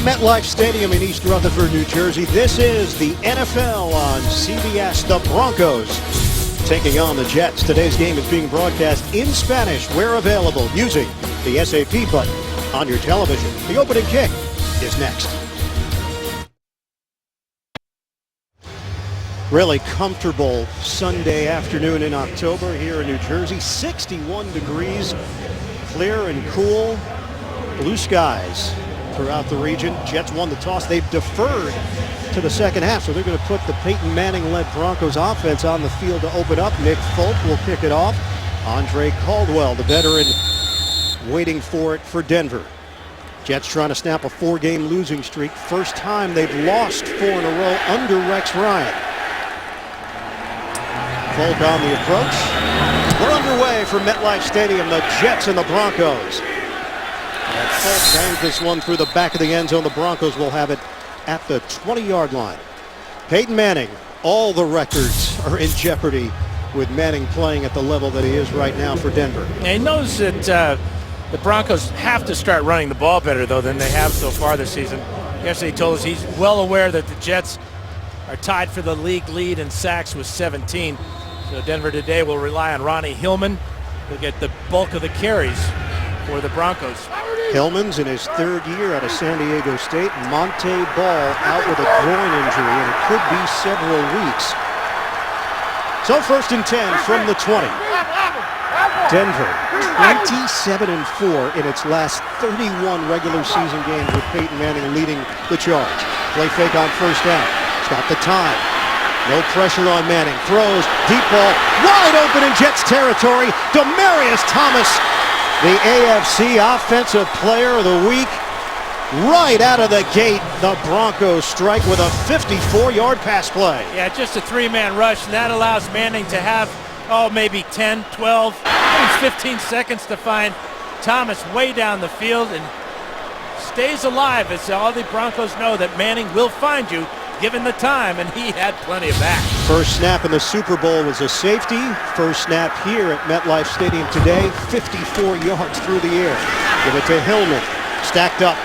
MetLife Stadium in East Rutherford, New Jersey. This is the NFL on CBS. The Broncos taking on the Jets. Today's game is being broadcast in Spanish where available using the SAP button on your television. The opening kick is next. Really comfortable Sunday afternoon in October here in New Jersey. 61 degrees, clear and cool, blue skies throughout the region. Jets won the toss. They've deferred to the second half, so they're going to put the Peyton Manning-led Broncos offense on the field to open up. Nick Folk will kick it off. Andre Caldwell, the veteran, waiting for it for Denver. Jets trying to snap a 4-game losing streak. First time they've lost 4 in a row under Rex Ryan. Folk on the approach. We're underway from MetLife Stadium, the Jets and the Broncos. Folk bangs this one through the back of the end zone. The Broncos will have it at the 20-yard line. Peyton Manning, all the records are in jeopardy with Manning playing at the level that he is right now for Denver. And he knows that the Broncos have to start running the ball better, though, than they have so far this season. Yesterday he told us he's well aware that the Jets are tied for the league lead in sacks with 17. So Denver today will rely on Ronnie Hillman. He'll get the bulk of the carries for the Broncos. Hillman's in his 3rd year out of San Diego State. Monte Ball out with a groin injury, and it could be several weeks. So 1st and 10 from the 20. Denver 27-4 in its last 31 regular season games with Peyton Manning leading the charge. Play fake on first down. He's got the time. No pressure on Manning. Throws, deep ball, wide open in Jets territory. Demaryius Thomas, the AFC Offensive Player of the Week. Right out of the gate, the Broncos strike with a 54-yard pass play. Yeah, just a 3-man rush, and that allows Manning to have, maybe 10, 12, maybe 15 seconds to find Thomas way down the field, and stays alive, as all the Broncos know that Manning will find you given the time, and he had plenty of that. First snap in the Super Bowl was a safety. First snap here at MetLife Stadium today, 54 yards through the air. Give it to Hillman, stacked up.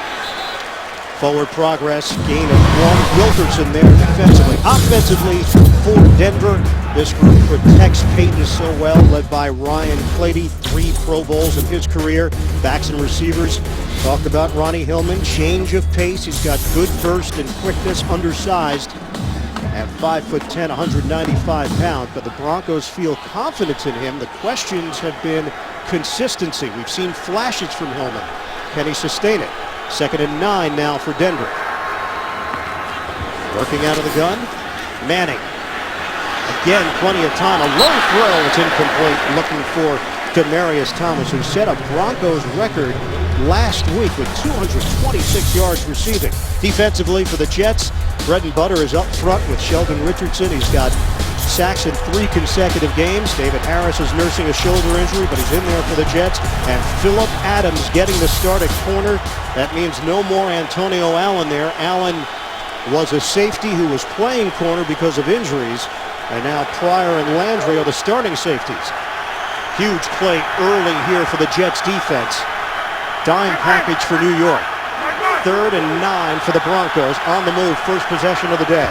Forward progress, gain of 1. Wilkerson there defensively. Offensively for Denver, this group protects Peyton so well, led by Ryan Clady, 3 Pro Bowls in his career. Backs and receivers. Talked about Ronnie Hillman, change of pace. He's got good burst and quickness, undersized at 5'10", 195 pounds. But the Broncos feel confidence in him. The questions have been consistency. We've seen flashes from Hillman. Can he sustain it? 2nd and 9 now for Denver. Working out of the gun. Manning. Again, plenty of time. A low throw. It's incomplete. Looking for Demaryius Thomas, who set a Broncos record last week with 226 yards receiving. Defensively for the Jets, bread and butter is up front with Sheldon Richardson. He's got sacks in 3 consecutive games. David Harris is nursing a shoulder injury, but he's in there for the Jets. And Phillip Adams getting the start at corner. That means no more Antonio Allen there. Allen was a safety who was playing corner because of injuries. And now Pryor and Landry are the starting safeties. Huge play early here for the Jets defense. Dime package for New York. 3rd and 9 for the Broncos. On the move, first possession of the day.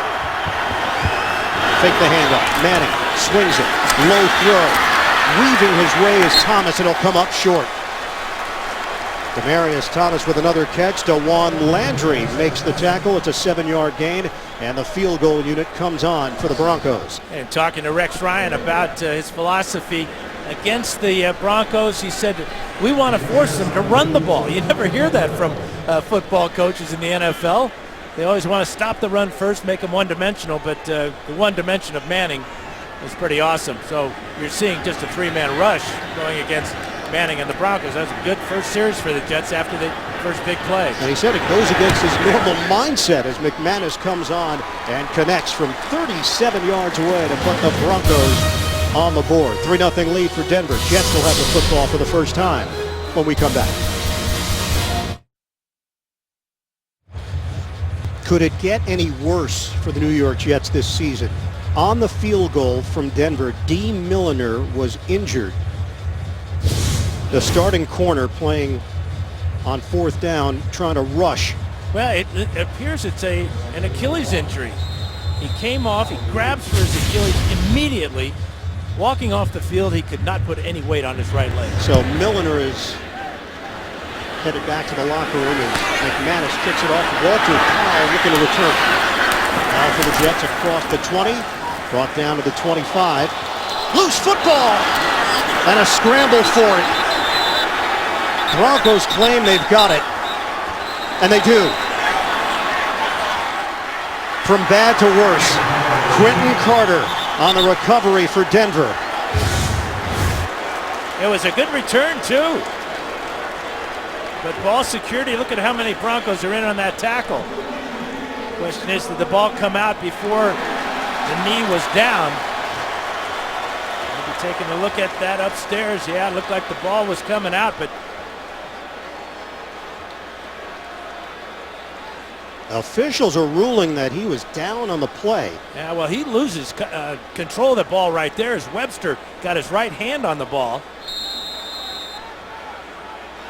Fake the handoff. Manning swings it. Low throw. Weaving his way is Thomas, and he'll come up short. Demaryius Thomas with another catch. DeJuan Landry makes the tackle. It's a 7-yard gain, and the field goal unit comes on for the Broncos. And talking to Rex Ryan about his philosophy against the Broncos, he said, we want to force them to run the ball. You never hear that from football coaches in the NFL. They always want to stop the run first, make them one-dimensional, but the one dimension of Manning is pretty awesome. So you're seeing just a 3-man rush going against Manning and the Broncos. That's a good first series for the Jets after the first big play. And he said it goes against his normal mindset as McManus comes on and connects from 37 yards away to put the Broncos on the board. 3-0 lead for Denver. Jets will have the football for the first time when we come back. Could it get any worse for the New York Jets this season? On the field goal from Denver, D. Milliner was injured. The starting corner playing on 4th down, trying to rush Well, it appears it's an Achilles injury. He came off, he grabs for his Achilles immediately. Walking off the field, he could not put any weight on his right leg. So Milliner is headed back to the locker room, and McManus kicks it off. Walter Powell looking to return. Now for the Jets across the 20, brought down to the 25. Loose football, and a scramble for it. Broncos claim they've got it, and they do. From bad to worse, Quentin Carter on the recovery for Denver. It was a good return, too. But ball security, look at how many Broncos are in on that tackle. Question is, did the ball come out before the knee was down? Maybe taking a look at that upstairs. Yeah, it looked like the ball was coming out, but officials are ruling that he was down on the play. yeah, well, he loses control of the ball right there as Webster got his right hand on the ball.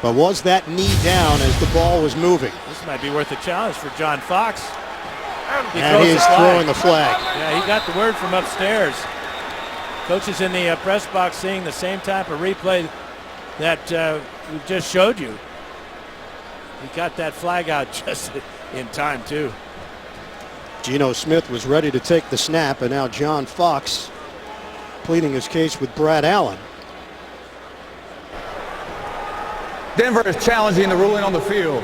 But was that knee down as the ball was moving? This might be worth a challenge for John Fox. And he is throwing the flag. Yeah, he got the word from upstairs. Coaches in the press box seeing the same type of replay that we just showed you. He got that flag out just in time, too. Geno Smith was ready to take the snap, and now John Fox pleading his case with Brad Allen. Denver is challenging the ruling on the field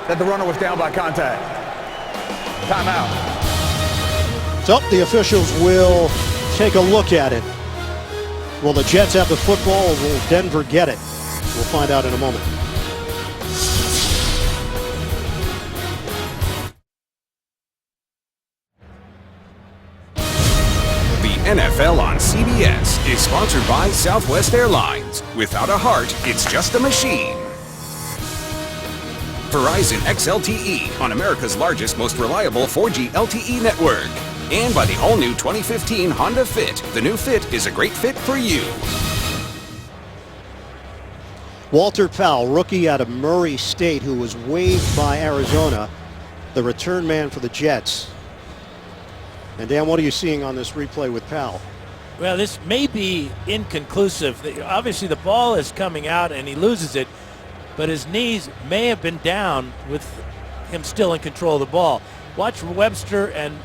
that the runner was down by contact. Timeout. So the officials will take a look at it. Will the Jets have the football, or will Denver get it? We'll find out in a moment. NFL on CBS is sponsored by Southwest Airlines. Without a heart, it's just a machine. Verizon XLTE on America's largest, most reliable 4G LTE network. And by the all-new 2015 Honda Fit. The new Fit is a great fit for you. Walter Powell, rookie out of Murray State, who was waived by Arizona, the return man for the Jets. And Dan, what are you seeing on this replay with Powell? Well, this may be inconclusive. Obviously, the ball is coming out and he loses it, but his knees may have been down with him still in control of the ball. Watch Webster and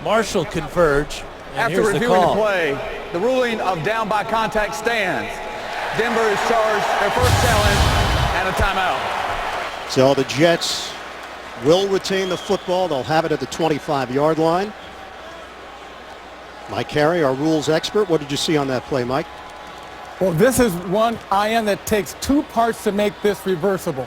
Marshall converge. And After here's reviewing the the call. play, the ruling of down by contact stands. Denver is charged their first challenge and a timeout. So the Jets will retain the football. They'll have it at the 25-yard line. Mike Carey, our rules expert. What did you see on that play, Mike? Well, this is one IN that takes two parts to make this reversible.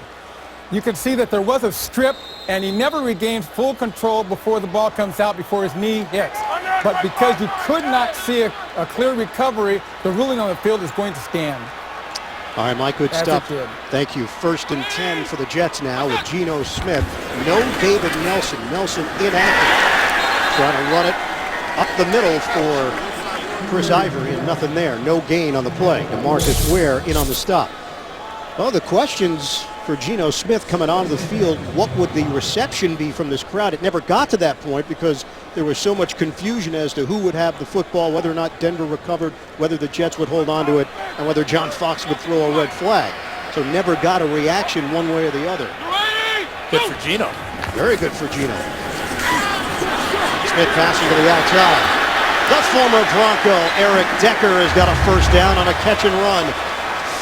You can see that there was a strip, and he never regains full control before the ball comes out, before his knee hits. But because you could not see a clear recovery, the ruling on the field is going to stand. All right, Mike, good As stuff. it did. Thank you. 1st and 10 for the Jets now with Geno Smith. No David Nelson. Nelson inactive. Trying to run it up the middle for Chris Ivory, and nothing there. No gain on the play. DeMarcus Ware in on the stop. Well, the questions for Geno Smith coming onto the field, what would the reception be from this crowd? It never got to that point because there was so much confusion as to who would have the football, whether or not Denver recovered, whether the Jets would hold on to it, and whether John Fox would throw a red flag. So never got a reaction one way or the other. Good for Geno. Very good for Geno. Smith passing to the outside. The former Bronco, Eric Decker, has got a first down on a catch and run.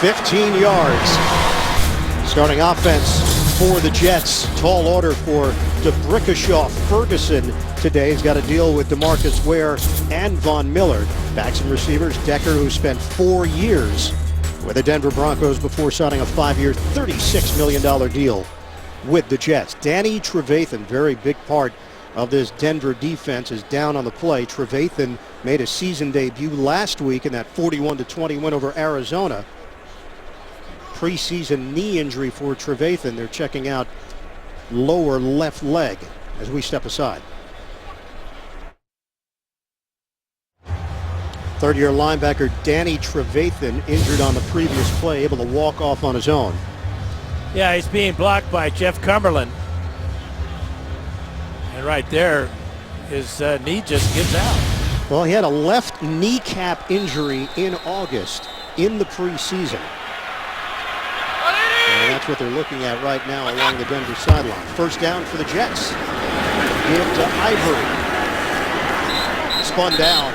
15 yards. Starting offense for the Jets. Tall order for DeBrickashaw. Ferguson today has got to deal with DeMarcus Ware and Von Miller. Backs and receivers, Decker, who spent 4 years with the Denver Broncos before signing a 5-year, $36 million deal with the Jets. Danny Trevathan, very big part of this Denver defense, is down on the play. Trevathan made a season debut last week in that 41-20 win over Arizona. Preseason knee injury for Trevathan. They're checking out lower left leg as we step aside. Third-year linebacker Danny Trevathan injured on the previous play, able to walk off on his own. Yeah, he's being blocked by Jeff Cumberland. And right there, his knee just gives out. Well, he had a left kneecap injury in August in the preseason. And that's what they're looking at right now along the Denver sideline. First down for the Jets. Give to Ivory. Spun down.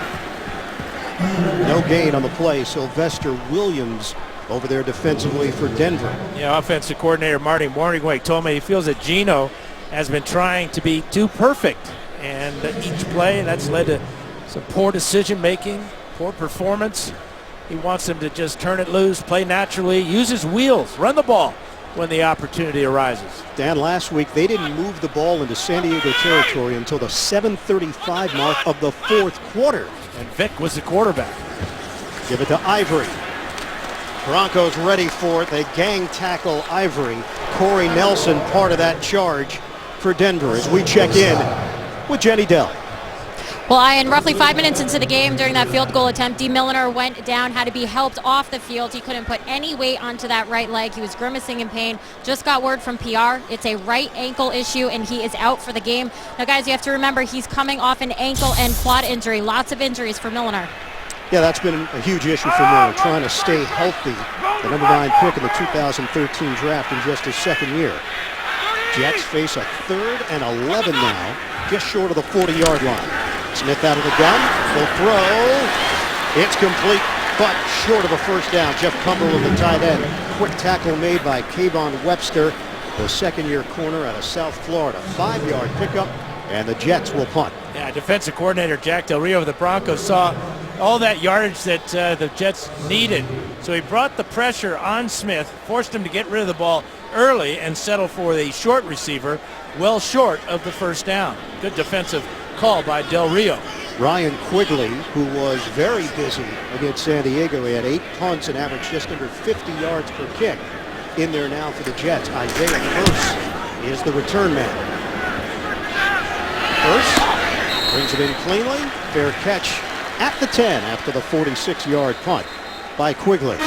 No gain on the play. Sylvester Williams over there defensively for Denver. Yeah, offensive coordinator Marty Morningwake told me he feels that Geno has been trying to be too perfect. And each play, that's led to some poor decision making, poor performance. He wants him to just turn it loose, play naturally, use his wheels, run the ball when the opportunity arises. Dan, last week they didn't move the ball into San Diego territory until the 7:35 mark of the fourth quarter. And Vic was the quarterback. Give it to Ivory. Broncos ready for it. They gang tackle Ivory. Corey Nelson part of that charge for Denver as we check in with Jenny Dell. Well, Ian, roughly 5 minutes into the game during that field goal attempt, D. Milliner went down, had to be helped off the field. He couldn't put any weight onto that right leg. He was grimacing in pain. Just got word from PR. It's a right ankle issue, and he is out for the game. Now, guys, you have to remember he's coming off an ankle and quad injury. Lots of injuries for Milliner. Yeah, that's been a huge issue for Miller, trying to stay healthy. The number 9 pick in the 2013 draft in just his second year. Jets face a 3rd and 11 now, just short of the 40-yard line. Smith out of the gun, will throw. It's complete, but short of a first down. Jeff Cumberland, the tight end. Quick tackle made by Kayvon Webster, the second-year corner out of South Florida. 5-yard pickup, and the Jets will punt. Yeah, defensive coordinator Jack Del Rio of the Broncos saw all that yardage that the Jets needed. So he brought the pressure on Smith, forced him to get rid of the ball early and settle for the short receiver, well short of the first down. Good defensive call by Del Rio. Ryan Quigley, who was very busy against San Diego. He had 8 punts and averaged just under 50 yards per kick. In there now for the Jets. Isaiah Hurst is the return man. Hurst brings it in cleanly. Fair catch at the 10 after the 46-yard punt by Quigley.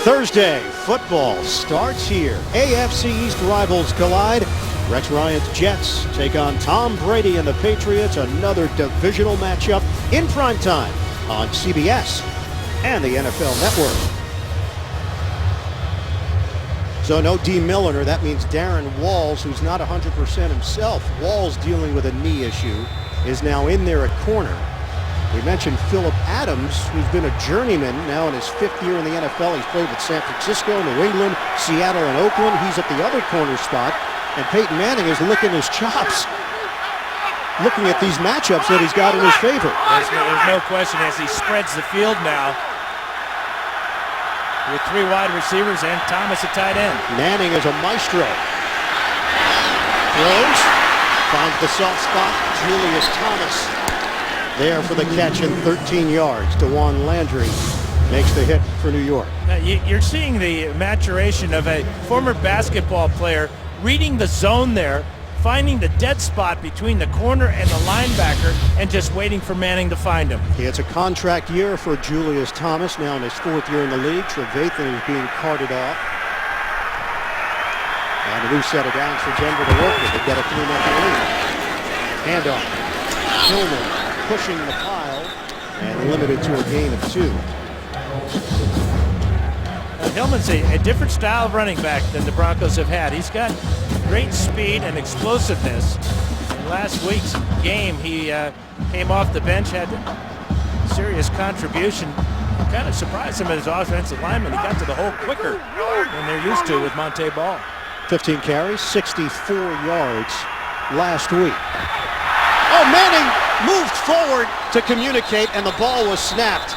Thursday, football starts here. AFC East rivals collide. Rex Ryan's Jets take on Tom Brady and the Patriots. Another divisional matchup in primetime on CBS and the NFL Network. So no D. Milliner. That means Darren Walls, who's not 100% himself. Walls dealing with a knee issue, is now in there at corner. We mentioned Phillip Adams, who's been a journeyman now in his 5th year in the NFL. He's played with San Francisco, New England, Seattle, and Oakland. He's at the other corner spot. And Peyton Manning is licking his chops, looking at these matchups that he's got in his favor. There's no question as he spreads the field now with 3 wide receivers and Thomas at tight end. Manning is a maestro. Throws, finds the soft spot. Julius Thomas there for the catch in 13 yards. DeJuan Landry makes the hit for New York. You're seeing the maturation of a former basketball player reading the zone there, finding the dead spot between the corner and the linebacker, and just waiting for Manning to find him. It's a contract year for Julius Thomas, now in his 4th year in the league. Trevathan is being carted off. And a new set of downs for Denver to work with. They've got a 3-0 lead. Handoff. Hillman pushing the pile and limited to a gain of 2. Hillman's a different style of running back than the Broncos have had. He's got great speed and explosiveness. In last week's game, he came off the bench, had serious contribution. Kind of surprised him as his offensive lineman. He got to the hole quicker than they're used to with Monte Ball. 15 carries, 64 yards last week. Oh, Manning moved forward to communicate, and the ball was snapped.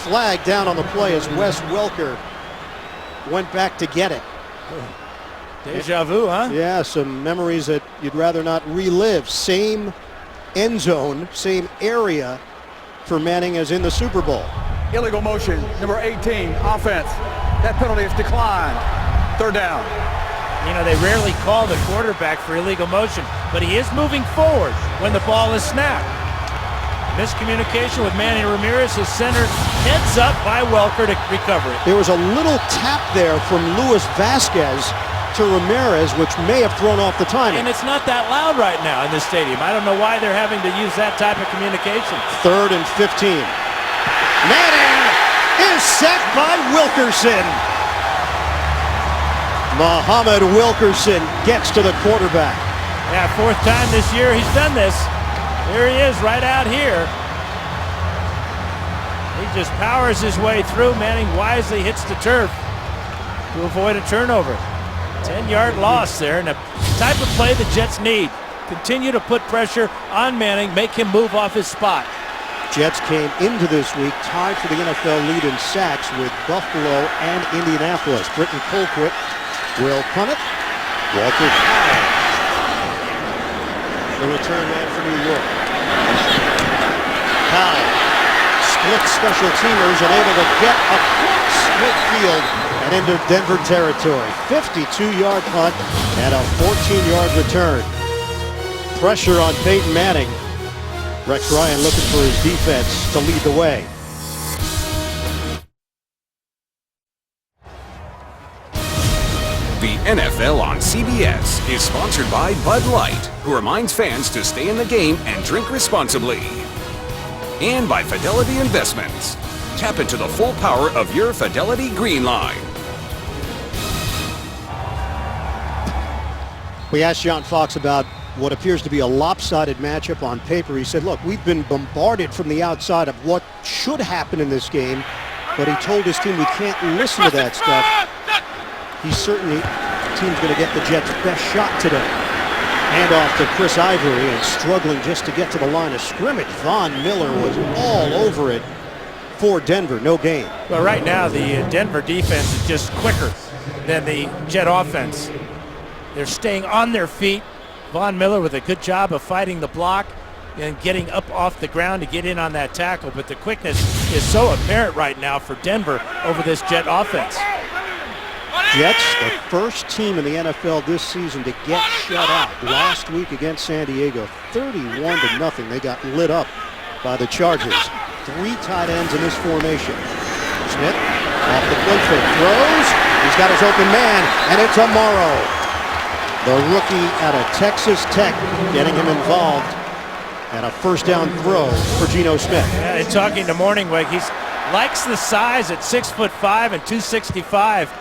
Flag down on the play as Wes Welker went back to get it. Deja vu, huh? Yeah, some memories that you'd rather not relive. Same end zone, same area for Manning as in the Super Bowl. Illegal motion, number 18, offense. That penalty is declined. 3rd down. You know, they rarely call the quarterback for illegal motion, but he is moving forward when the ball is snapped. Miscommunication with Manny Ramirez, his center heads up by Welker to recover it. There was a little tap there from Luis Vasquez to Ramirez, which may have thrown off the timing. And it's not that loud right now in this stadium. I don't know why they're having to use that type of communication. 3rd and 15. Manning is sacked by Wilkerson. Muhammad Wilkerson gets to the quarterback. Yeah, 4th time this year he's done this. Here he is right out here. He just powers his way through. Manning wisely hits the turf to avoid a turnover. 10-yard loss there, and a type of play the Jets need. Continue to put pressure on Manning, make him move off his spot. Jets came into this week tied for the NFL lead in sacks with Buffalo and Indianapolis. Britton Colquitt will punt it. Walter Powell, the return man for New York. Powell split special teamers and able to get across midfield and into Denver territory. 52-yard punt and a 14-yard return. Pressure on Peyton Manning. Rex Ryan looking for his defense to lead the way. The NFL on CBS is sponsored by Bud Light, who reminds fans to stay in the game and drink responsibly. And by Fidelity Investments. Tap into the full power of your Fidelity Green Line. We asked John Fox about what appears to be a lopsided matchup on paper. He said, look, we've been bombarded from the outside of what should happen in this game, but he told his team we can't listen to that stuff. He's certainly, the team's going to get the Jets' best shot today. Hand off to Chris Ivory, and struggling just to get to the line of scrimmage. Von Miller was all over it for Denver. No gain. Well, right now the Denver defense is just quicker than the Jet offense. They're staying on their feet. Von Miller with a good job of fighting the block and getting up off the ground to get in on that tackle. But the quickness is so apparent right now for Denver over this Jet offense. Jets, the first team in the NFL this season to get shut out last week against San Diego. 31-0. They got lit up by the Chargers. 3 tight ends in this formation. Smith off the play fake, throws. He's got his open man, and it's Amaro, the rookie out of Texas Tech, getting him involved. And a first down throw for Geno Smith. Yeah, and talking to Morningweg, he likes the size at 6'5" and 265.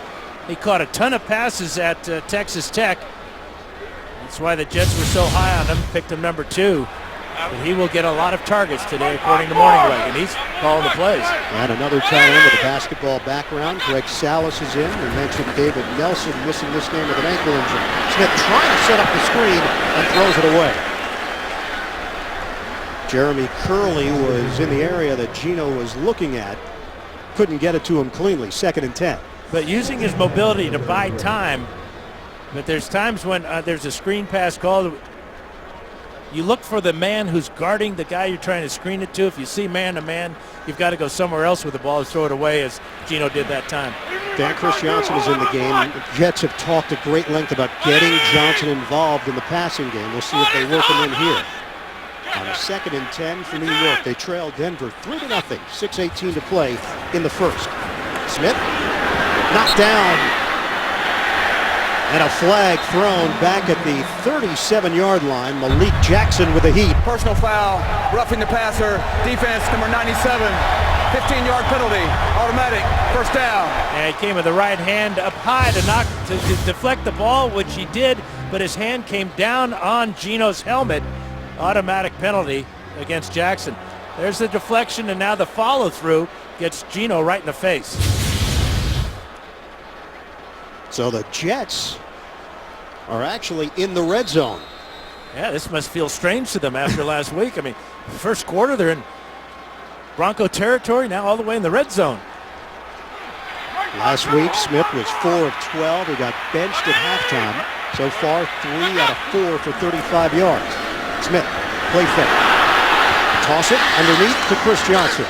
He caught a ton of passes at Texas Tech. That's why the Jets were so high on him, picked him number 2. But he will get a lot of targets today, according to Morningweg, and he's calling the plays. And another tight end with a basketball background. Greg Salas is in. We mentioned David Nelson missing this game with an ankle injury. Smith trying to set up the screen and throws it away. Jeremy Curley was in the area that Geno was looking at. Couldn't get it to him cleanly. 2nd and 10. But using his mobility to buy time. But there's times when there's a screen pass called. You look for the man who's guarding the guy you're trying to screen it to. If you see man-to-man, you've got to go somewhere else with the ball and throw it away, as Geno did that time. Dan Chris Johnson is in the game. The Jets have talked at great length about getting Johnson involved in the passing game. We'll see if they work him in here. On a 2nd and 10 for New York, they trail Denver 3-0. 6:18 to play in the first. Smith knocked down. And a flag thrown back at the 37-yard line. Malik Jackson with a heat. Personal foul, roughing the passer, defense number 97, 15-yard penalty, automatic, first down. And he came with the right hand up high to deflect the ball, which he did, but his hand came down on Geno's helmet. Automatic penalty against Jackson. There's the deflection, and now the follow-through gets Geno right in the face. So the Jets are actually in the red zone. Yeah, this must feel strange to them after last week. I mean, first quarter they're in Bronco territory, now all the way in the red zone. Last week, Smith was 4 of 12. He got benched at halftime. So far, 3 out of 4 for 35 yards. Smith, play fake. Toss it underneath to Chris Johnson.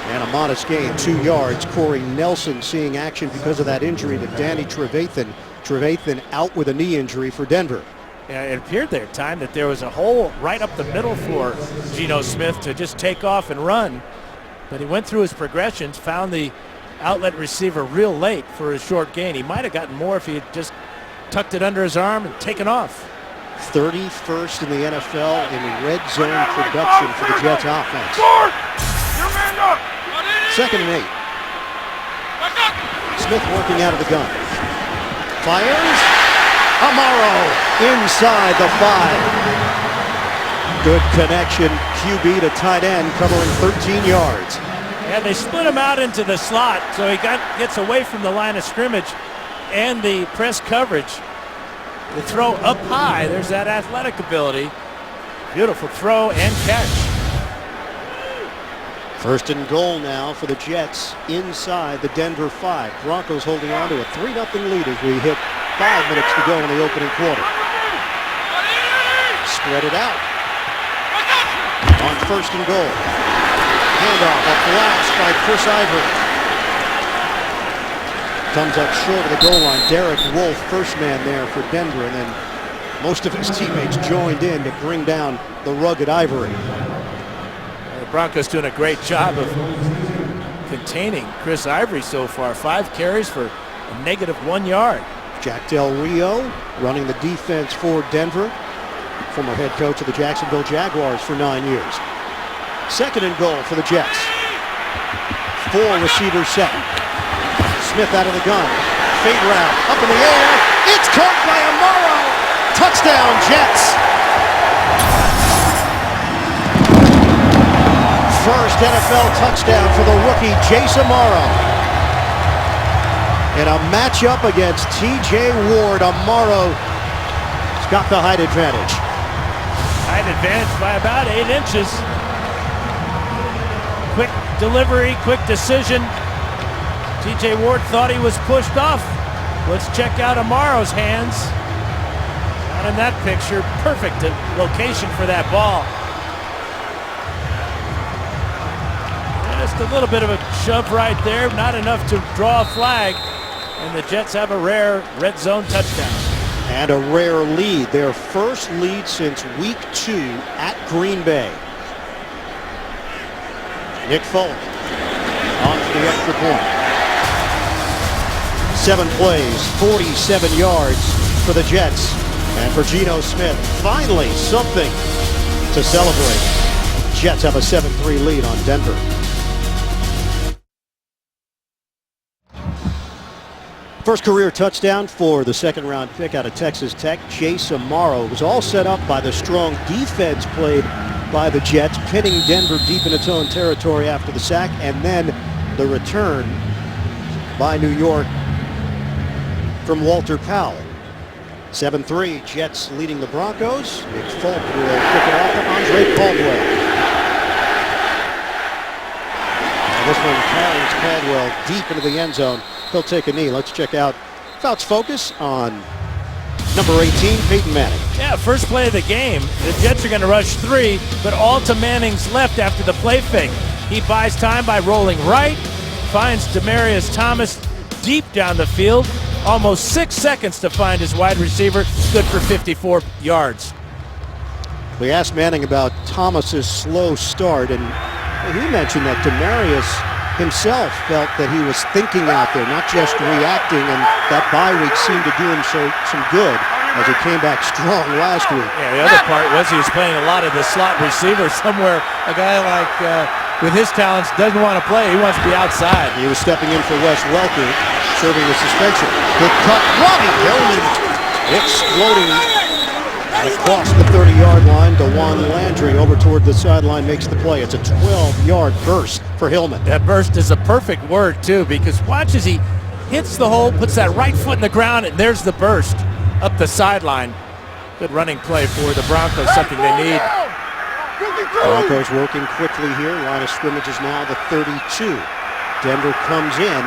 And a modest gain, 2 yards. Corey Nelson seeing action because of that injury to Danny Trevathan. Trevathan out with a knee injury for Denver. Yeah, it appeared there at time that there was a hole right up the middle for Geno Smith to just take off and run. But he went through his progressions, found the outlet receiver real late for his short gain. He might have gotten more if he had just tucked it under his arm and taken off. 31st in the NFL in red zone production for the Jets offense. Second and 8. Smith working out of the gun. Fires. Amaro inside the 5. Good connection. QB to tight end covering 13 yards. Yeah, they split him out into the slot, so he gets away from the line of scrimmage and the press coverage. The throw up high, there's that athletic ability. Beautiful throw and catch. First and goal now for the Jets inside the Denver 5. Broncos holding on to a 3-0 lead as we hit 5 minutes to go in the opening quarter. Spread it out. On first and goal. Handoff, a blast by Chris Ivory. Comes up short of the goal line. Derek Wolfe, first man there for Denver, and then most of his teammates joined in to bring down the rugged Ivory. The Broncos doing a great job of containing Chris Ivory so far. 5 carries for a -1 yard. Jack Del Rio running the defense for Denver. Former head coach of the Jacksonville Jaguars for 9 years. Second and goal for the Jets. 4 receivers set. Smith out of the gun. Fade route up in the air. It's caught by Amaro. Touchdown Jets. First NFL touchdown for the rookie Jace Amaro. In a matchup against TJ Ward, Amaro's got the height advantage. Height advantage by about 8 inches. Quick delivery, quick decision. TJ Ward thought he was pushed off. Let's check out Amaro's hands. Not in that picture. Perfect location for that ball. Just a little bit of a shove right there. Not enough to draw a flag. And the Jets have a rare red zone touchdown. And a rare lead. Their first lead since week 2 at Green Bay. Nick Folk on for the extra point. 7 plays, 47 yards for the Jets. And for Geno Smith, finally something to celebrate. Jets have a 7-3 lead on Denver. First career touchdown for the second-round pick out of Texas Tech, Jace Amaro. It was all set up by the strong defense played by the Jets, pinning Denver deep in its own territory after the sack, and then the return by New York from Walter Powell. 7-3, Jets leading the Broncos. Nick Folk will kick it off to Andre Caldwell. And this one carries Caldwell deep into the end zone. He'll take a knee. Let's check out Fouts Focus on number 18, Peyton Manning. Yeah, first play of the game. The Jets are going to rush 3, but all to Manning's left after the play fake. He buys time by rolling right, finds Demaryius Thomas deep down the field. Almost 6 seconds to find his wide receiver. Good for 54 yards. We asked Manning about Thomas's slow start, and he mentioned that Demaryius himself felt that he was thinking out there, not just reacting, and that bye week seemed to do him some good as he came back strong last week. Yeah, the other part was he was playing a lot of the slot receiver somewhere. A guy like, with his talents, doesn't want to play. He wants to be outside. He was stepping in for Wes Welker, serving the suspension. Good cut. Robbie Hillman exploding across the 30-yard line. DeJuan Landry over toward the sideline makes the play. It's a 12-yard burst for Hillman. That burst is a perfect word, too, because watch as he hits the hole, puts that right foot in the ground, and there's the burst up the sideline. Good running play for the Broncos, something they need. Broncos working quickly here. Line of scrimmage is now the 32. Denver comes in.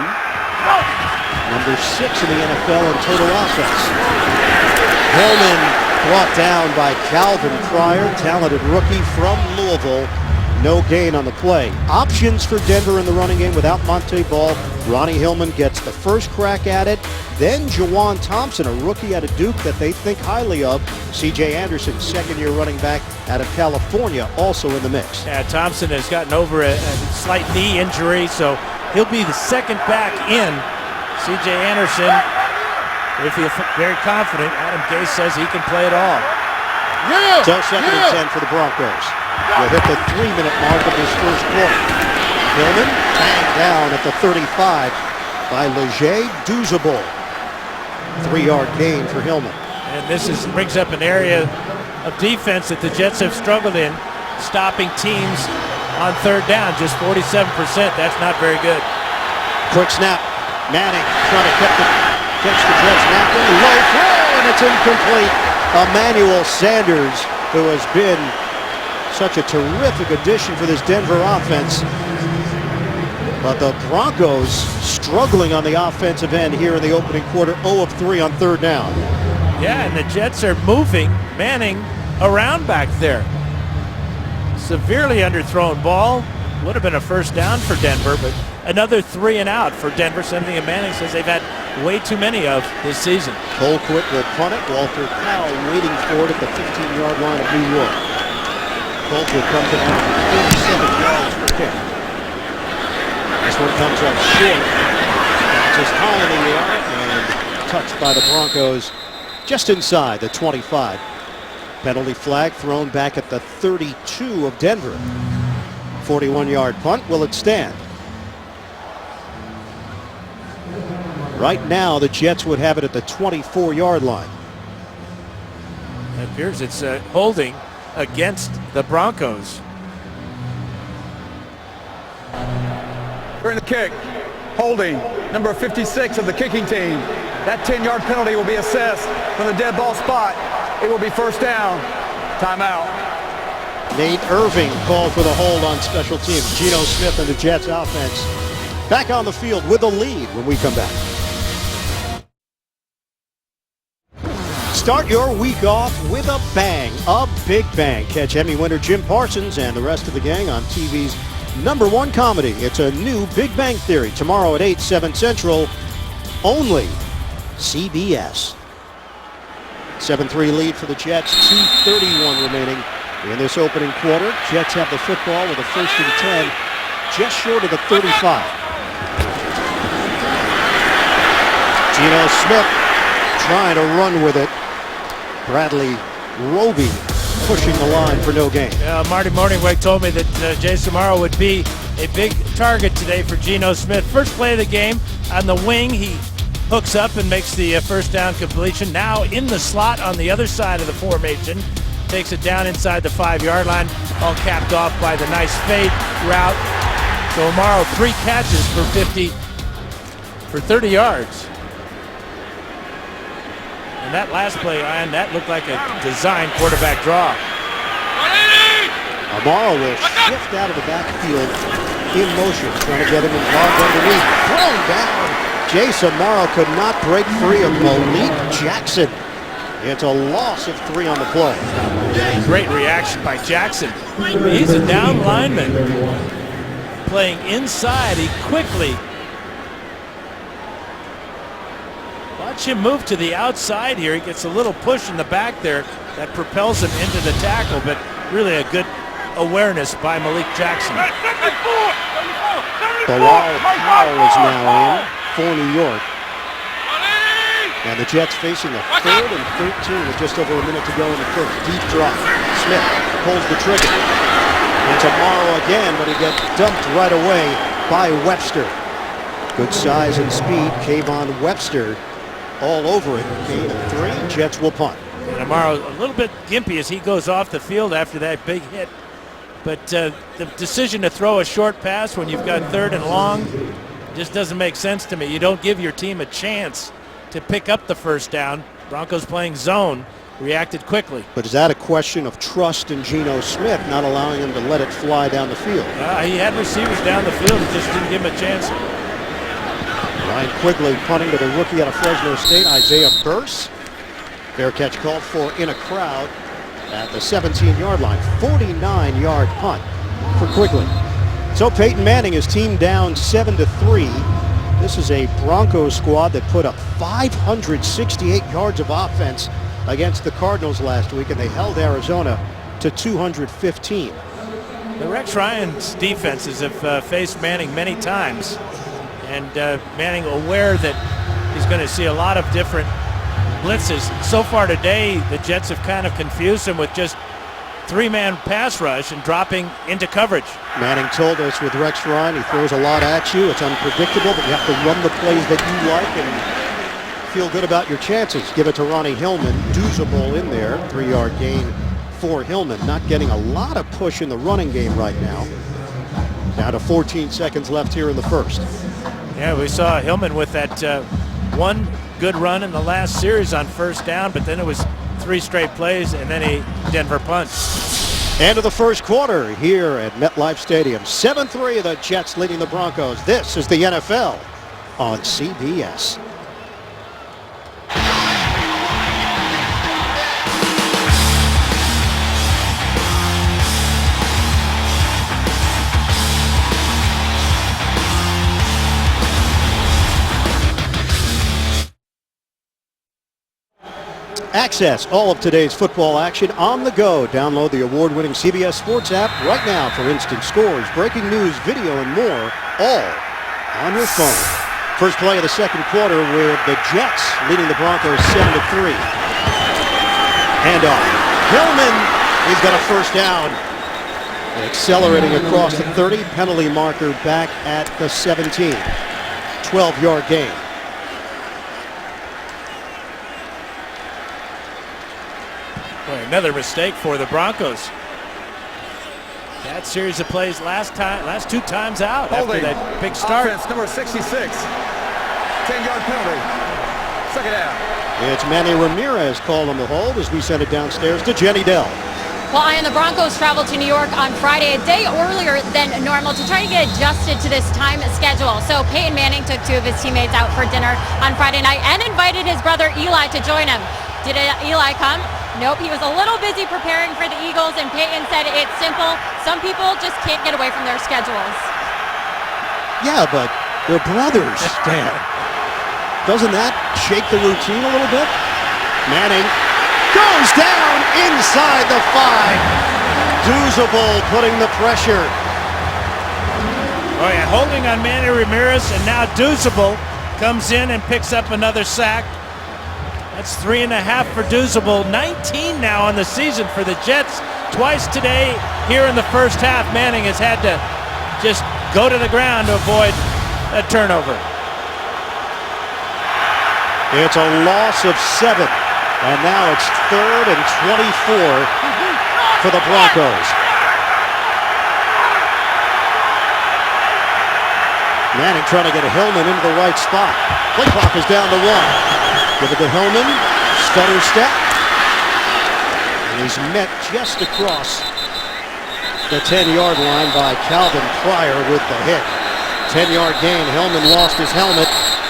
Number 6 in the NFL in total offense. Hillman brought down by Calvin Pryor, talented rookie from Louisville. No gain on the play. Options for Denver in the running game without Monte Ball. Ronnie Hillman gets the first crack at it. Then Jawan Thompson, a rookie out of Duke that they think highly of. C.J. Anderson, second-year running back out of California, also in the mix. Yeah, Thompson has gotten over a slight knee injury, so he'll be the second back in. C.J. Anderson They feel very confident. Adam Gase says he can play it all. So 2nd and 10 for the Broncos. We'll hit the 3-minute mark of this first quarter. Hillman tagged down at the 35 by Leger Douzable. 3-yard gain for Hillman. And this brings up an area of defense that the Jets have struggled in, stopping teams on 3rd down. Just 47%. That's not very good. Quick snap. Manning trying to catch the Jets napping. Low throw, and it's incomplete. Emmanuel Sanders, who has been such a terrific addition for this Denver offense. But the Broncos struggling on the offensive end here in the opening quarter. 0 of 3 on 3rd down. Yeah, and the Jets are moving Manning around back there. Severely underthrown ball. Would have been a 1st down for Denver, but another 3 and out for Denver. Something that Manning says they've had way too many of this season. Colquitt will punt it. Walter Powell waiting for it at the 15-yard line of New York. Colquitt comes in at 37 yards per kick. This one comes up short. Just high in the air and touched by the Broncos just inside the 25. Penalty flag thrown back at the 32 of Denver. 41-yard punt. Will it stand? Right now, the Jets would have it at the 24-yard line. It appears it's holding against the Broncos. During the kick, holding, number 56 of the kicking team. That 10-yard penalty will be assessed from the dead ball spot. It will be 1st down. Timeout. Nate Irving called for the hold on special teams. Geno Smith and the Jets offense back on the field with a lead when we come back. Start your week off with a bang, a big bang. Catch Emmy winner Jim Parsons and the rest of the gang on TV's #1 comedy. It's a new Big Bang Theory tomorrow at 8, 7 Central, only CBS. 7-3 lead for the Jets, 2:31 remaining in this opening quarter. Jets have the football with a 1st and 10, just short of the 35. Geno Smith trying to run with it. Bradley Roby pushing the line for no gain. Marty Morningweg told me that Jason Morrow would be a big target today for Geno Smith. First play of the game on the wing, he hooks up and makes the 1st down completion. Now in the slot on the other side of the formation, takes it down inside the 5-yard line, all capped off by the nice fade route. So Morrow 3 catches for 30 yards. And that last play, Ryan, that looked like a design quarterback draw. Amaro will shift out of the backfield in motion, trying to get him involved underneath. Thrown down. Jace Amaro could not break free of Malik Jackson. It's a loss of 3 on the play. Great reaction by Jackson. He's a down lineman. Playing inside, he quickly watch him move to the outside here. He gets a little push in the back there that propels him into the tackle, but really a good awareness by Malik Jackson. Bilal Powell is now in for New York. And the Jets facing a 3rd and 13 with just over a minute to go in the first. Deep drop. Smith pulls the trigger. And tomorrow again, but he gets dumped right away by Webster. Good size and speed. Kayvon Webster all over it. Gain of 3. Jets will punt. And Amaro a little bit gimpy as he goes off the field after that big hit. But the decision to throw a short pass when you've got 3rd and long just doesn't make sense to me. You don't give your team a chance to pick up the 1st down. Broncos playing zone, reacted quickly. But is that a question of trust in Geno Smith, not allowing him to let it fly down the field? He had receivers down the field and just didn't give him a chance. Ryan Quigley punting to the rookie out of Fresno State, Isaiah Burse. Fair catch called for in a crowd at the 17-yard line. 49-yard punt for Quigley. So Peyton Manning, his team down 7-3. This is a Broncos squad that put up 568 yards of offense against the Cardinals last week, and they held Arizona to 215. The Rex Ryan's defenses have faced Manning many times, and Manning aware that he's going to see a lot of different blitzes. So far today, the Jets have kind of confused him with just three-man pass rush and dropping into coverage. Manning told us with Rex Ryan, he throws a lot at you. It's unpredictable, but you have to run the plays that you like and feel good about your chances. Give it to Ronnie Hillman. Doozable in there. 3-yard gain for Hillman. Not getting a lot of push in the running game right now. Down to 14 seconds left here in the first. Yeah, we saw Hillman with that one good run in the last series on first down, but then it was 3 straight plays and then a Denver punt. End of the first quarter here at MetLife Stadium. 7-3 the Jets leading the Broncos. This is the NFL on CBS. Access all of today's football action on the go. Download the award-winning CBS Sports app right now for instant scores, breaking news, video, and more, all on your phone. First play of the second quarter with the Jets leading the Broncos 7-3. Handoff. Hillman, he's got a first down. Accelerating across the 30, penalty marker back at the 17. 12-yard gain. Boy, another mistake for the Broncos. That series of plays last 2 times out after that big start. Offense number 66. 10-yard penalty. Second down. It's Manny Ramirez called on the hold as we send it downstairs to Jenny Dell. Well, the Broncos traveled to New York on Friday, a day earlier than normal, to try to get adjusted to this time schedule. So Peyton Manning took 2 of his teammates out for dinner on Friday night and invited his brother Eli to join him. Did Eli come? Nope, he was a little busy preparing for the Eagles, and Peyton said it's simple. Some people just can't get away from their schedules. Yeah, but they're brothers, Dan. Doesn't that shake the routine a little bit? Manning goes down inside the 5. Doozable putting the pressure. Oh yeah, holding on Manny Ramirez, and now Doozable comes in and picks up another sack. That's 3.5 for Doozable. 19 now on the season for the Jets. Twice today here in the first half, Manning has had to just go to the ground to avoid a turnover. It's a loss of 7. And now it's 3rd and 24 for the Broncos. Manning trying to get a Hillman into the right spot. Play clock is down to 1. Give it to Hillman, stutter step, and he's met just across the 10-yard line by Calvin Pryor with the hit. 10-yard gain. Hillman lost his helmet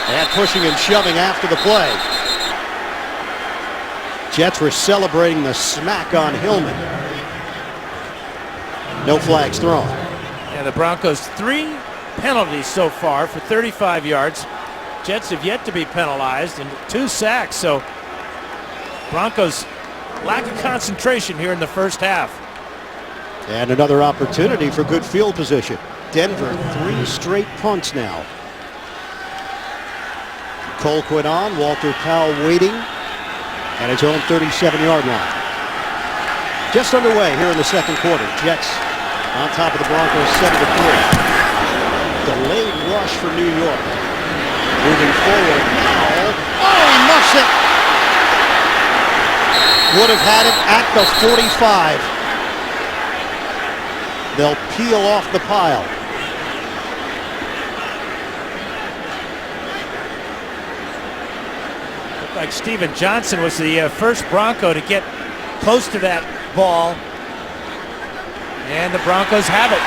and pushing and shoving after the play. Jets were celebrating the smack on Hillman. No flags thrown. Yeah, the Broncos 3 penalties so far for 35 yards. Jets have yet to be penalized and 2 sacks, so Broncos lack of concentration here in the first half. And another opportunity for good field position. Denver 3 straight punts now. Colquitt on, Walter Powell waiting at his own 37-yard line. Just underway here in the second quarter. Jets on top of the Broncos 7-3. Delayed rush for New York. Moving forward now. Oh, he muffs it. Would have had it at the 45. They'll peel off the pile. Looked like Steven Johnson was the first Bronco to get close to that ball. And the Broncos have it.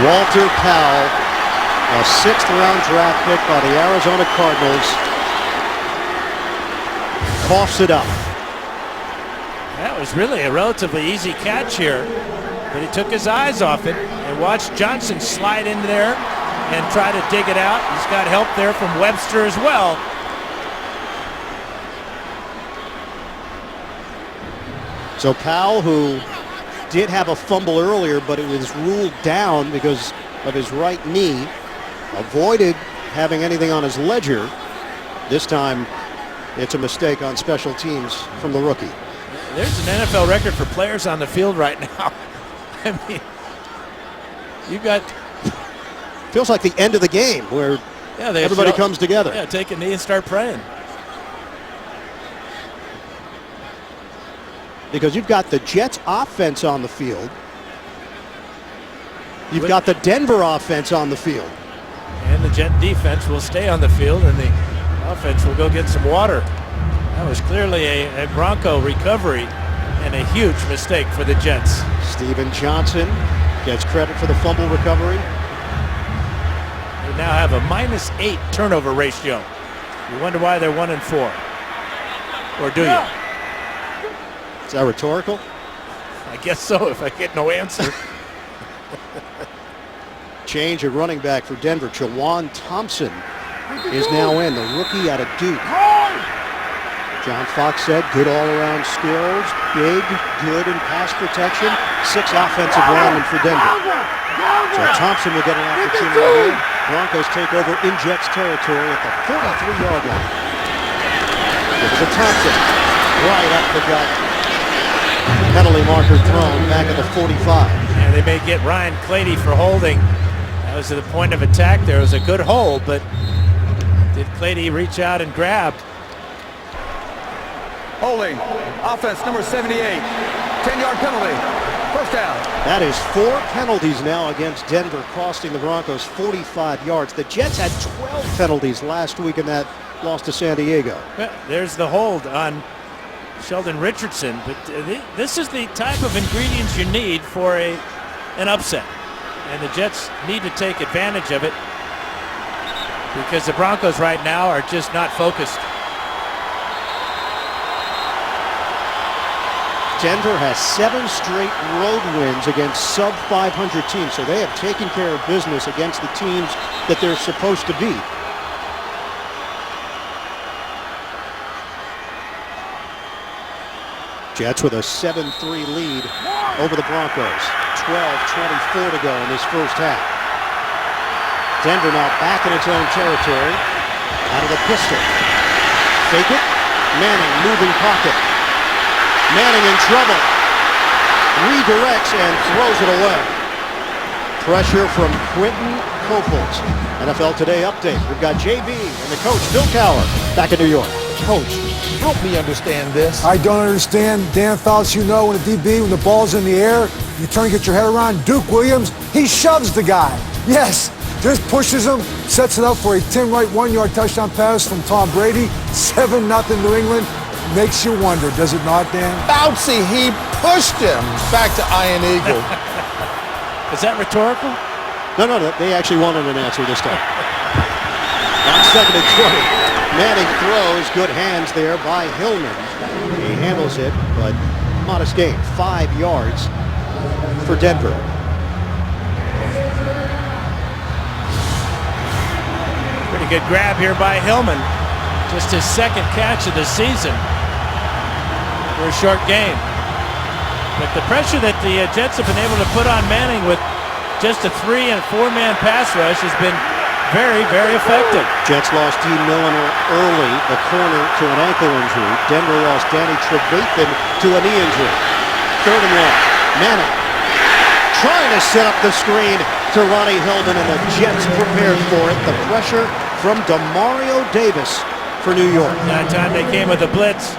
Walter Powell, a 6th-round draft pick by the Arizona Cardinals, coughs it up. That was really a relatively easy catch here, but he took his eyes off it and watched Johnson slide in there and try to dig it out. He's got help there from Webster as well. So Powell, who did have a fumble earlier, but it was ruled down because of his right knee, avoided having anything on his ledger. This time It's a mistake on special teams from the rookie. There's an NFL record for players on the field right now. I mean, you got... Feels like the end of the game where everybody comes together. Yeah, take a knee and start praying. Because you've got the Jets offense on the field. You've got the Denver offense on the field. And the Jet defense will stay on the field, and the offense will go get some water. That was clearly a Bronco recovery and a huge mistake for the Jets. Steven Johnson gets credit for the fumble recovery. They now have a -8 turnover ratio. You wonder why they're 1-4. Or do you? Is that rhetorical? I guess so, if I get no answer. Change at running back for Denver. Jawan Thompson is now in, the rookie out of Duke. John Fox said good all-around skills, big, good in pass protection, 6 offensive linemen for Denver. So Thompson will get an opportunity. Broncos take over in Jets territory at the 43-yard line. Give it to Thompson, right up the gut. Penalty marker thrown back at the 45. And they may get Ryan Clady for holding. That was at the point of attack. There was a good hold, but did Clady reach out and grab? Holding. Offense number 78. 10-yard penalty. First down. That is 4 penalties now against Denver, costing the Broncos 45 yards. The Jets had 12 penalties last week in that loss to San Diego. There's the hold on Sheldon Richardson, but this is the type of ingredients you need for an upset. And the Jets need to take advantage of it because the Broncos right now are just not focused. Denver has 7 straight road wins against sub-500 teams, so they have taken care of business against the teams that they're supposed to beat. Jets with a 7-3 lead over the Broncos. 12:24 to go in this first half. Denver now back in its own territory. Out of the pistol. Fake it. Manning moving pocket. Manning in trouble. Redirects and throws it away. Pressure from Quentin Copeland. NFL Today update. We've got JB and the coach, Bill Cowher, back in New York. Coach, help me understand this. I don't understand. Dan Fouts, you know, when a DB, when the ball's in the air, you turn and get your head around. Duke Williams, he shoves the guy. Yes, just pushes him, sets it up for a Tim Wright 1-yard touchdown pass from Tom Brady. 7-0 New England. Makes you wonder, does it not, Dan? Foutsy, he pushed him back to Iron Eagle. Is that rhetorical? No, they actually wanted an answer this time. On 2nd and 20. Manning throws, good hands there by Hillman. He handles it, but modest gain, 5 yards for Denver. Pretty good grab here by Hillman. Just his 2nd catch of the season for a short gain. But the pressure that the Jets have been able to put on Manning with just a 3- and 4-man pass rush has been very, very effective. Jets lost Dean Milliner early, the corner, to an ankle injury. Denver lost Danny Trevathan to a knee injury. 3rd and 1. Manning trying to set up the screen to Ronnie Hillman, and the Jets prepared for it. The pressure from Demario Davis for New York. That time they came with a blitz.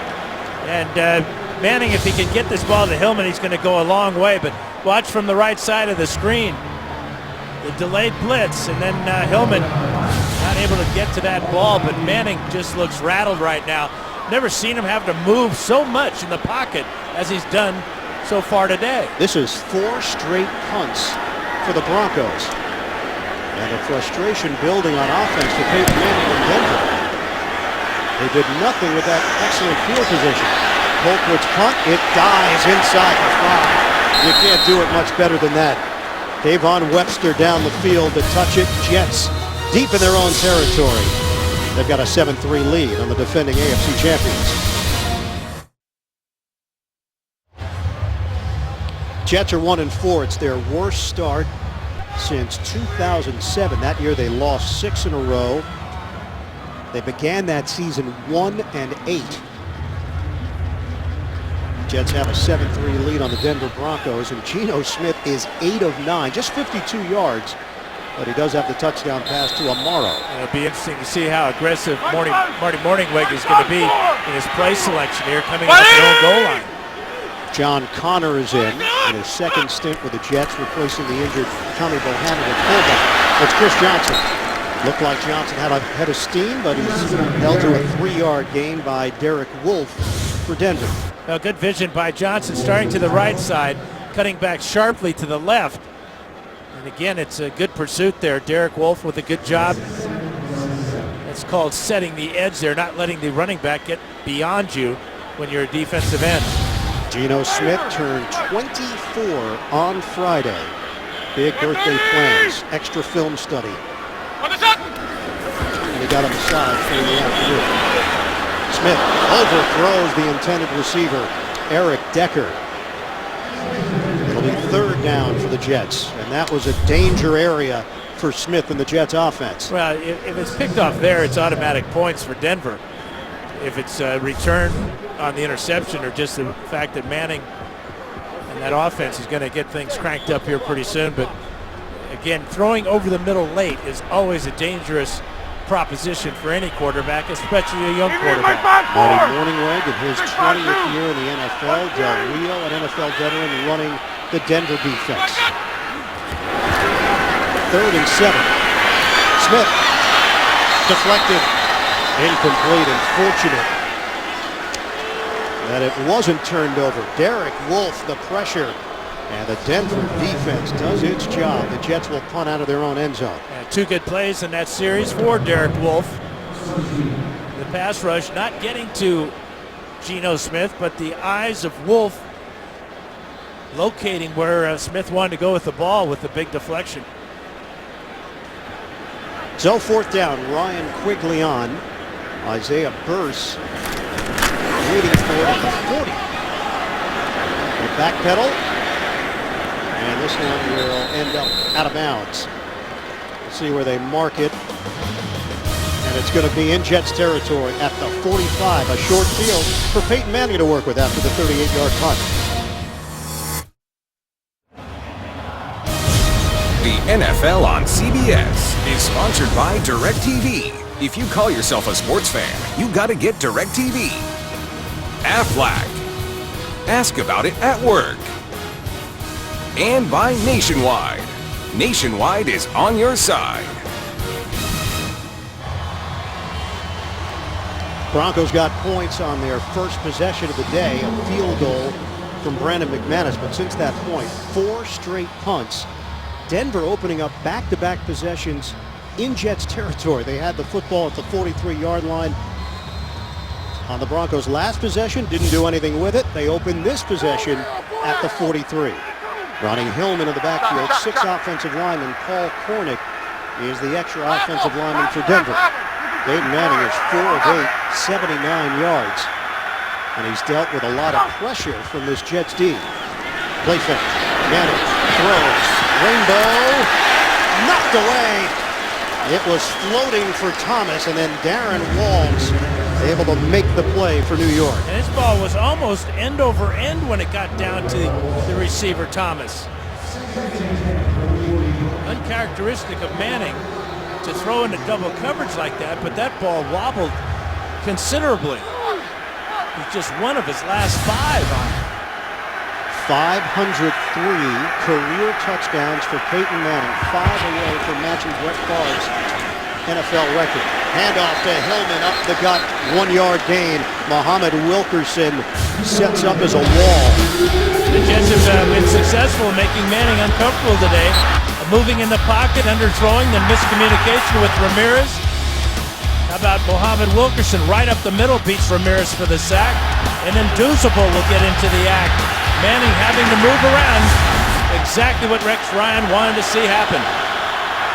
And Manning, if he can get this ball to Hillman, he's going to go a long way. But watch from the right side of the screen. The delayed blitz, and then Hillman not able to get to that ball, but Manning just looks rattled right now. Never seen him have to move so much in the pocket as he's done so far today. This is 4 straight punts for the Broncos. And the frustration building on offense for Peyton Manning in Denver. They did nothing with that excellent field position. Colquitt's punt, it dies inside the 5. You can't do it much better than that. Davon Webster down the field to touch it. Jets deep in their own territory. They've got a 7-3 lead on the defending AFC champions. Jets are 1-4. It's their worst start since 2007. That year they lost 6 in a row. They began that season 1-8. Jets have a 7-3 lead on the Denver Broncos, and Geno Smith is 8 of 9, just 52 yards, but he does have the touchdown pass to Amaro. It'll be interesting to see how aggressive Marty Morningweg is going to be in his play selection here, coming up the own goal line. John Connor is in his second stint with the Jets, replacing the injured Tommy Bohannon at fullback. It's Chris Johnson. Looked like Johnson had a head of steam, but he's held to a 3-yard gain by Derek Wolfe for Denver. Well, good vision by Johnson, starting to the right side, cutting back sharply to the left. And again, it's a good pursuit there. Derek Wolfe with a good job. That's called setting the edge there, not letting the running back get beyond you when you're a defensive end. Geno Smith turned 24 on Friday. Big birthday plans, extra film study. And he got a massage for the afternoon. Smith overthrows the intended receiver, Eric Decker. It'll be third down for the Jets, and that was a danger area for Smith and the Jets offense. Well, if it's picked off there, it's automatic points for Denver. If it's a return on the interception, or just the fact that Manning and that offense is going to get things cranked up here pretty soon. But again, throwing over the middle late is always a dangerous proposition for any quarterback, especially a young quarterback. Marty Morningweg in his 20th year in the NFL, Del Rio, an NFL veteran, running the Denver defense. 3rd and 7. Smith deflected, incomplete, and fortunate that it wasn't turned over. Derek Wolfe, the pressure, and the Denver defense does its job. The Jets will punt out of their own end zone. And 2 good plays in that series for Derek Wolfe. The pass rush not getting to Geno Smith, but the eyes of Wolfe locating where Smith wanted to go with the ball with the big deflection. So 4th down, Ryan Quigley on. Isaiah Burse waiting for it at the 40. The back pedal. And this one will end up out of bounds. We'll see where they mark it. And it's going to be in Jets territory at the 45. A short field for Peyton Manning to work with after the 38-yard punt. The NFL on CBS is sponsored by DirecTV. If you call yourself a sports fan, you gotta get DirecTV. Aflac. Ask about it at work. And by Nationwide. Nationwide is on your side. Broncos got points on their first possession of the day, a field goal from Brandon McManus. But since that point, 4 straight punts. Denver opening up back-to-back possessions in Jets territory. They had the football at the 43-yard line on the Broncos' last possession, didn't do anything with it. They opened this possession at the 43. Ronnie Hillman in the backfield, 6 offensive linemen. Paul Kornick is the extra offensive lineman for Denver. Peyton Manning is 4 of 8, 79 yards. And he's dealt with a lot of pressure from this Jets D. Play fake. Manning throws. Rainbow knocked away. It was floating for Thomas, and then Darren Walls able to make the play for New York. And his ball was almost end over end when it got down to the receiver, Thomas. Uncharacteristic of Manning to throw into double coverage like that, but that ball wobbled considerably. It's just one of his last 5 on it. 503 career touchdowns for Peyton Manning, 5 away from matching Brett Favre's NFL record. Handoff to Hillman up the gut, 1-yard gain. Muhammad Wilkerson sets up as a wall. The Jets have been successful in making Manning uncomfortable today. Moving in the pocket, underthrowing, then miscommunication with Ramirez. How about Muhammad Wilkerson right up the middle, beats Ramirez for the sack, and then Duzable will get into the act. Manning having to move around, exactly what Rex Ryan wanted to see happen.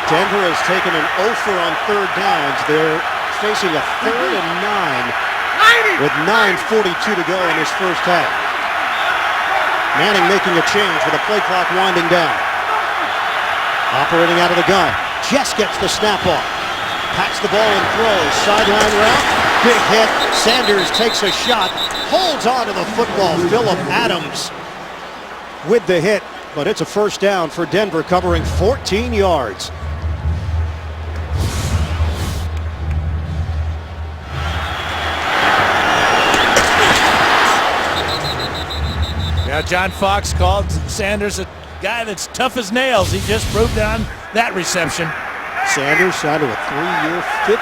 Denver has taken an offer on 3rd downs. They're facing a 3rd and 9 with 9:42 to go in this first half. Manning making a change with the play clock winding down. Operating out of the gun. Just gets the snap off. Packs the ball and throws. Sideline route. Big hit. Sanders takes a shot. Holds on to the football. Phillip Adams with the hit. But it's a first down for Denver, covering 14 yards. Now John Fox called Sanders a guy that's tough as nails. He just proved on that reception. Sanders signed a 3-year, $15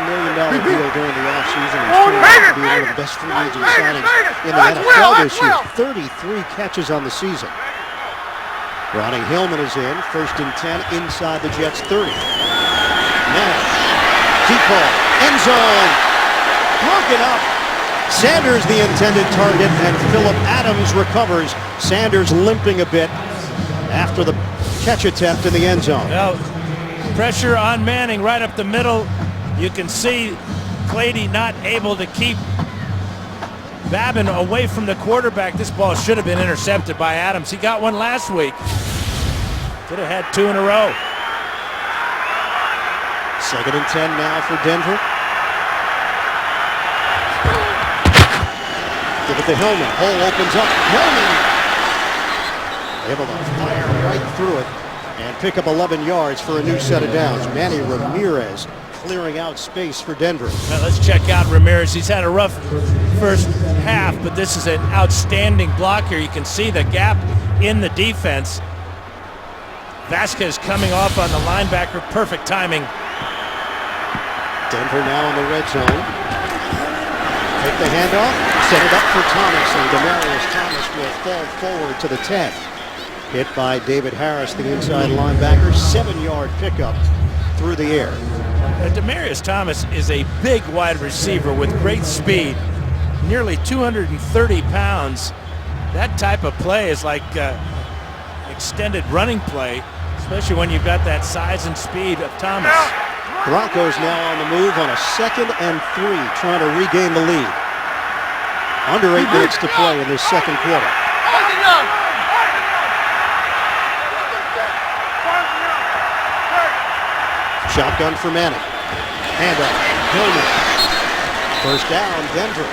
million deal during the offseason. He's turned out to be one of the best free agent signings in the NFL this year. 33 catches on the season. Ronnie Hillman is in. 1st and 10 inside the Jets 30. Now, deep ball, end zone, broken up. Sanders the intended target, and Phillip Adams recovers. Sanders limping a bit after the catch attempt in the end zone. Now, pressure on Manning right up the middle. You can see Clady not able to keep Babin away from the quarterback. This ball should have been intercepted by Adams. He got one last week. Could have had 2 in a row. 2nd and 10 now for Denver. Give it to Hillman. Hole opens up. Hillman able to fire right through it and pick up 11 yards for a new set of downs. Manny Ramirez clearing out space for Denver. Now let's check out Ramirez. He's had a rough first half, but this is an outstanding block here. You can see the gap in the defense. Vasquez coming off on the linebacker. Perfect timing. Denver now in the red zone. Take the handoff. Set it up for Thomas, and Demaryius Thomas will fall forward to the 10. Hit by David Harris, the inside linebacker. 7-yard pickup through the air. Demaryius Thomas is a big wide receiver with great speed, nearly 230 pounds. That type of play is like extended running play, especially when you've got that size and speed of Thomas. Broncos now on the move on a 2nd and 3, trying to regain the lead. Under 8 minutes to play in this second quarter. Shotgun for Manning. Handoff. Hillman. First down, Denver.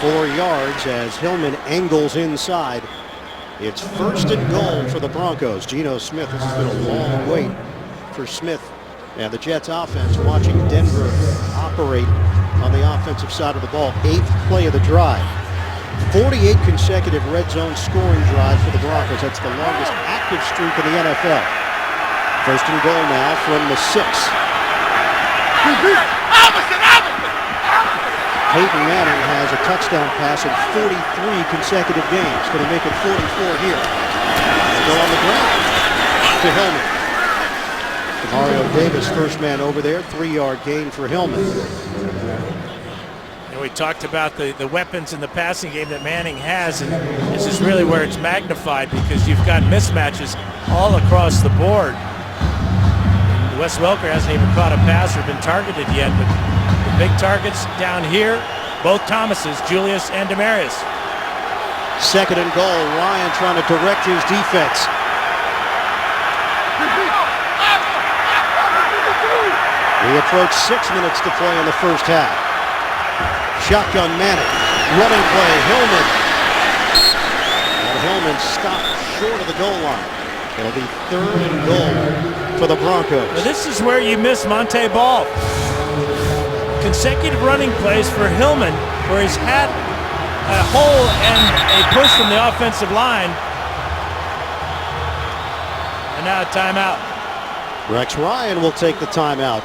4 yards as Hillman angles inside. It's 1st and goal for the Broncos. Geno Smith. This has been a long wait for Smith and the Jets offense, watching Denver operate on the offensive side of the ball. 8th play of the drive. 48 consecutive red zone scoring drives for the Broncos. That's the longest active streak in the NFL. 1st and goal now from the 6. Peyton Manning has a touchdown pass in 43 consecutive games. Going to make it 44 here. They go on the ground to Hillman. Mario Davis, first man over there. 3-yard gain for Hillman. And we talked about the weapons in the passing game that Manning has, and this is really where it's magnified because you've got mismatches all across the board. Wes Welker hasn't even caught a pass or been targeted yet, but the big targets down here, both Thomases, Julius and Demaryius. 2nd and goal. Ryan trying to direct his defense. We approach 6 minutes to play in the first half. Shotgun Manning. Running play. Hillman. And Hillman stopped short of the goal line. It'll be 3rd and goal for the Broncos. Now this is where you miss Monte Ball. Consecutive running plays for Hillman, where he's had a hole and a push from the offensive line. And now a timeout. Rex Ryan will take the timeout.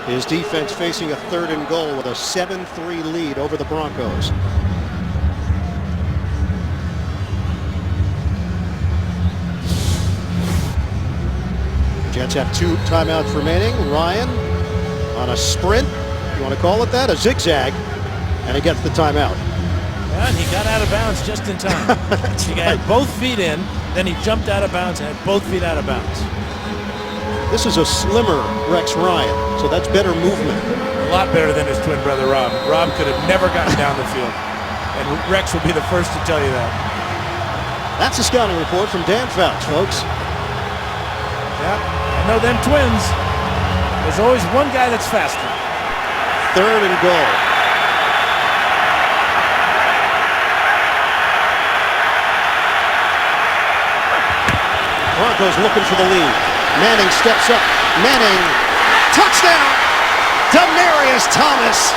His defense facing a 3rd and goal with a 7-3 lead over the Broncos. Jets have 2 timeouts remaining. Ryan on a sprint, you want to call it that, a zigzag, and he gets the timeout. And he got out of bounds just in time. He got both feet in, then he jumped out of bounds and had both feet out of bounds. This is a slimmer Rex Ryan, so that's better movement. A lot better than his twin brother Rob. Rob could have never gotten down the field, and Rex will be the first to tell you that. That's a scouting report from Dan Fouts, folks. Yeah, I know them twins. There's always one guy that's faster. 3rd and goal. Broncos looking for the lead. Manning steps up. Manning, touchdown! Demaryius Thomas.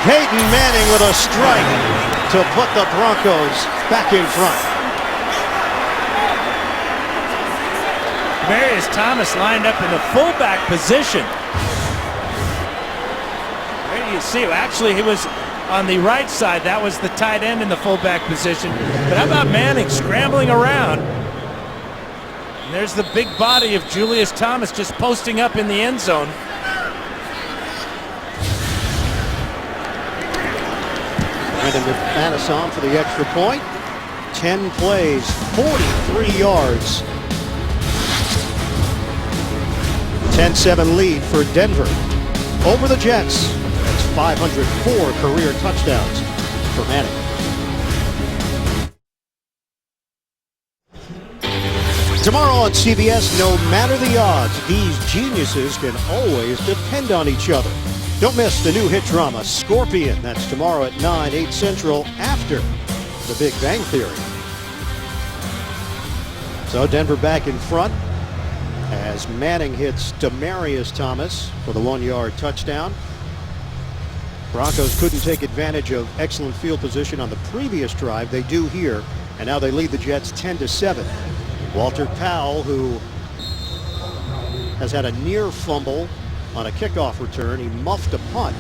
Peyton Manning with a strike to put the Broncos back in front. Demaryius Thomas lined up in the fullback position. Where do you see him? Actually, he was on the right side. That was the tight end in the fullback position. But how about Manning scrambling around? And there's the big body of Julius Thomas just posting up in the end zone. Brandon McManus on for the extra point. 10 plays, 43 yards. 10-7 lead for Denver over the Jets. That's 504 career touchdowns for Manning. Tomorrow on CBS, no matter the odds, these geniuses can always depend on each other. Don't miss the new hit drama, Scorpion. That's tomorrow at 9, 8 Central after The Big Bang Theory. So Denver back in front as Manning hits Demaryius Thomas for the 1-yard touchdown. Broncos couldn't take advantage of excellent field position on the previous drive. They do here, and now they lead the Jets 10-7. Walter Powell, who has had a near fumble on a kickoff return. He muffed a punt.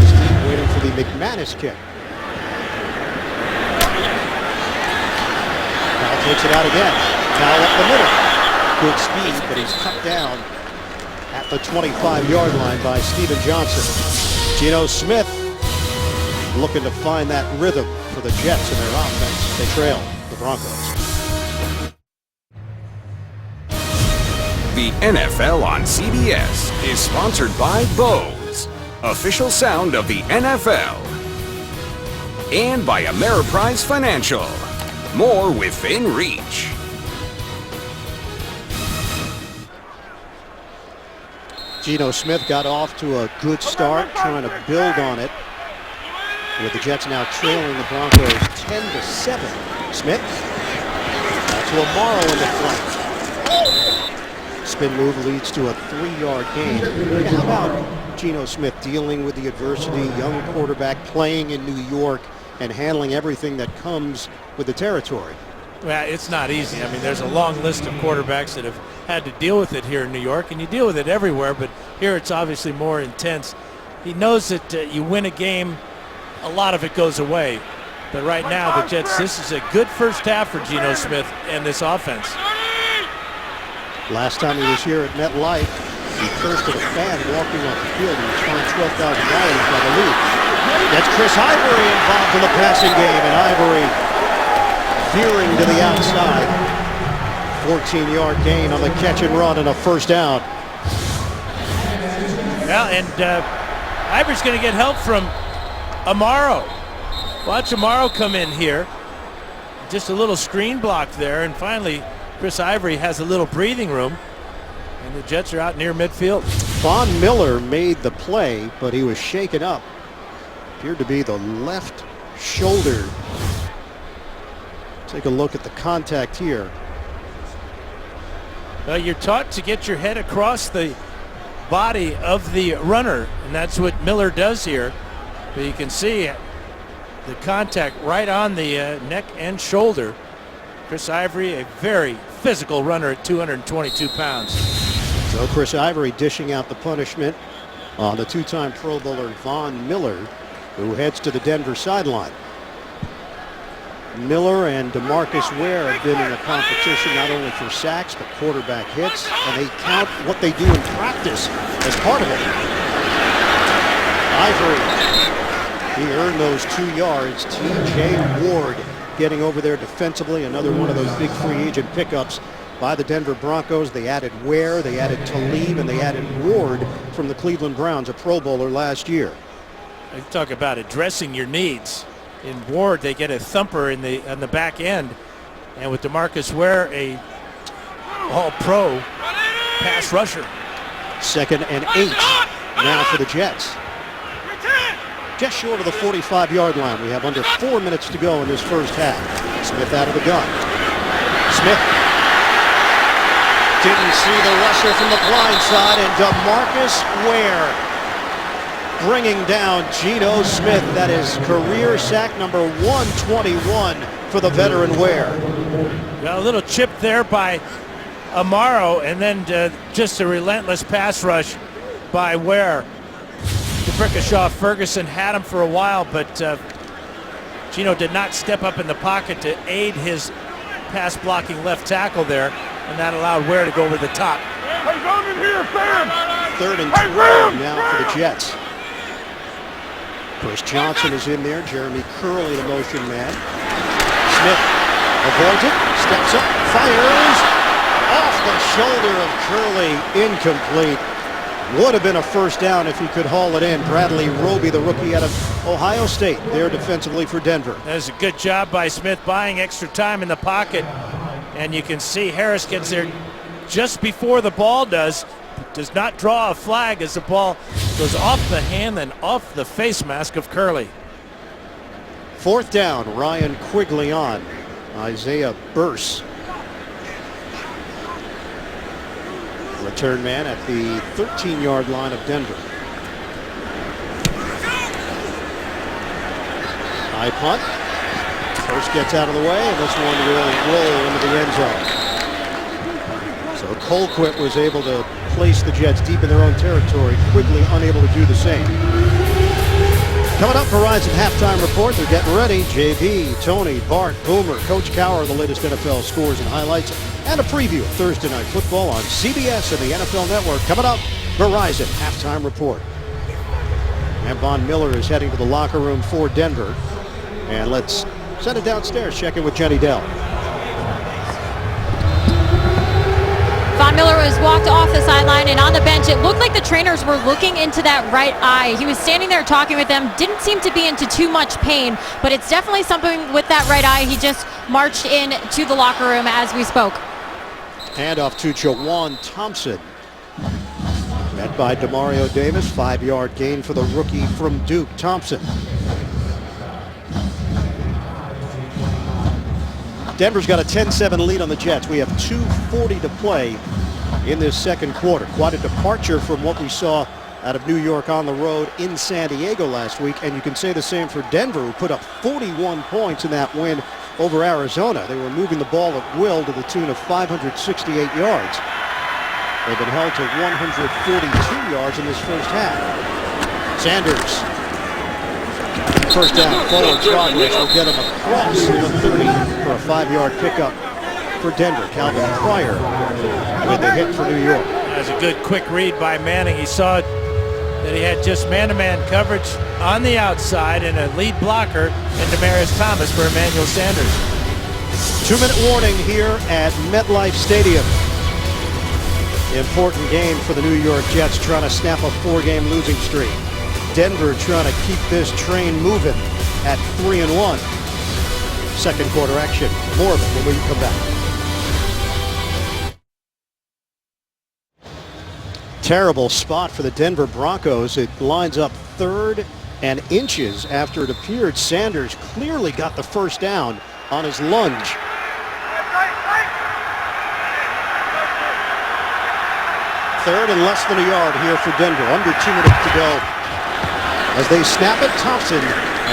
Steve waiting for the McManus kick. Powell takes it out again. Powell up the middle. Good speed, but he's cut down at the 25-yard line by Steven Johnson. Geno Smith looking to find that rhythm for the Jets in their offense. They trail the Broncos. The NFL on CBS is sponsored by Bose, official sound of the NFL. And by Ameriprise Financial, more within reach. Geno Smith got off to a good start, trying to build on it. With the Jets now trailing the Broncos 10-7. Smith, to Amaro in the flank. Spin move leads to a 3-yard gain. How about Geno Smith dealing with the adversity, young quarterback playing in New York and handling everything that comes with the territory? Well, it's not easy. I mean, there's a long list of quarterbacks that have had to deal with it here in New York, and you deal with it everywhere, but here it's obviously more intense. He knows that you win a game, a lot of it goes away. But right now, the Jets, this is a good first half for Geno Smith and this offense. Last time he was here at MetLife, he cursed at a fan walking off the field. He was fined $12,000 by the league. That's Chris Ivory involved in the passing game, and Ivory veering to the outside. 14-yard gain on the catch and run and a first down. Well, and Ivory's going to get help from Amaro. Watch Amaro come in here. Just a little screen block there, and finally Chris Ivory has a little breathing room, and the Jets are out near midfield. Von Miller made the play, but he was shaken up. Appeared to be the left shoulder. Take a look at the contact here. Well, you're taught to get your head across the body of the runner, and that's what Miller does here. But you can see the contact right on the neck and shoulder. Chris Ivory, a very physical runner at 222 pounds. So Chris Ivory dishing out the punishment on the two-time Pro Bowler Von Miller, who heads to the Denver sideline. Miller and DeMarcus Ware have been in a competition not only for sacks but quarterback hits, and they count what they do in practice as part of it. Ivory, he earned those 2 yards. T.J. Ward getting over there defensively, another one of those big free agent pickups by the Denver Broncos. They added Ware, they added Talib, and they added Ward from the Cleveland Browns, a Pro Bowler last year. You talk about addressing your needs. In Ward, they get a thumper on the back end, and with DeMarcus Ware, a all-pro pass rusher. 2nd and 8 now for the Jets. Just short of the 45-yard line. We have under 4 minutes to go in this first half. Smith out of the gun. Smith didn't see the rusher from the blind side, and DeMarcus Ware bringing down Geno Smith. That is career sack number 121 for the veteran Ware. Got a little chip there by Amaro, and then just a relentless pass rush by Ware. Brickashaw Ferguson had him for a while, but Geno did not step up in the pocket to aid his pass blocking left tackle there, and that allowed Ware to go over the top. Hey, go in here, Sam. 3rd and 12 now for the Jets. Chris Johnson is in there. Jeremy Curley, the motion man. Smith avoids it, steps up, fires off the shoulder of Curley, incomplete. Would have been a first down if he could haul it in. Bradley Roby, the rookie out of Ohio State, there defensively for Denver. That was a good job by Smith buying extra time in the pocket. And you can see Harris gets there just before the ball does not draw a flag as the ball goes off the hand and off the face mask of Curley. 4th down, Ryan Quigley on. Isaiah Burse. Return man at the 13-yard line of Denver. High punt. First gets out of the way, and this one will roll into the end zone. So Colquitt was able to place the Jets deep in their own territory. Quigley unable to do the same. Coming up, Verizon Halftime Report. They're getting ready. JB, Tony, Bart, Boomer, Coach Cowher, the latest NFL scores and highlights, and a preview of Thursday Night Football on CBS and the NFL Network. Coming up, Verizon Halftime Report. And Von Miller is heading to the locker room for Denver. And let's send it downstairs, check in with Jenny Dell. Von Miller was walked off the sideline, and on the bench, it looked like the trainers were looking into that right eye. He was standing there talking with them, didn't seem to be into too much pain, but it's definitely something with that right eye. He just marched in to the locker room as we spoke. Handoff to Jawan Thompson. Met by Demario Davis, 5-yard gain for the rookie from Duke. Thompson. Denver's got a 10-7 lead on the Jets. We have 2:40 to play in this second quarter. Quite a departure from what we saw out of New York on the road in San Diego last week. And you can say the same for Denver, who put up 41 points in that win over Arizona. They were moving the ball at will to the tune of 568 yards. They've been held to 142 yards in this first half. Sanders. First down, forward progress will get him across the 30 for a 5-yard pickup for Denver. Calvin Pryor with the hit for New York. That was a good quick read by Manning. He saw that he had just man-to-man coverage on the outside and a lead blocker in Demaryius Thomas for Emmanuel Sanders. 2-minute warning here at MetLife Stadium. Important game for the New York Jets, trying to snap a 4-game losing streak. Denver trying to keep this train moving at 3-1. Second quarter action. More of it when we come back. Terrible spot for the Denver Broncos. It lines up 3rd and inches after it appeared Sanders clearly got the first down on his lunge. Third and less than a yard here for Denver. Under 2 minutes to go. As they snap it, Thompson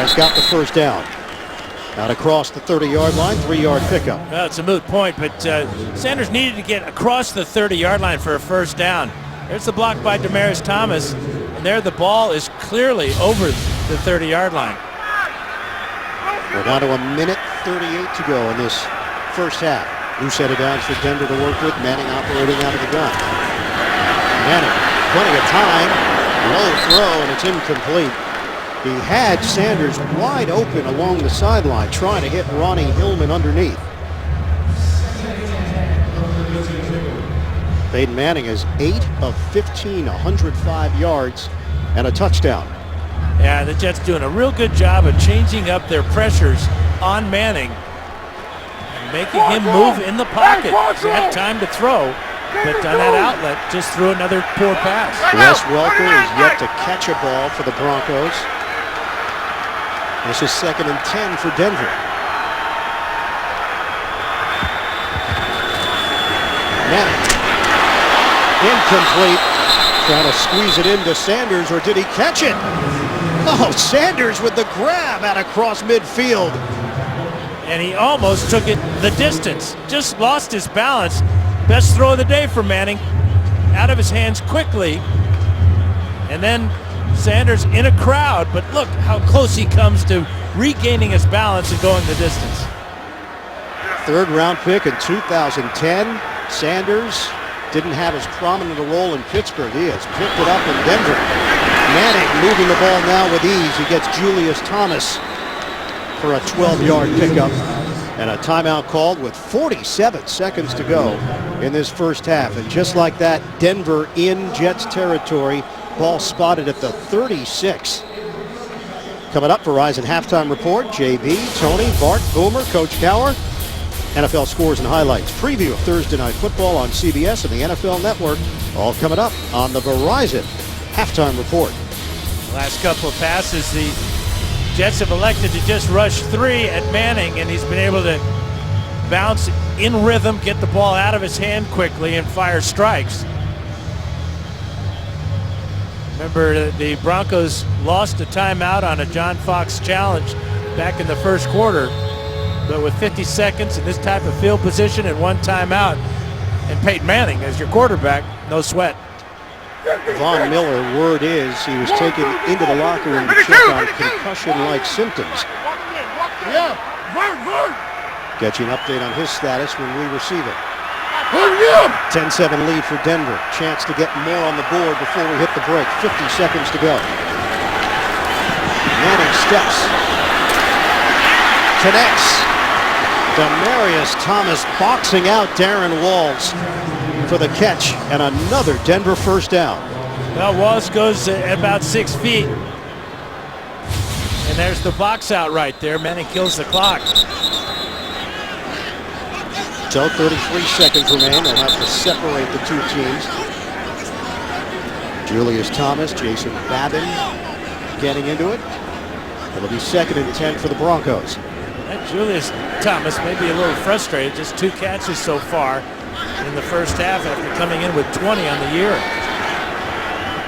has got the first down. Out across the 30-yard line, 3-yard pickup. Well, it's a moot point, but Sanders needed to get across the 30-yard line for a first down. There's the block by Demaryius Thomas, and there the ball is clearly over the 30-yard line. We're down to 1:38 to go in this first half. Loose set of downs for Denver to work with. Manning operating out of the gun. Manning, plenty of time. Low throw, and it's incomplete. He had Sanders wide open along the sideline, trying to hit Ronnie Hillman underneath. Peyton Manning is 8 of 15, 105 yards, and a touchdown. Yeah, the Jets doing a real good job of changing up their pressures on Manning and making him move in the pocket. He had time to throw, but on that outlet, just threw another poor pass. Wes Welker is yet to catch a ball for the Broncos. This is 2nd and 10 for Denver. Manning. Incomplete. Trying to squeeze it into Sanders, or did he catch it? Oh, Sanders with the grab out across midfield. And he almost took it the distance. Just lost his balance. Best throw of the day for Manning. Out of his hands quickly. And then Sanders in a crowd, but look how close he comes to regaining his balance and going the distance. 3rd round pick in 2010. Sanders didn't have as prominent a role in Pittsburgh. He has picked it up in Denver. Manning moving the ball now with ease. He gets Julius Thomas for a 12-yard pickup. And a timeout called with 47 seconds to go in this first half. And just like that, Denver in Jets territory. Ball spotted at the 36. Coming up, Verizon Halftime Report. JB, Tony, Bart, Boomer, Coach Cower. NFL scores and highlights. Preview of Thursday Night Football on CBS and the NFL Network. All coming up on the Verizon Halftime Report. Last couple of passes, the Jets have elected to just rush 3 at Manning, and he's been able to bounce in rhythm, get the ball out of his hand quickly, and fire strikes. Remember, the Broncos lost a timeout on a John Fox challenge back in the first quarter. But with 50 seconds in this type of field position and 1 timeout, and Peyton Manning as your quarterback, no sweat. Von Miller, word is he was taken into the locker room to check on concussion-like symptoms. Get you an update on his status when we receive it. 10-7 lead for Denver. Chance to get more on the board before we hit the break. 50 seconds to go. Manning steps. Connects. Demarius Thomas boxing out Darren Walls for the catch, and another Denver first down. Well, Walls goes about 6 feet. And there's the box out right there. Manning kills the clock. So 33 seconds remain. They'll have to separate the two teams. Julius Thomas, Jason Babin getting into it. It'll be 2nd and 10 for the Broncos. That Julius Thomas may be a little frustrated. Just 2 catches so far in the first half after coming in with 20 on the year.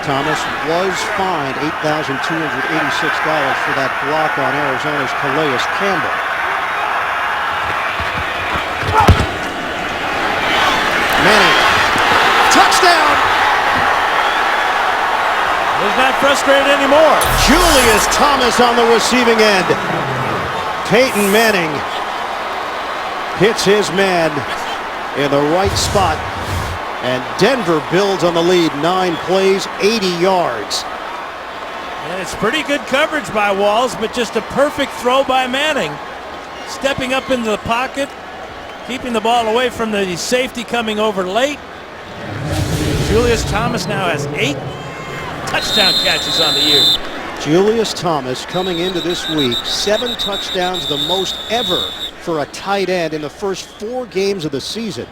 Thomas was fined $8,286 for that block on Arizona's Calais Campbell. Manning, touchdown! He's not frustrated anymore. Julius Thomas on the receiving end. Peyton Manning hits his man in the right spot, and Denver builds on the lead. 9 plays, 80 yards. And it's pretty good coverage by Walls, but just a perfect throw by Manning. Stepping up into the pocket, keeping the ball away from the safety coming over late. Julius Thomas now has 8 touchdown catches on the year. Julius Thomas coming into this week, 7 touchdowns, the most ever for a tight end in the first 4 games of the season.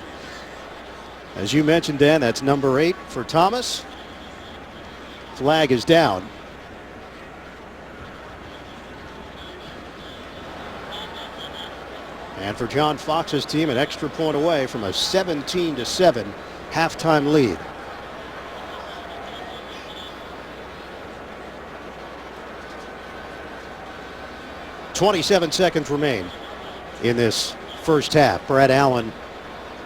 As you mentioned, Dan, that's number 8 for Thomas. Flag is down. And for John Fox's team, an extra point away from a 17-7 halftime lead. .27 seconds remain in this first half. Brad Allen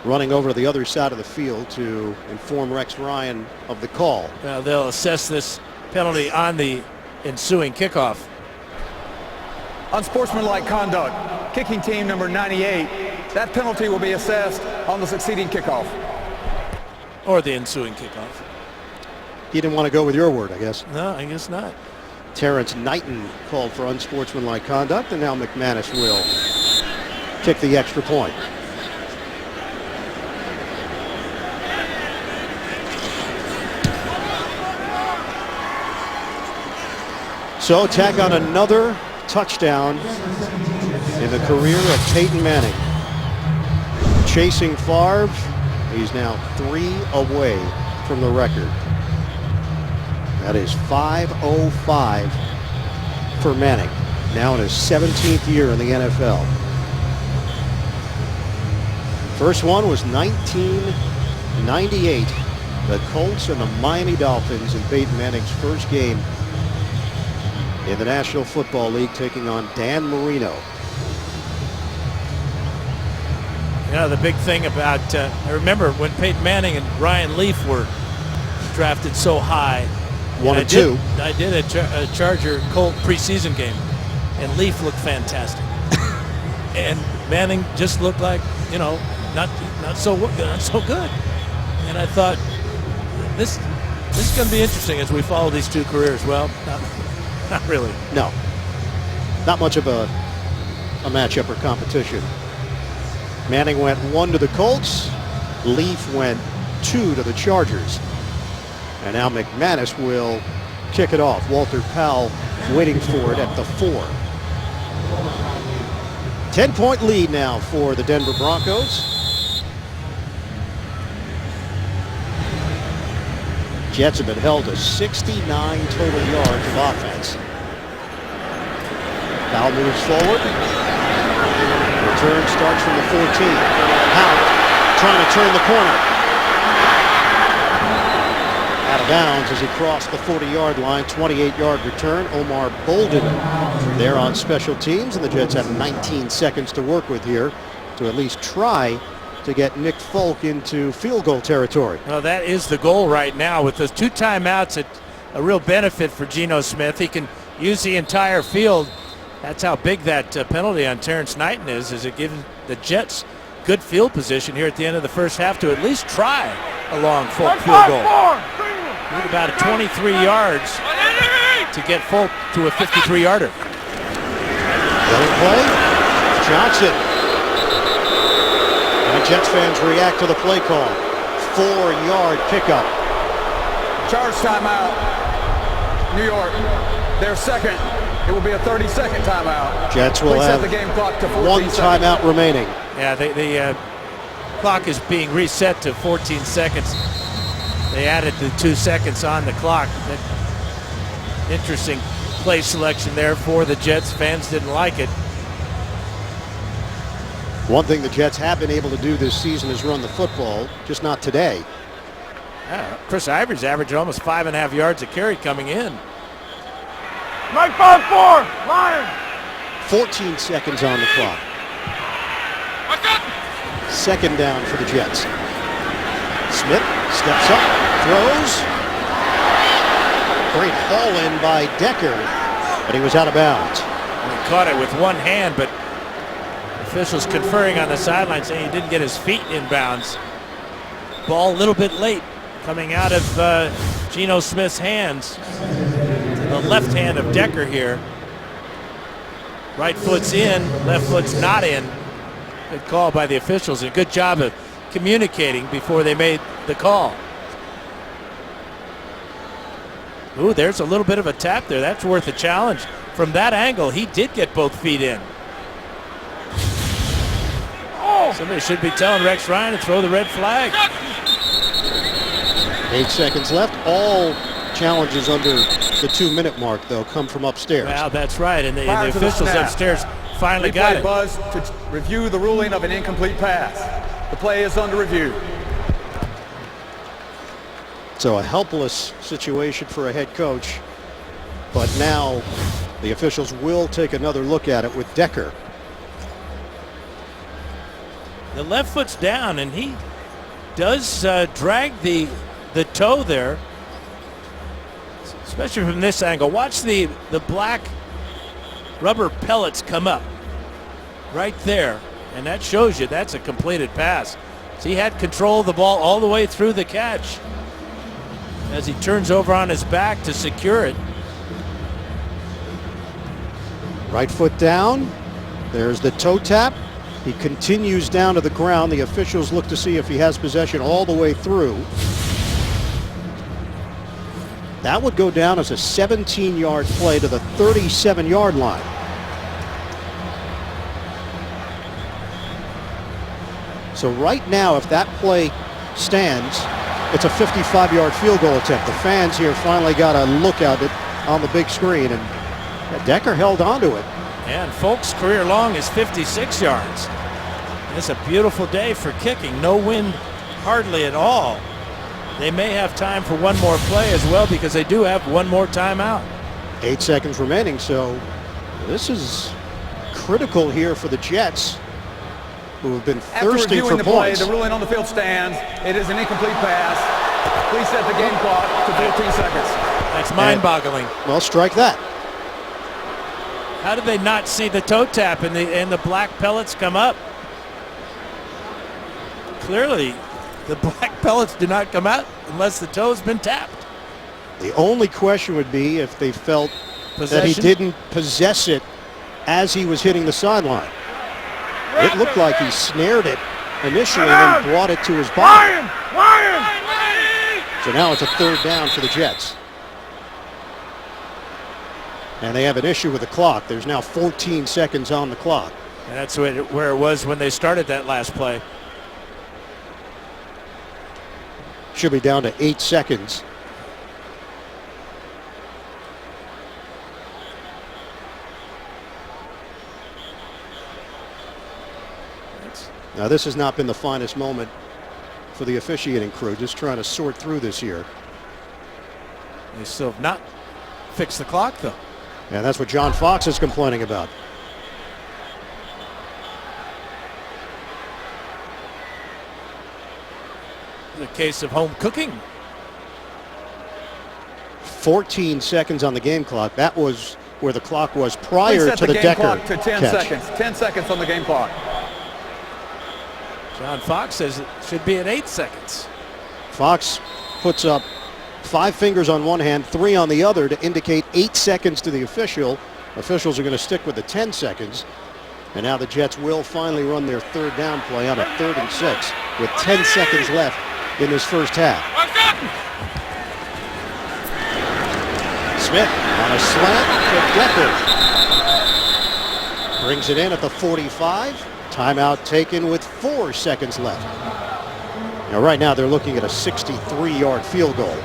running over to the other side of the field to inform Rex Ryan of the call. Now they'll assess this penalty on the ensuing kickoff. Unsportsmanlike conduct. Kicking team number 98. That penalty will be assessed on the succeeding kickoff. Or the ensuing kickoff. He didn't want to go with your word, I guess. No, I guess not. Terrence Knighton called for unsportsmanlike conduct, and now McManus will kick the extra point. So tack on another touchdown in the career of Peyton Manning. Chasing Favre He's now 3 away from the record. That is 505 for Manning, now in his 17th year in the NFL. First one was 1998. The Colts and the Miami Dolphins in Peyton Manning's first game in the National Football League, taking on Dan Marino. You know, the big thing about, I remember when Peyton Manning and Ryan Leaf were drafted so high. 1 and 2. I did a Charger Colt preseason game, and Leaf looked fantastic. And Manning just looked like, you know, not so good. And I thought, this is going to be interesting as we follow these two careers. Well, not really. No. Not much of a matchup or competition. Manning went 1 to the Colts. Leaf went 2 to the Chargers. And now McManus will kick it off. Walter Powell waiting for it at the 4. 10-point lead now for the Denver Broncos. Jets have been held to 69 total yards of offense. Powell moves forward. Return starts from the 14. Powell trying to turn the corner. Out of bounds as he crossed the 40-yard line. 28-yard return. Omar Bolden there on special teams, and the Jets have 19 seconds to work with here to at least try to get Nick Folk into field goal territory. Well, that is the goal right now. With those 2 timeouts, a real benefit for Geno Smith. He can use the entire field. That's how big that penalty on Terrence Knighton is it gives the Jets good field position here at the end of the first half to at least try a long field goal. Need about 23 yards to get Folk to a 53-yarder. Running play, Johnson. And Jets fans react to the play call. 4-yard pickup. Charge timeout. New York, their second. It will be a 30-second timeout. Jets will have the game clock to 14 1 timeout remaining. Yeah, the clock is being reset to 14 seconds. They added the 2 seconds on the clock. Interesting play selection there for the Jets. Fans didn't like it. One thing the Jets have been able to do this season is run the football, just not today. Yeah, Chris Ivory's averaging almost 5.5 yards a carry coming in. Mike 5-4, Lions. 14 seconds on the clock. Second down for the Jets. Smith steps up, throws. Great haul in by Decker, but he was out of bounds. And he caught it with one hand, but officials conferring on the sideline saying he didn't get his feet in bounds. Ball a little bit late coming out of Geno Smith's hands. The left hand of Decker here. Right foot's in, left foot's not in. Good call by the officials, and good job of communicating before they made the call. Ooh, there's a little bit of a tap there. That's worth a challenge. From that angle, he did get both feet in. Somebody should be telling Rex Ryan to throw the red flag. 8 seconds left. All challenges under the 2-minute mark, though, come from upstairs. Well, that's right, and the officials upstairs finally got it. Buzz to review the ruling of an incomplete pass. The play is under review. So a helpless situation for a head coach, but now the officials will take another look at it with Decker. The left foot's down, and he does drag the toe there, especially from this angle. Watch the black rubber pellets come up right there, and that shows you that's a completed pass. So he had control of the ball all the way through the catch as he turns over on his back to secure it. Right foot down. There's the toe tap. He continues down to the ground. The officials look to see if he has possession all the way through. That would go down as a 17-yard play to the 37-yard line. So right now, if that play stands. It's a 55-yard field goal attempt. The fans here finally got a look at it on the big screen, and Decker held on to it. And Folk's career long is 56 yards. It's a beautiful day for kicking. No wind hardly at all. They may have time for one more play as well because they do have one more timeout. 8 seconds remaining, so this is critical here for the Jets, who have been After thirsting reviewing for the play, points. the ruling on the field stands. It is an incomplete pass. Please set the game clock to 14 seconds. That's mind-boggling. Well, strike that. How did they not see the toe tap and the black pellets come up? Clearly, the black pellets do not come out unless the toe's been tapped. The only question would be if they felt Possession? that he didn't possess it as he was hitting the sideline. It looked like he snared it initially and then brought it to his body. So now it's a third down for the Jets. And they have an issue with the clock. There's now 14 seconds on the clock. And that's where it was when they started that last play. Should be down to 8 seconds. Now, this has not been the finest moment for the officiating crew, just trying to sort through this here. They still have not fixed the clock, though. And that's what John Fox is complaining about. The case of home cooking. 14 seconds on the game clock. That was where the clock was Please prior set to the game Decker clock to 10 catch. seconds. 10 seconds on the game clock. John Fox says it should be at 8 seconds. Fox puts up 5 fingers on one hand, 3 on the other to indicate 8 seconds to the official. Officials are going to stick with the 10 seconds. And now the Jets will finally run their third down play on a 3rd and 6 with 10 seconds left in this first half. Smith on a slant to Decker. Brings it in at the 45. Timeout taken with 4 seconds left. Now right now they're looking at a 63-yard field goal.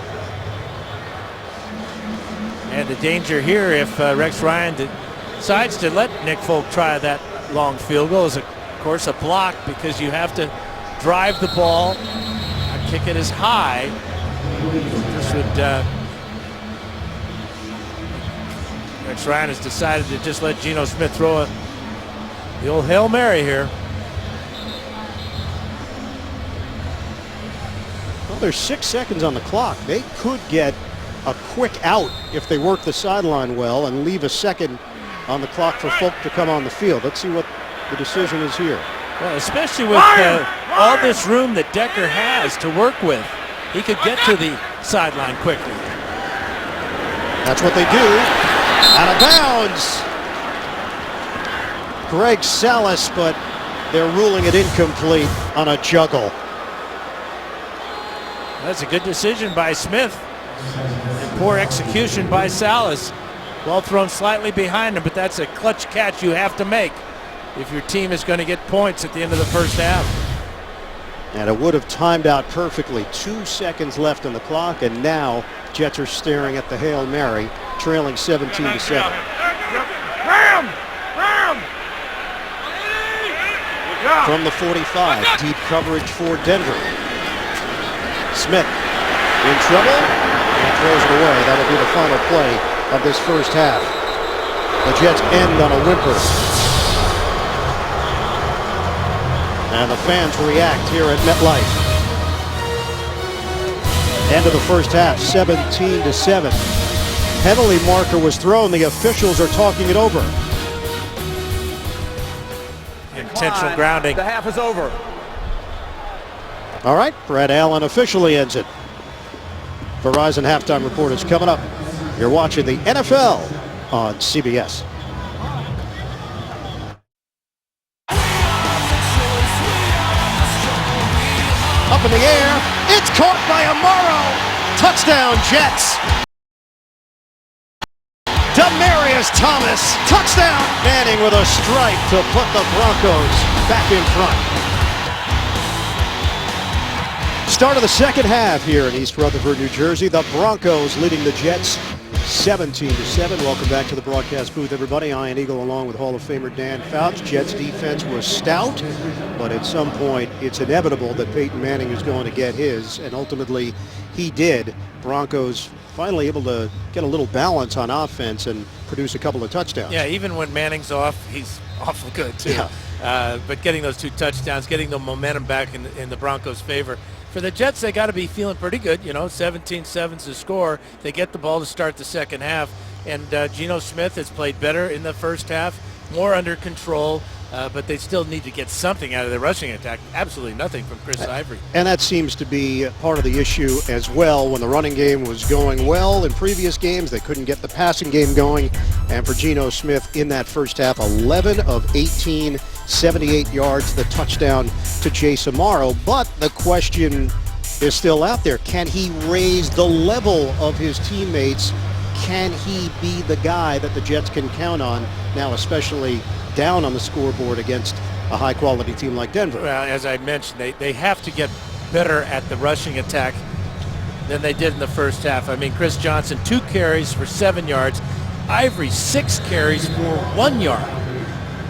And the danger here if Rex Ryan decides to let Nick Folk try that long field goal is, of course, a block because you have to drive the ball and kick it as high. This would Rex Ryan has decided to just let Geno Smith throw the old Hail Mary here. Well, there's 6 seconds on the clock. They could get a quick out if they work the sideline well and leave a second on the clock for Folk to come on the field. Let's see what the decision is here. Well, especially with all this room that Decker has to work with, he could get to the sideline quickly. That's what they do. Out of bounds. Greg Salas, but they're ruling it incomplete on a juggle. That's a good decision by Smith. And poor execution by Salas. Ball thrown slightly behind him, but that's a clutch catch you have to make if your team is going to get points at the end of the first half. And it would have timed out perfectly. 2 seconds left on the clock, and now Jets are staring at the Hail Mary, trailing 17-7. From the 45, deep coverage for Denver. Smith in trouble and throws it away. That'll be the final play of this first half. The Jets end on a whimper. And the fans react here at MetLife. End of the first half, 17-7. Penalty marker was thrown. The officials are talking it over. Intentional grounding. The half is over. All right, Brad Allen officially ends it. Verizon halftime report is coming up. You're watching the NFL on CBS. Up in the air, it's caught by Amaro. Touchdown, Jets. Demaryius Thomas, touchdown. Manning with a strike to put the Broncos back in front. Start of the second half here in East Rutherford, New Jersey. The Broncos leading the Jets 17-7. Welcome back to the broadcast booth, everybody. Ian Eagle along with Hall of Famer Dan Fouts. Jets defense was stout, but at some point it's inevitable that Peyton Manning is going to get his, and ultimately he did. Broncos finally able to get a little balance on offense and produce a couple of touchdowns. Yeah, even when Manning's off, he's awful good too. Yeah. But getting those 2 touchdowns, getting the momentum back in the Broncos' favor. For the Jets, they got to be feeling pretty good. 17-7's the score. They get the ball to start the second half. And Geno Smith has played better in the first half, more under control. But they still need to get something out of their rushing attack. Absolutely nothing from Chris Ivory. And that seems to be part of the issue as well. When the running game was going well in previous games, they couldn't get the passing game going. And for Geno Smith in that first half, 11 of 18, 78 yards, the touchdown to Chase Amaro. But the question is still out there. Can he raise the level of his teammates? Can he be the guy that the Jets can count on now, especially down on the scoreboard against a high-quality team like Denver? Well, as I mentioned, they have to get better at the rushing attack than they did in the first half. I mean, Chris Johnson, 2 carries for 7 yards. Ivory, 6 carries for 1 yard.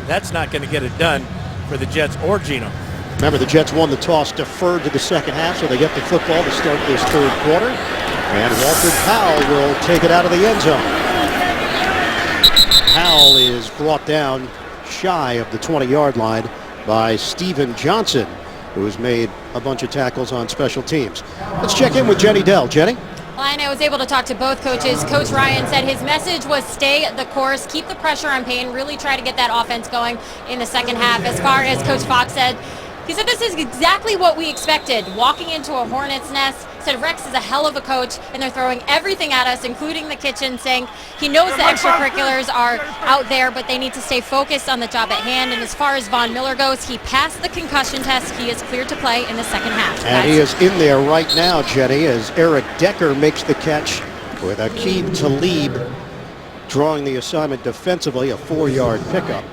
That's not going to get it done for the Jets or Geno. Remember, the Jets won the toss, deferred to the second half, so they get the football to start this third quarter. And Walter Powell will take it out of the end zone. Powell is brought down shy of the 20-yard line by Steven Johnson, who has made a bunch of tackles on special teams. Let's check in with Jenny Dell. Jenny? Well, I was able to talk to both coaches. Coach Ryan said his message was stay the course, keep the pressure on Peyton, really try to get that offense going in the second half. As far as Coach Fox said, he said this is exactly what we expected. Walking into a hornet's nest, said Rex is a hell of a coach, and they're throwing everything at us, including the kitchen, saying he knows the extracurriculars are out there, but they need to stay focused on the job at hand. And as far as Von Miller goes, he passed the concussion test. He is cleared to play in the second half. And he is in there right now, Jenny, as Eric Decker makes the catch with Aqib Talib drawing the assignment defensively, a 4-yard pickup.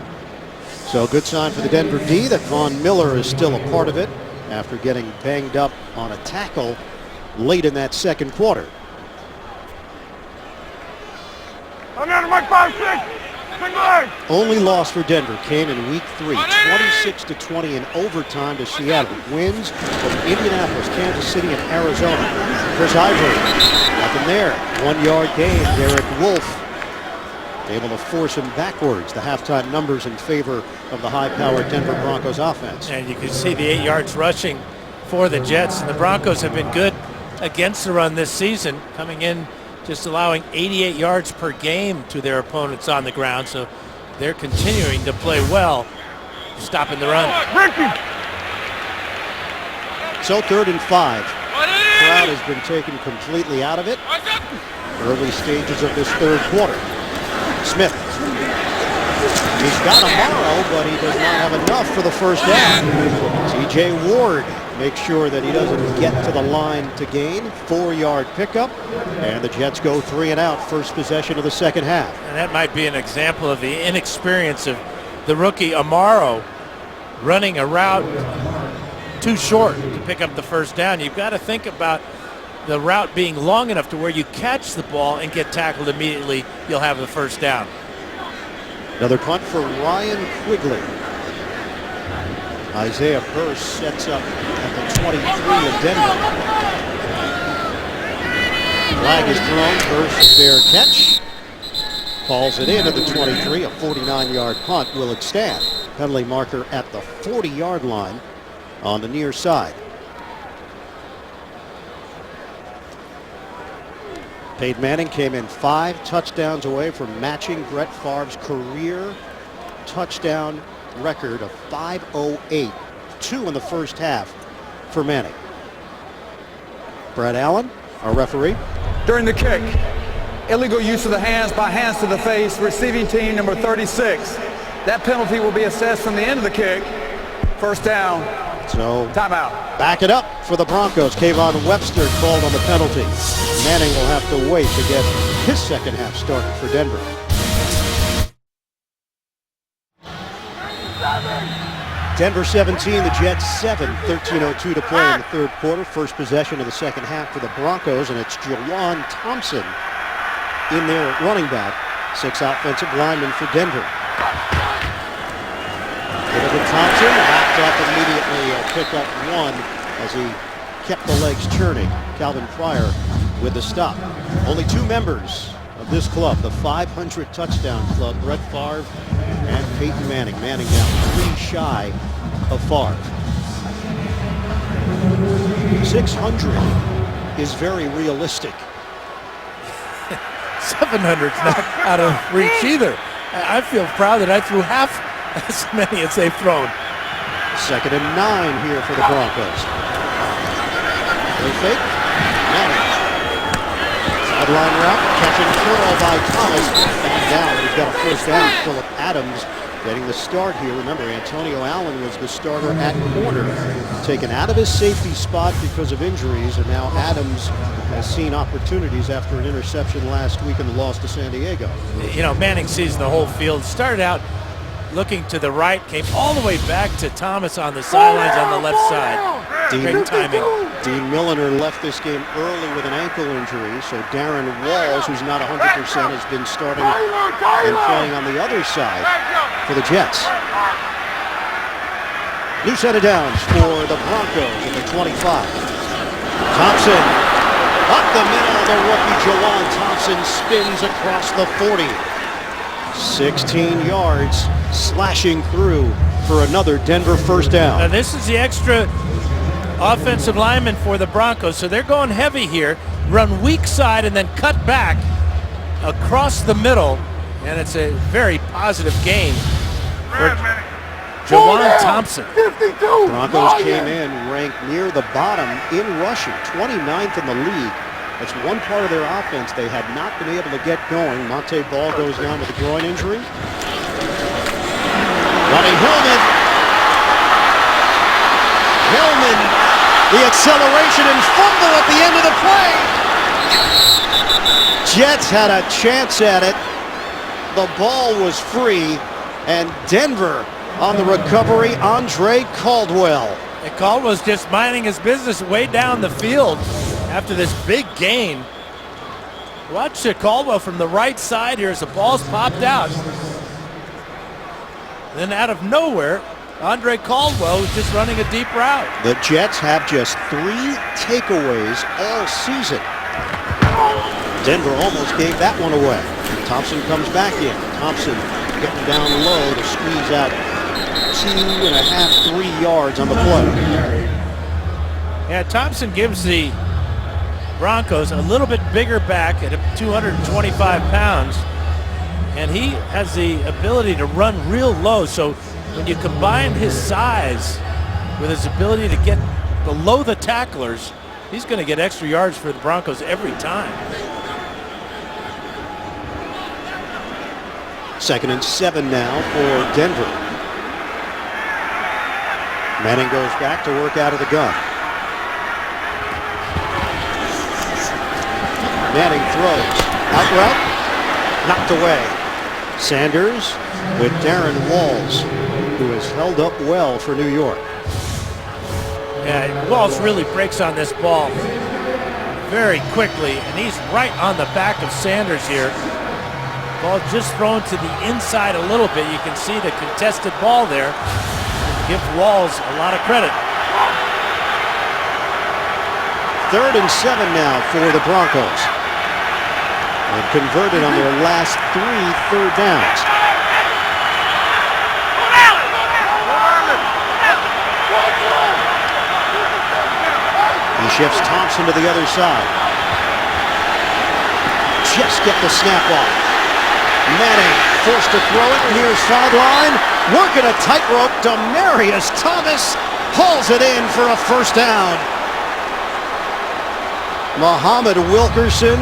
So good sign for the Denver D that Von Miller is still a part of it after getting banged up on a tackle late in that second quarter. Only loss for Denver came in week 3, 26-20 in overtime to Seattle. Wins from Indianapolis, Kansas City, and Arizona. Chris Ivory, nothing there. 1-yard gain. Derek Wolfe able to force him backwards. The halftime numbers in favor of the high-powered Denver Broncos offense. And you can see the 8 yards rushing for the Jets. And the Broncos have been good against the run this season, coming in just allowing 88 yards per game to their opponents on the ground. So they're continuing to play well, stopping the run. So 3rd and 5. Crowd has been taken completely out of it. Early stages of this third quarter. Smith. He's got Amaro, but he does not have enough for the first down. T.J. Ward makes sure that he doesn't get to the line to gain. 4-yard pickup, and the Jets go 3 and out, first possession of the second half. And that might be an example of the inexperience of the rookie Amaro running a route too short to pick up the first down. You've got to think about the route being long enough to where you catch the ball and get tackled immediately, you'll have the first down. Another punt for Ryan Quigley. Isaiah Burse sets up at the 23 of Denver. Flag is thrown. Burse, fair catch. Calls it in at the 23. A 49-yard punt. Will it stand? Penalty marker at the 40-yard line on the near side. Peyton Manning came in 5 touchdowns away from matching Brett Favre's career touchdown record of 508. 2 in the first half for Manning. Brad Allen, our referee. During the kick, illegal use of the hands by hands to the face, receiving team number 36. That penalty will be assessed from the end of the kick. First down. So timeout. Back it up for the Broncos. Kayvon Webster called on the penalty. Manning will have to wait to get his second half started for Denver. Denver 17, the Jets 7. 13:02 to play in the third quarter. First possession of the second half for the Broncos, and it's Juwan Thompson in there at running back. 6 offensive linemen for Denver. Thompson backed up immediately, pick up 1 as he kept the legs churning. Calvin Pryor with the stop. Only 2 members of this club, the 500 touchdown club, Brett Favre and Peyton Manning. Manning now 3 shy of Favre. 600 is very realistic. 700's not out of reach either. I feel proud that I threw half as many as they've thrown. 2nd and 9 here for the Broncos. They fake. Manning. Sideline route. Catching curl by Thomas. And down. He's got a first down. Phillip Adams getting the start here. Remember, Antonio Allen was the starter at corner. Taken out of his safety spot because of injuries. And now Adams has seen opportunities after an interception last week in the loss to San Diego. You know, Manning sees the whole field. Started out looking to the right, came all the way back to Thomas on the sidelines on the left side. Great timing. Dean Milliner left this game early with an ankle injury, so Darren Walls, who's not 100%, has been starting and playing on the other side for the Jets. New set of downs for the Broncos at the 25. Thompson, up the middle, the rookie Juwan Thompson spins across the 40. 16 yards, slashing through for another Denver first down. Now this is the extra offensive lineman for the Broncos, so they're going heavy here. Run weak side and then cut back across the middle, and it's a very positive gain for Juwan Thompson. Broncos came in ranked near the bottom in rushing, 29th in the league. That's one part of their offense they have not been able to get going. Monte Ball goes down with a groin injury. Ronnie Hillman. Hillman, the acceleration and fumble at the end of the play. Jets had a chance at it. The ball was free, and Denver on the recovery, Andre Caldwell. And Caldwell's just minding his business way down the field after this big gain. Watch Caldwell from the right side here as the ball's popped out. Then out of nowhere, Andre Caldwell was just running a deep route. The Jets have just 3 takeaways all season. Denver almost gave that one away. Thompson comes back in. Thompson getting down low to squeeze out 2.5, 3 yards on the play. Yeah, Thompson gives the Broncos a little bit bigger back at 225 pounds, and he has the ability to run real low. So when you combine his size with his ability to get below the tacklers, he's going to get extra yards for the Broncos every time. 2nd and 7 now for Denver. Manning goes back to work out of the gun. Manning throws. Out route. Knocked away. Sanders with Darren Walls, who has held up well for New York. Yeah, Walls really breaks on this ball very quickly, and he's right on the back of Sanders here. Ball just thrown to the inside a little bit. You can see the contested ball there. Give Walls a lot of credit. 3rd and 7 now for the Broncos. They've converted on their last 3 third downs. He shifts Thompson to the other side. Just get the snap off. Manning forced to throw it near sideline. Working a tightrope. Demaryius Thomas hauls it in for a first down. Muhammad Wilkerson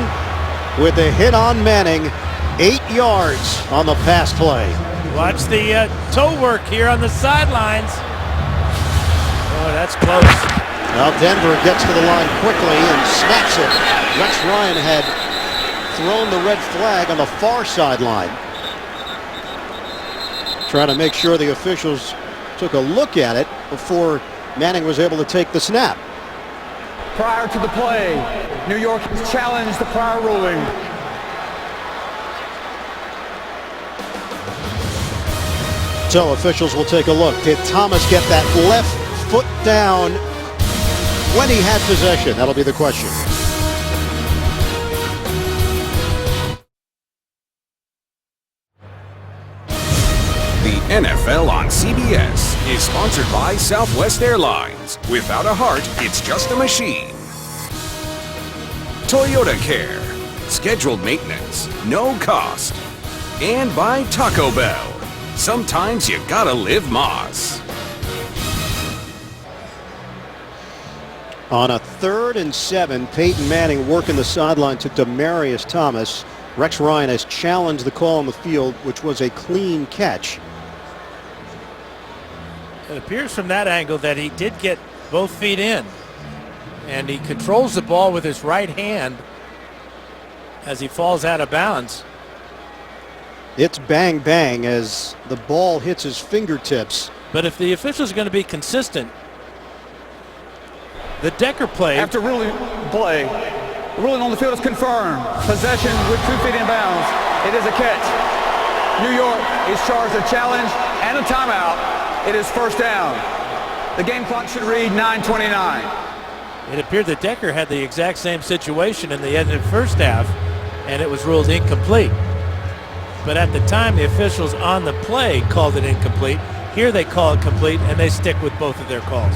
with a hit on Manning. 8 yards on the pass play. Watch the toe work here on the sidelines. Oh, that's close. Now Denver gets to the line quickly and snaps it. Rex Ryan had thrown the red flag on the far sideline, trying to make sure the officials took a look at it before Manning was able to take the snap. Prior to the play, New York has challenged the prior ruling. So officials will take a look. Did Thomas get that left foot down when he had possession? That'll be the question. The NFL on CBS is sponsored by Southwest Airlines. Without a heart, it's just a machine. Toyota Care. Scheduled maintenance, no cost. And by Taco Bell. Sometimes you gotta live Moss. On a 3rd and 7, Peyton Manning working the sideline to Demaryius Thomas. Rex Ryan has challenged the call on the field, which was a clean catch. It appears from that angle that he did get both feet in, and he controls the ball with his right hand as he falls out of bounds. It's bang bang as the ball hits his fingertips. But if the officials are going to be consistent, the Decker play. After ruling play, the ruling on the field is confirmed. Possession with 2 feet in bounds. It is a catch. New York is charged a challenge and a timeout. It is first down. The game clock should read 9:29. It appeared that Decker had the exact same situation in the end of the first half, and it was ruled incomplete. But at the time, the officials on the play called it incomplete. Here they call it complete, and they stick with both of their calls.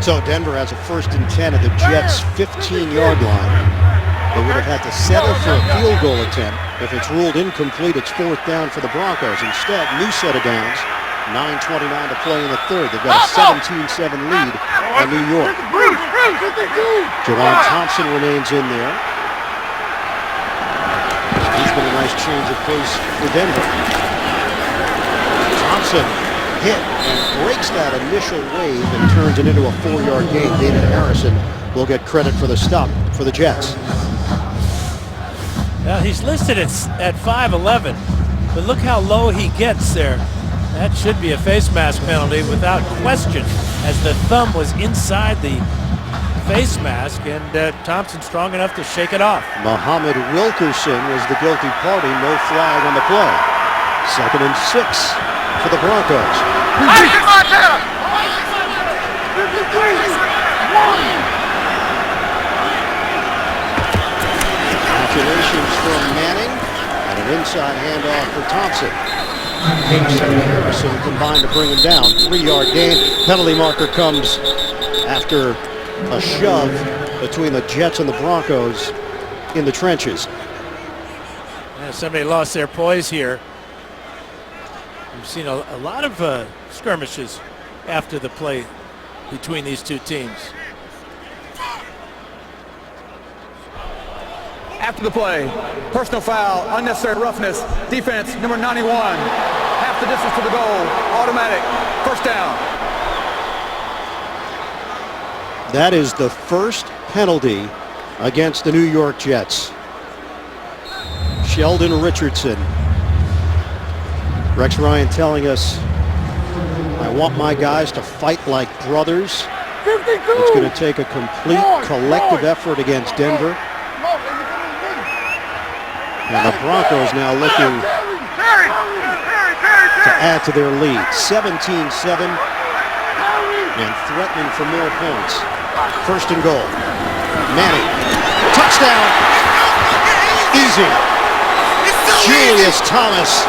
So Denver has a 1st and 10 at the Jets' 15-yard line. They would have had to settle for a field goal attempt. If it's ruled incomplete, it's 4th down for the Broncos. Instead, new set of downs. 9:29 to play in the 3rd. They've got a 17-7 lead on New York. Jawan Thompson remains in there. He's been a nice change of pace for Denver. Thompson hit and breaks that initial wave and turns it into a 4-yard gain. David Harrison will get credit for the stop for the Jets. Now he's listed at 5'11", but look how low he gets there. That should be a face mask penalty without question, as the thumb was inside the face mask, and Thompson strong enough to shake it off. Muhammad Wilkerson was the guilty party. No flag on the play. 2nd and 6 for the Broncos. Calculations from Manning and an inside handoff for Thompson. Peyton and Harrison combined to bring him down. 3-yard gain. Penalty marker comes after a shove between the Jets and the Broncos in the trenches. Yeah, somebody lost their poise here. We've seen a lot of skirmishes after the play between these two teams. After the play, personal foul, unnecessary roughness, defense, number 91. Half the distance to the goal, automatic, first down. That is the first penalty against the New York Jets. Sheldon Richardson. Rex Ryan telling us, I want my guys to fight like brothers. 52. It's going to take a complete collective effort against Denver. And the Broncos now looking to add to their lead. 17-7 and threatening for more points. 1st and goal. Manning. Touchdown. Easy. Julius Thomas.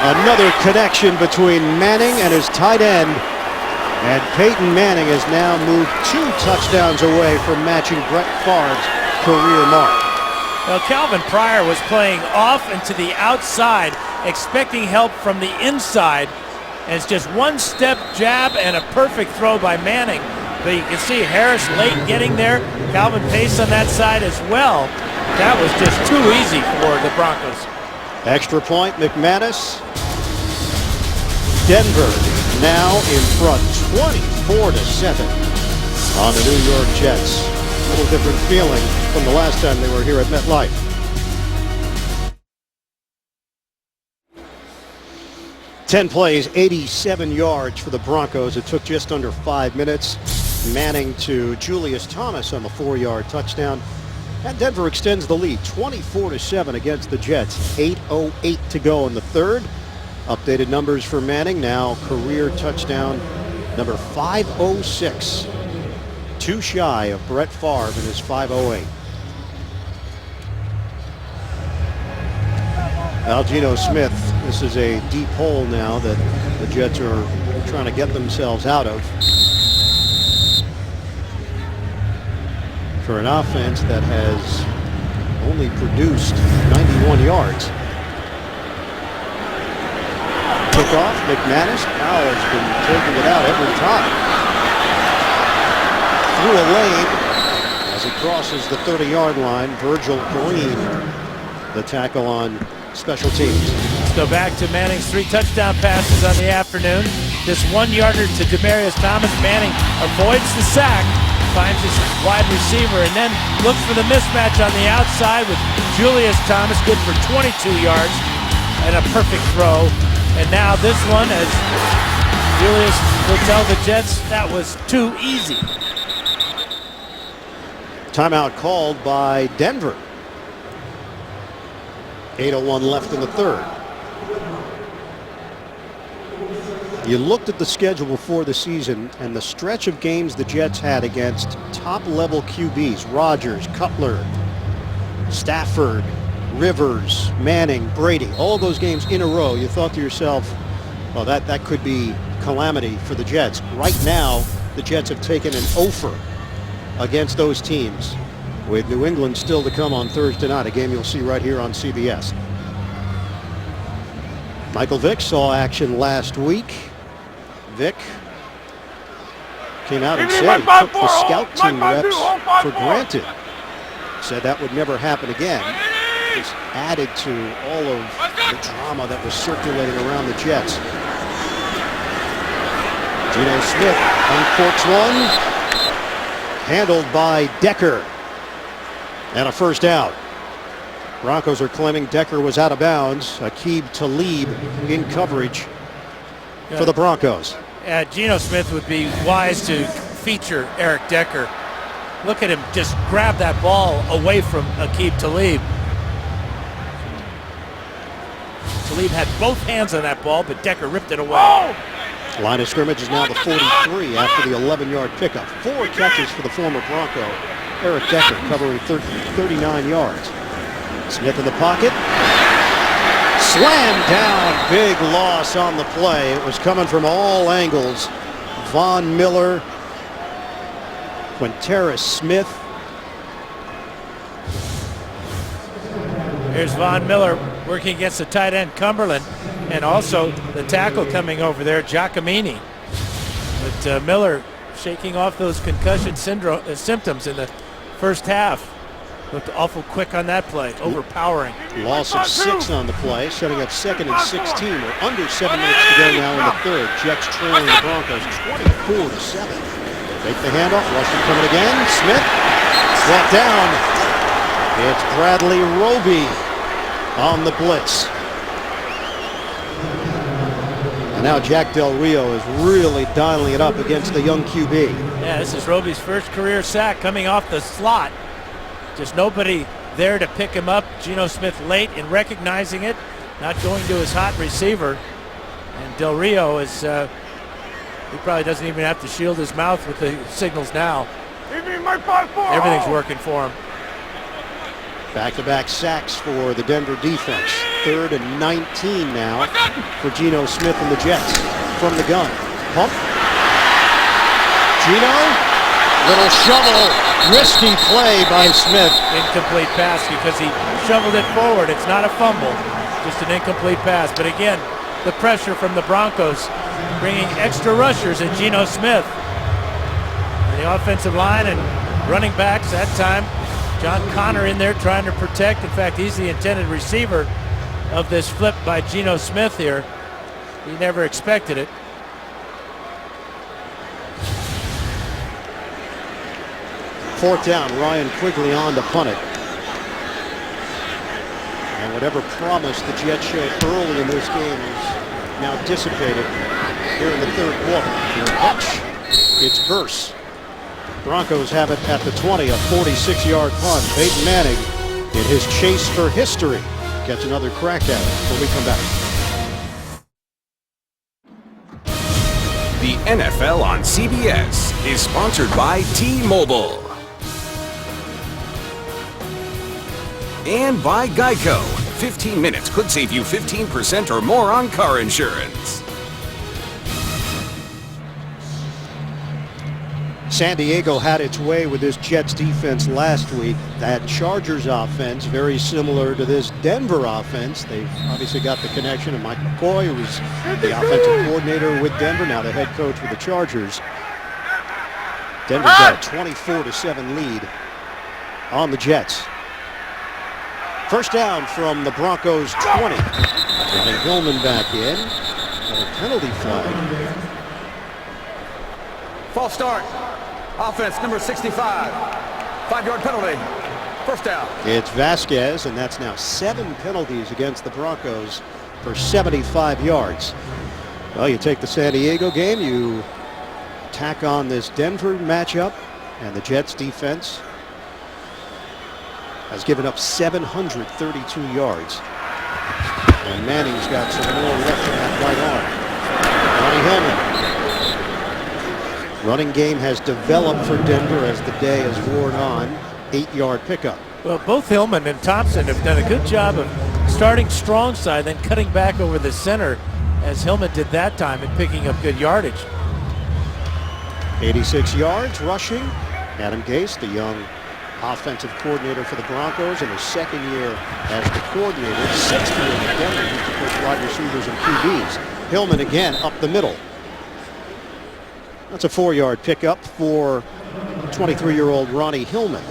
Another connection between Manning and his tight end. And Peyton Manning has now moved 2 touchdowns away from matching Brett Favre's career mark. Well, Calvin Pryor was playing off and to the outside, expecting help from the inside. And it's just one step jab and a perfect throw by Manning. But you can see Harris late getting there. Calvin Pace on that side as well. That was just too easy for the Broncos. Extra point, McManus. Denver now in front, 24-7 on the New York Jets. A little different feeling from the last time they were here at MetLife. 10 plays, 87 yards for the Broncos. It took just under 5 minutes. Manning to Julius Thomas on the 4-yard touchdown. And Denver extends the lead 24-7 against the Jets. 8:08 to go in the third. Updated numbers for Manning, now career touchdown number 506. Too shy of Brett Favre in his 508. Geno Smith, this is a deep hole now that the Jets are trying to get themselves out of. For an offense that has only produced 91 yards. Kickoff, McManus. Powell's been taking it out every time. Through a lane as he crosses the 30-yard line. Virgil Green, the tackle on special teams. Let's go back to Manning's 3 touchdown passes on the afternoon. This 1-yarder to Demaryius Thomas. Manning avoids the sack, finds his wide receiver, and then looks for the mismatch on the outside with Julius Thomas, good for 22 yards and a perfect throw. And now this one, as Julius will tell the Jets, that was too easy. Timeout called by Denver. 8:01 left in the third. You looked at the schedule before the season and the stretch of games the Jets had against top-level QBs, Rodgers, Cutler, Stafford, Rivers, Manning, Brady, all those games in a row. You thought to yourself, well, that could be calamity for the Jets. Right now, the Jets have taken an offer against those teams, with New England still to come on Thursday night, a game you'll see right here on CBS. Michael Vick saw action last week. Vick came out and said he took the scout team reps for granted. Said that would never happen again. It's added to all of the drama that was circulating around the Jets. Geno Smith uncorks one. Handled by Decker. And a first down. Broncos are claiming Decker was out of bounds. Aqib Talib in coverage for the Broncos. Geno Smith would be wise to feature Eric Decker. Look at him just grab that ball away from Aqib Talib. Talib had both hands on that ball, but Decker ripped it away. Line of scrimmage is now the 43 after the 11-yard pickup. 4 catches for the former Bronco. Eric Decker covering 39 yards. Smith in the pocket. Slammed down. Big loss on the play. It was coming from all angles. Von Miller. Quinteris Smith. Here's Von Miller working against the tight end Cumberland, and also the tackle coming over there, Giacomini. But Miller shaking off those concussion symptoms in the first half. Looked awful quick on that play, overpowering. Loss of 6 on the play, setting up 2nd and 16. We're under 7 minutes to go now in the third. Jets trailing the Broncos 24-7. Take the handoff, Russian coming again. Smith brought down. It's Bradley Roby on the blitz. And now Jack Del Rio is really dialing it up against the young QB. Yeah, this is Roby's first career sack coming off the slot. Just nobody there to pick him up. Geno Smith late in recognizing it, not going to his hot receiver. And Del Rio is, he probably doesn't even have to shield his mouth with the signals now. Everything's working for him. Back-to-back sacks for the Denver defense. 3rd and 19 now for Geno Smith and the Jets. From the gun. Pump. Geno. Little shovel. Risky play by Smith. Incomplete pass because he shoveled it forward. It's not a fumble, just an incomplete pass. But again, the pressure from the Broncos bringing extra rushers at Geno Smith. And the offensive line and running backs that time. John Connor in there trying to protect. In fact, he's the intended receiver of this flip by Geno Smith here. He never expected it. Fourth down, Ryan Quigley on to punt it. And whatever promise the Jets showed early in this game is now dissipated here in the third quarter. Your catch, it's Verse. Broncos have it at the 20, a 46-yard punt. Peyton Manning in his chase for history gets another crack at it when we come back. The NFL on CBS is sponsored by T-Mobile. And by Geico. 15 minutes could save you 15% or more on car insurance. San Diego had its way with this Jets defense last week. That Chargers offense, very similar to this Denver offense. They've obviously got the connection of Mike McCoy, who was the offensive coordinator with Denver, now the head coach with the Chargers. Denver's got a 24-7 lead on the Jets. First down from the Broncos 20. Johnny Hillman back in. And a penalty flag. False start. Offense number 65. 5-yard penalty. First down. It's Vasquez, and that's now 7 penalties against the Broncos for 75 yards. Well, you take the San Diego game, you tack on this Denver matchup, and the Jets defense has given up 732 yards. And Manning's got some more left in that right arm. Johnny Hillman. Running game has developed for Denver as the day has worn on. 8-yard pickup. Well, both Hillman and Thompson have done a good job of starting strong side, then cutting back over the center, as Hillman did that time, and picking up good yardage. 86 yards rushing. Adam Gase, the young offensive coordinator for the Broncos in his second year as the coordinator. 6th year in Denver, he coach wide receivers and QBs. Hillman again up the middle. That's a 4-yard pickup for 23-year-old Ronnie Hillman.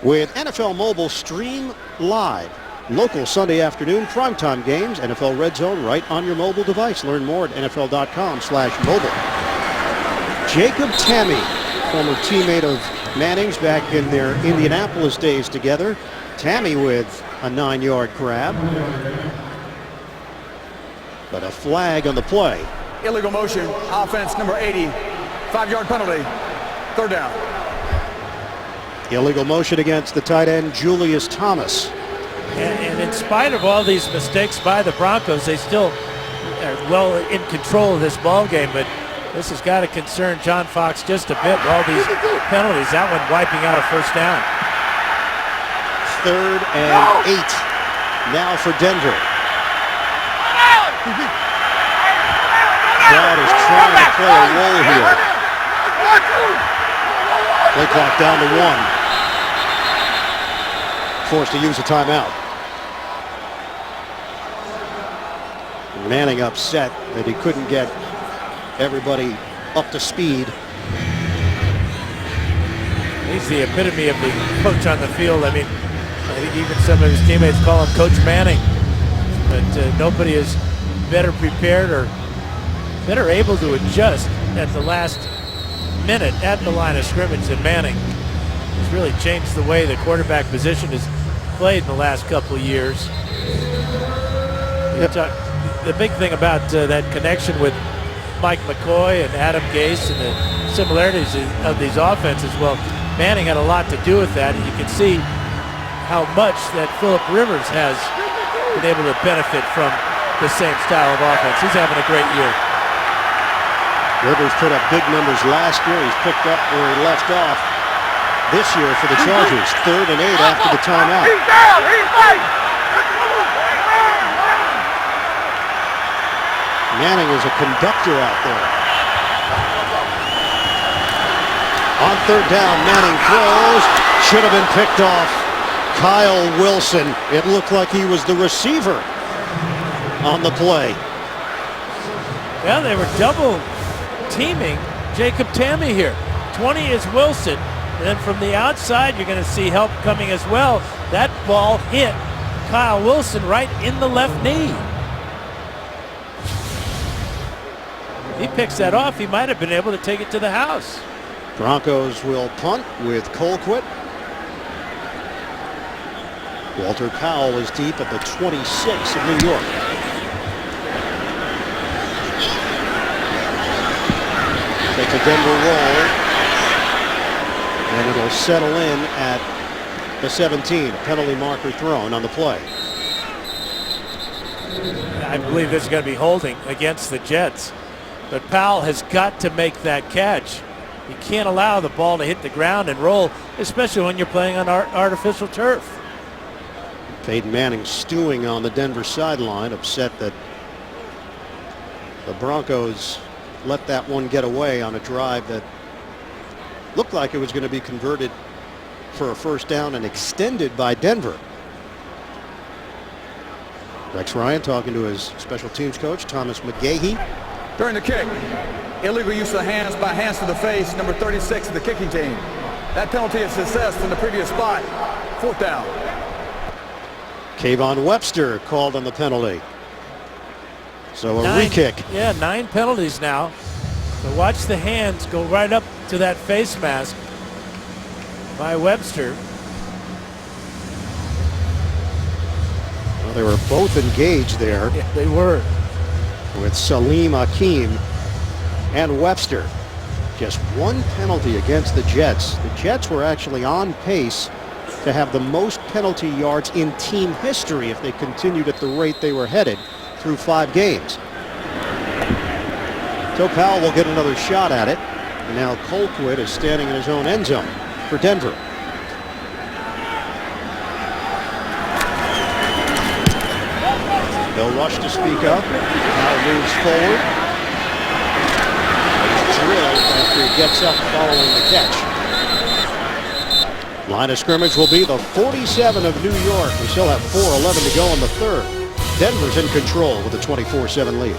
With NFL Mobile, stream live local Sunday afternoon primetime games, NFL Red Zone right on your mobile device. Learn more at NFL.com/mobile. Jacob Tamme, former teammate of Manning's back in their Indianapolis days together. Tamme with a 9-yard grab. But a flag on the play. Illegal motion. Offense number 80. 5-yard penalty. Third down. Illegal motion against the tight end Julius Thomas. And in spite of all these mistakes by the Broncos, they still are well in control of this ball game. But this has got to concern John Fox just a bit. All these penalties, that one wiping out a first down. 3rd and 8 now for Denver. Crowd is trying to play a role here. Play clock down to 1. Forced to use a timeout. Manning upset that he couldn't get everybody up to speed. He's the epitome of the coach on the field. I mean, I think even some of his teammates call him Coach Manning. But nobody is better prepared or better able to adjust at the last minute at the line of scrimmage than Manning. He's really changed the way the quarterback position is played in the last couple of years. The big thing about that connection with Mike McCoy and Adam Gase and the similarities of these offenses, well, Manning had a lot to do with that, and you can see how much that Phillip Rivers has been able to benefit from the same style of offense. He's having a great year. Rivers put up big numbers last year. He's picked up where he left off this year for the Chargers. 3rd and 8 after the timeout. He's down! He's right! Manning is a conductor out there. On 3rd down, Manning throws. Should have been picked off. Kyle Wilson. It looked like he was the receiver on the play. Well, they were double teaming Jacob Tamme here. 20 is Wilson. And then from the outside, you're going to see help coming as well. That ball hit Kyle Wilson right in the left knee. He picks that off. He might have been able to take it to the house. Broncos will punt with Colquitt. Walter Powell is deep at the 26 of New York. It's a Denver roll. And it'll settle in at the 17. A penalty marker thrown on the play. I believe this is going to be holding against the Jets. But Powell has got to make that catch. You can't allow the ball to hit the ground and roll, especially when you're playing on artificial turf. Peyton Manning stewing on the Denver sideline, upset that the Broncos let that one get away on a drive that looked like it was going to be converted for a first down and extended by Denver. Rex Ryan talking to his special teams coach, Thomas McGahee. During the kick, illegal use of the hands by hands to the face, number 36 of the kicking team. That penalty is assessed in the previous spot. 4th down. Kayvon Webster called on the penalty. So a re-kick. Yeah, 9 penalties now. But watch the hands go right up to that face mask by Webster. Well, they were both engaged there. Yeah, they were. With Salim Akeem and Webster. Just 1 penalty against the Jets. The Jets were actually on pace to have the most penalty yards in team history if they continued at the rate they were headed through 5 games. So Powell will get another shot at it. And now Colquitt is standing in his own end zone for Denver. No rush to speak up. Now moves forward. He's drilled after he gets up following the catch. Line of scrimmage will be the 47 of New York. We still have 4:11 to go in the third. Denver's in control with a 24-7 lead.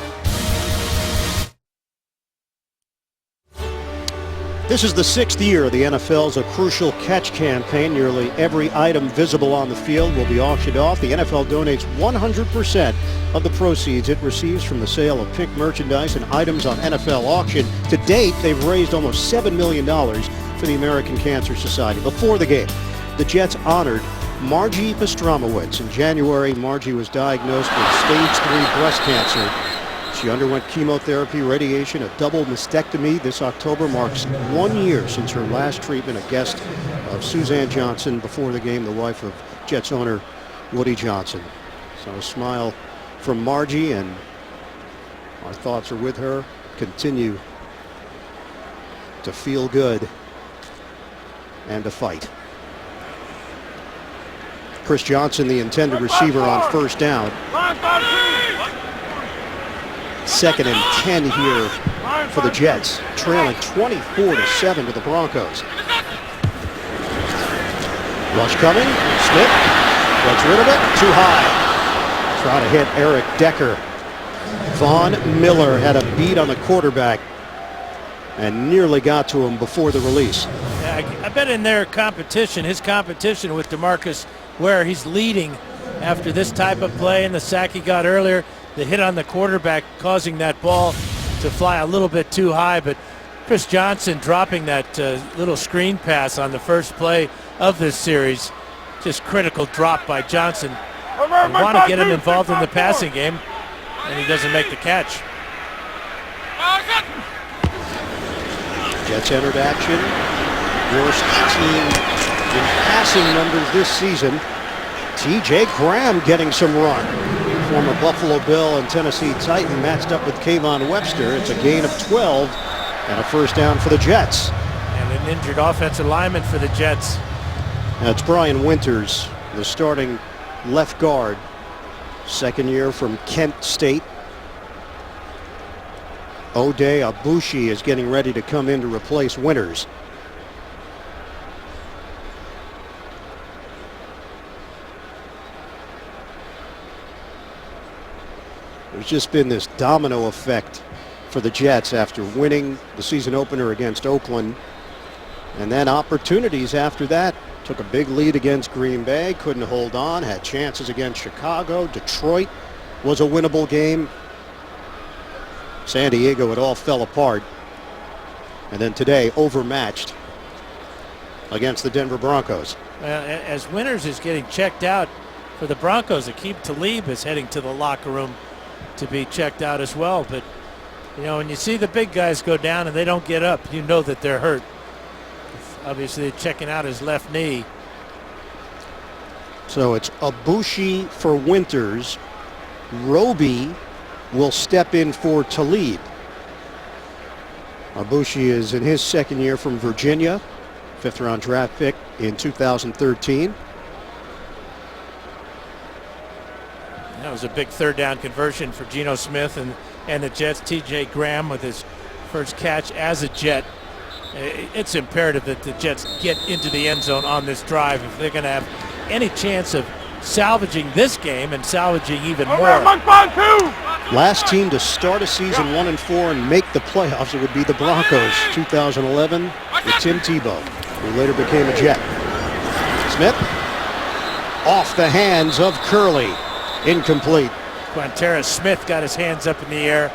This is the 6th year of the NFL's A Crucial Catch campaign. Nearly every item visible on the field will be auctioned off. The NFL donates 100% of the proceeds it receives from the sale of picked merchandise and items on NFL auction. To date, they've raised almost $7 million for the American Cancer Society. Before the game, the Jets honored Margie Pastromowicz. In January, Margie was diagnosed with stage 3 breast cancer. She underwent chemotherapy, radiation, a double mastectomy. This October marks 1 year since her last treatment, a guest of Suzanne Johnson before the game, the wife of Jets owner Woody Johnson. So a smile from Margie, and our thoughts are with her. Continue to feel good and to fight. Chris Johnson, the intended receiver on first down. 2nd and 10 here for the Jets, trailing 24-7 to the Broncos. Rush coming. Smith gets rid of it. Too high. Trying to hit Eric Decker. Von Miller had a beat on the quarterback and nearly got to him before the release. Yeah, I bet in their competition, his competition with DeMarcus Ware, he's leading after this type of play and the sack he got earlier. The hit on the quarterback causing that ball to fly a little bit too high, but Chris Johnson dropping that little screen pass on the first play of this series. Just critical drop by Johnson. They want to get him involved in the passing game, and he doesn't make the catch. Jets entered action. Worst team in passing numbers this season. T.J. Graham getting some run. Former Buffalo Bill and Tennessee Titan matched up with Kayvon Webster. It's a gain of 12 and a first down for the Jets. And an injured offensive lineman for the Jets. That's Brian Winters, the starting left guard. 2nd year from Kent State. Ode Abushi is getting ready to come in to replace Winters. There's just been this domino effect for the Jets after winning the season opener against Oakland. And then opportunities after that. Took a big lead against Green Bay, couldn't hold on, had chances against Chicago. Detroit was a winnable game. San Diego, it all fell apart. And then today, overmatched against the Denver Broncos. As Winters is getting checked out for the Broncos, Aqib Talib is heading to the locker room to be checked out as well. But You know, when you see the big guys go down and they don't get up, you know that they're hurt. Obviously, they're checking out his left knee. So it's Ibushi for Winters. Roby will step in for Talib. Ibushi is in his second year from Virginia, 5th-round draft pick in 2013. That was a big third down conversion for Geno Smith and the Jets. T.J. Graham with his first catch as a Jet. It's imperative that the Jets get into the end zone on this drive if they're going to have any chance of salvaging this game and salvaging even more. Last team to start a season 1-4 and make the playoffs, it would be the Broncos, 2011 with Tim Tebow, who later became a Jet. Smith off the hands of Curley. Incomplete. Quantera Smith got his hands up in the air.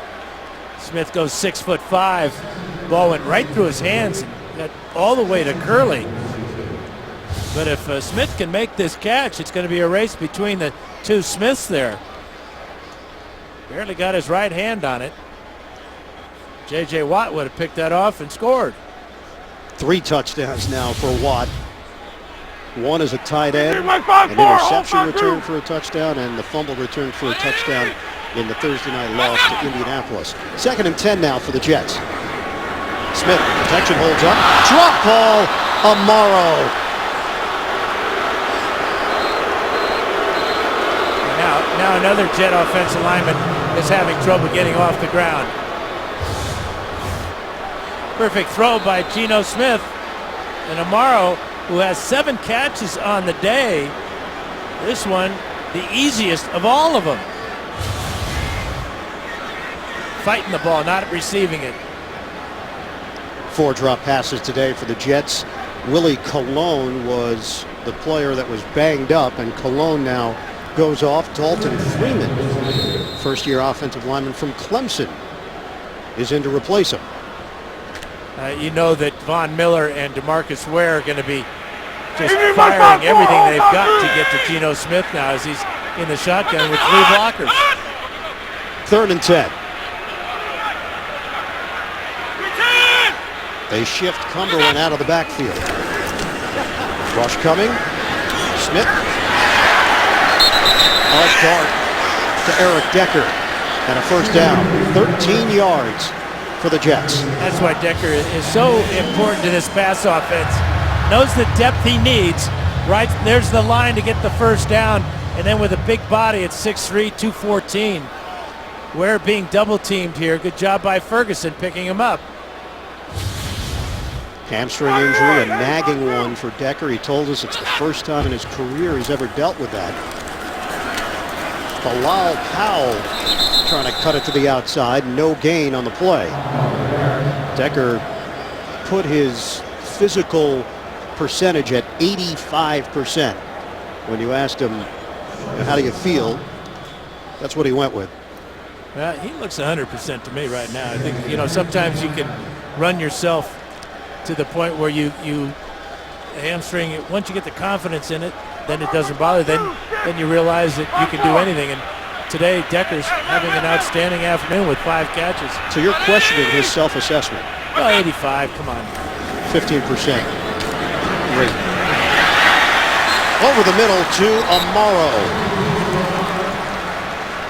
Smith goes 6'5". Ball went right through his hands and got all the way to Curley. But if Smith can make this catch, it's going to be a race between the two Smiths there. Barely got his right hand on it. J.J. Watt would have picked that off and scored. 3 touchdowns now for Watt. One is a tight end, an interception return for a touchdown, and the fumble return for a touchdown in the Thursday night loss to Indianapolis. 2nd and 10 now for the Jets. Smith, protection holds up. Drop ball, Amaro. Now another Jet offensive lineman is having trouble getting off the ground. Perfect throw by Geno Smith. And Amaro, who has 7 catches on the day, this one the easiest of all of them. Fighting the ball, not receiving it. 4 drop passes today for the Jets. Willie Colon was the player that was banged up, and Colon now goes off. Dalton Freeman, first-year offensive lineman from Clemson, is in to replace him. You know that Von Miller and DeMarcus Ware are going to be just firing everything they've got to get to Geno Smith now as he's in the shotgun with 3 blockers. 3rd and 10. They shift Cumberland out of the backfield. Rush coming. Smith. A dart to Eric Decker. And a first down. 13 yards for the Jets. That's why Decker is so important to this pass offense. Knows the depth he needs. Right there's the line to get the first down. And then with a big body at 6'3", 214. Ware being double teamed here. Good job by Ferguson picking him up. Hamstring injury, a nagging one for Decker. He told us it's the first time in his career he's ever dealt with that. Bilal Powell trying to cut it to the outside. No gain on the play. Decker put his physical percentage at 85%. When you asked him, how do you feel? That's what he went with. He looks 100% to me right now. I think, you know, sometimes you can run yourself to the point where you hamstring it. Once you get the confidence in it, then it doesn't bother. Then you realize that you can do anything. And today, Decker's having an outstanding afternoon with 5 catches. So you're questioning his self-assessment? Well, 85, come on. 15% rate. Over the middle to Amaro.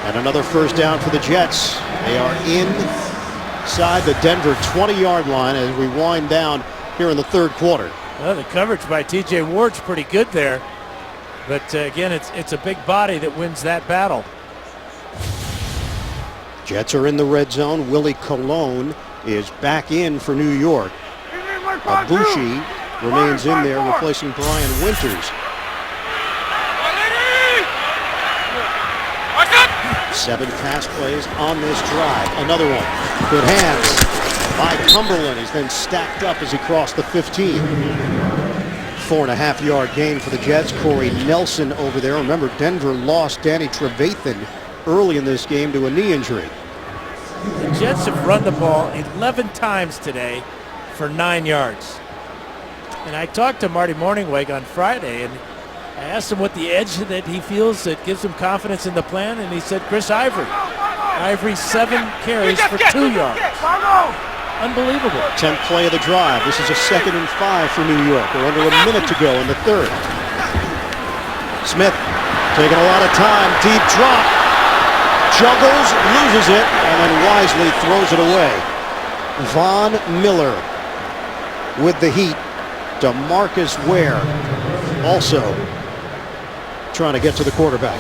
And another first down for the Jets. They are inside the Denver 20-yard line as we wind down here in the 3rd quarter. Well, the coverage by T.J. Ward's pretty good there. But again, it's a big body that wins that battle. Jets are in the red zone. Willie Colon is back in for New York. Ibushi remains in there replacing Brian Winters. 7 pass plays on this drive. Another one. Good hands by Cumberland. He's then stacked up as he crossed the 15. 4.5-yard gain for the Jets. Corey Nelson over there. Remember, Denver lost Danny Trevathan early in this game to a knee injury. The Jets have run the ball 11 times today for 9 yards. And I talked to Marty Morningweg on Friday, and I asked him what the edge that he feels that gives him confidence in the plan, and he said Chris Ivory. Ivory 7 carries for 2 yards. Unbelievable. 10th play of the drive. This is a 2nd and 5 for New York. We're under a minute to go in the third. Smith taking a lot of time. Deep drop. Juggles, loses it, and then wisely throws it away. Von Miller with the heat. DeMarcus Ware also trying to get to the quarterback.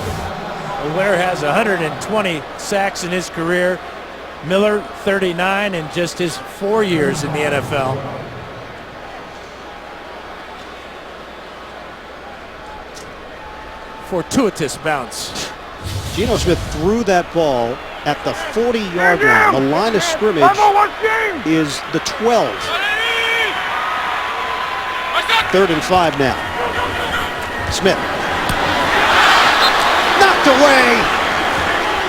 Ware has 120 sacks in his career. Miller 39 in just his 4 years in the NFL. Fortuitous bounce. Geno Smith threw that ball at the 40-yard line. The line of scrimmage is the 12. 3rd and 5 now. Smith. Knocked away.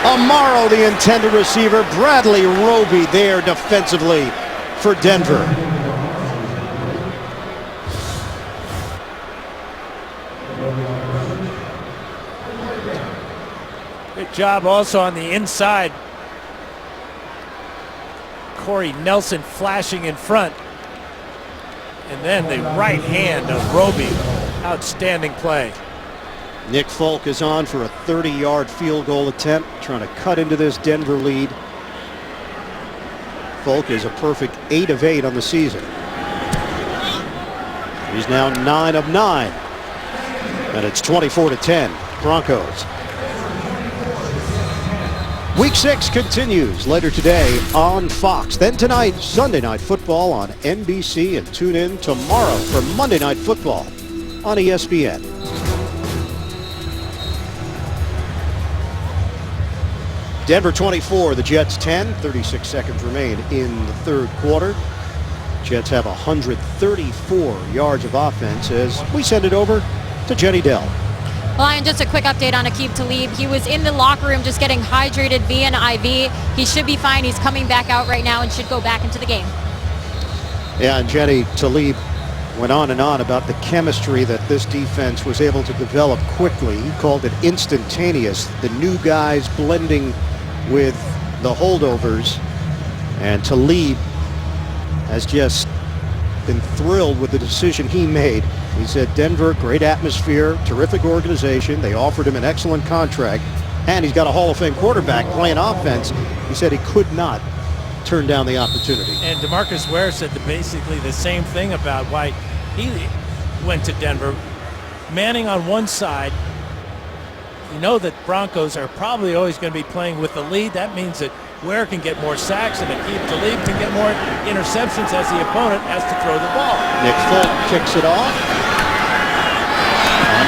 Amaro, the intended receiver. Bradley Roby there defensively for Denver. Good job also on the inside. Corey Nelson flashing in front. And then the right hand of Roby. Outstanding play. Nick Folk is on for a 30-yard field goal attempt, trying to cut into this Denver lead. Folk is a perfect 8 of 8 on the season. He's now 9 of 9. And it's 24-10, Broncos. Week 6 continues later today on Fox. Then tonight, Sunday Night Football on NBC, and tune in tomorrow for Monday Night Football on ESPN. Denver 24, the Jets 10. 36 seconds remain in the third quarter. Jets have 134 yards of offense as we send it over to Jenny Dell. Well, and just a quick update on Aqib Talib. He was in the locker room just getting hydrated via an IV. He should be fine. He's coming back out right now and should go back into the game. Yeah, and Jenny, Talib went on and on about the chemistry that this defense was able to develop quickly. He called it instantaneous. The new guys blending with the holdovers. And Talib has just been thrilled with the decision he made. He said Denver, great atmosphere, terrific organization. They offered him an excellent contract, and he's got a Hall of Fame quarterback playing offense. He said he could not turn down the opportunity. And DeMarcus Ware said basically the same thing about why he went to Denver. Manning on one side. You know that Broncos are probably always going to be playing with the lead. That means that Ware can get more sacks and Aqib Talib can get more interceptions as the opponent has to throw the ball. Nick Folk kicks it off.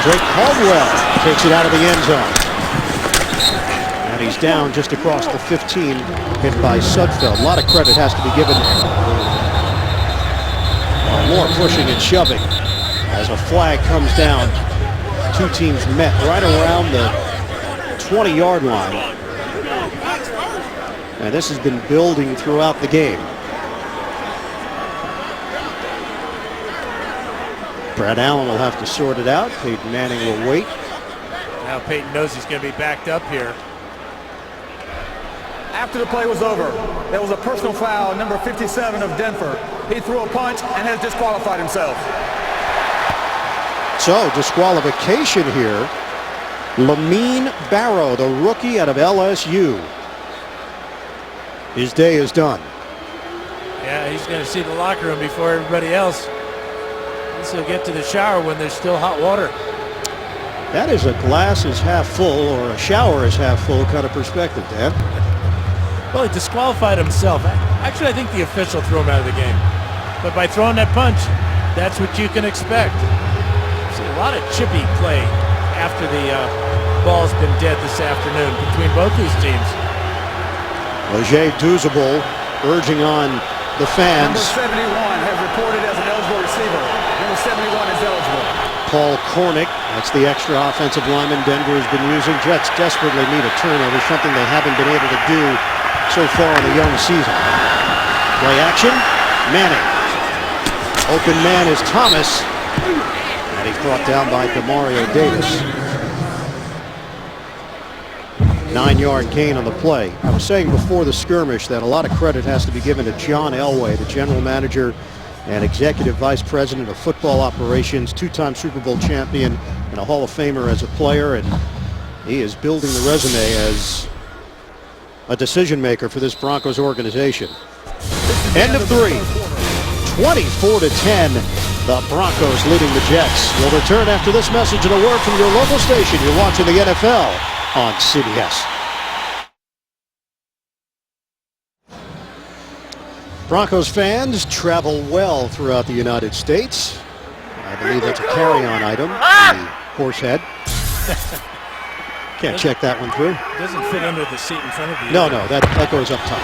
Andre Caldwell takes it out of the end zone. And he's down just across the 15, hit by Sudfeld. A lot of credit has to be given. More pushing and shoving as a flag comes down. Two teams met right around the 20-yard line. And this has been building throughout the game. Brad Allen will have to sort it out. Peyton Manning will wait. Now Peyton knows he's going to be backed up here. After the play was over, there was a personal foul, number 57 of Denver. He threw a punch and has disqualified himself. So, disqualification here. Lamine Barrow, the rookie out of LSU. His day is done. Yeah, he's going to see the locker room before everybody else. He'll get to the shower when there's still hot water. That is a glass is half full or a shower is half full kind of perspective, Dan. Well, he disqualified himself. Actually, I think the official threw him out of the game. But by throwing that punch, that's what you can expect. See a lot of chippy play after the ball's been dead this afternoon between both these teams. Roger Duzable urging on the fans. Number 71 has reported as an eligible receiver. Number 71 is eligible. Paul Kornick, that's the extra offensive lineman Denver has been using. Jets desperately need a turnover, something they haven't been able to do so far in the young season. Play action, Manning. Open man is Thomas. And he's brought down by Demario Davis. 9-yard gain on the play. I was saying before the skirmish that a lot of credit has to be given to John Elway, the general manager and executive vice president of football operations, 2-time Super Bowl champion and a Hall of Famer as a player, and he is building the resume as a decision maker for this Broncos organization. End of 3. 24-10. The Broncos leading the Jets. We'll return after this message and a word from your local station. You're watching the NFL on CBS. Broncos fans travel well throughout the United States. I believe that's a carry-on item, the horse head. Can't check that one through. Doesn't fit under the seat in front of you. No, that goes up top.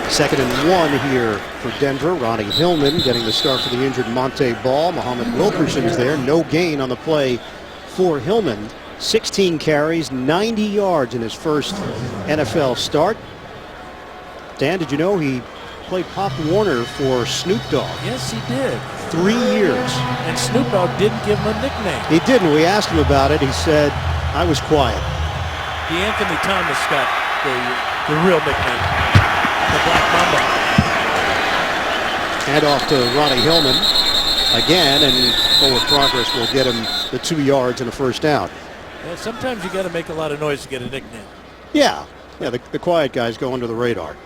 2nd and 1 here for Denver. Ronnie Hillman getting the start for the injured Monte Ball. Muhammad Wilkerson is there. No gain on the play for Hillman. 16 carries, 90 yards in his first NFL start. Dan, did you know he played Pop Warner for Snoop Dogg? Yes, he did. 3 years. And Snoop Dogg didn't give him a nickname. He didn't. We asked him about it. He said, I was quiet. The Anthony Thomas got the real nickname. The Black Mamba. Hand off to Ronnie Hillman again, and forward progress will get him the 2 yards and a first down. Yeah, sometimes you got to make a lot of noise to get a nickname. Yeah, the quiet guys go under the radar.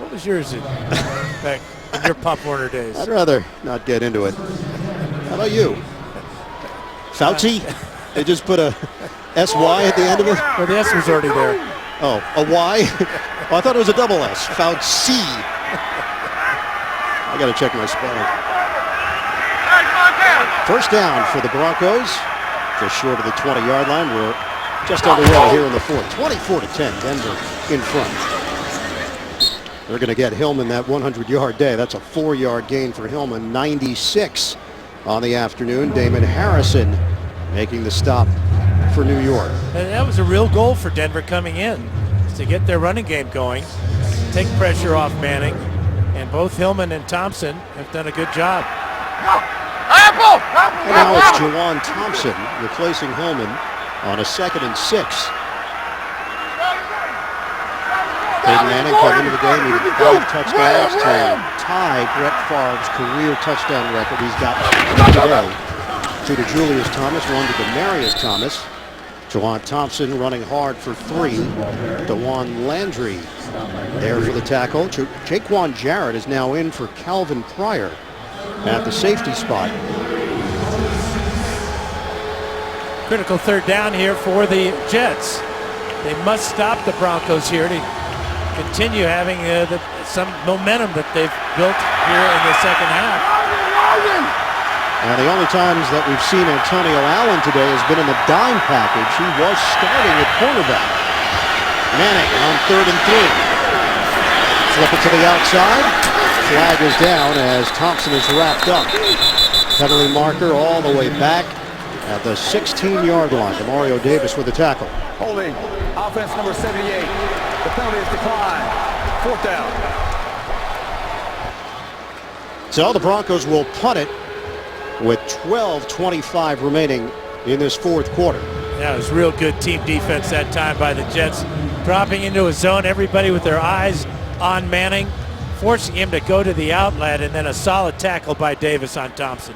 What was yours back in your Pop Warner days? I'd rather not get into it. How about you? Fauci? They just put a S-Y at the end of it? Well, the S was already there. Oh, a Y? Oh, I thought it was a double S. Fauci. I got to check my spelling. First down for the Broncos. Just short of the 20-yard line. We're just underway here in the 4th. 24-10. Denver in front. They're going to get Hillman that 100-yard day. That's a 4-yard gain for Hillman. 96 on the afternoon. Damon Harrison making the stop for New York. And that was a real goal for Denver coming in, to get their running game going, take pressure off Manning, and both Hillman and Thompson have done a good job. And now it's Juwan Thompson replacing Hillman on a 2nd and 6. Peyton Manning came into the game, needed 5 touchdowns to tie Brett Favre's career touchdown record. He's got 2 today. 2 to Julius Thomas, 1 to Demarius Thomas. Juwan Thompson running hard for 3. DeJuan Landry there for the tackle. Jaquan Jarrett is now in for Calvin Pryor at the safety spot. Critical 3rd down here for the Jets. They must stop the Broncos here to continue having some momentum that they've built here in the second half. And the only times that we've seen Antonio Allen today has been in the dime package. He was starting at cornerback. Manning on 3rd and 3. Flip it to the outside. Flag is down as Thompson is wrapped up. Penalty marker all the way back at the 16-yard line. Demario Davis with the tackle. Holding. Offense number 78. The penalty is declined. 4th down. So the Broncos will punt it with 12:25 remaining in this 4th quarter. Yeah, it was real good team defense that time by the Jets. Dropping into a zone, everybody with their eyes on Manning, forcing him to go to the outlet, and then a solid tackle by Davis on Thompson.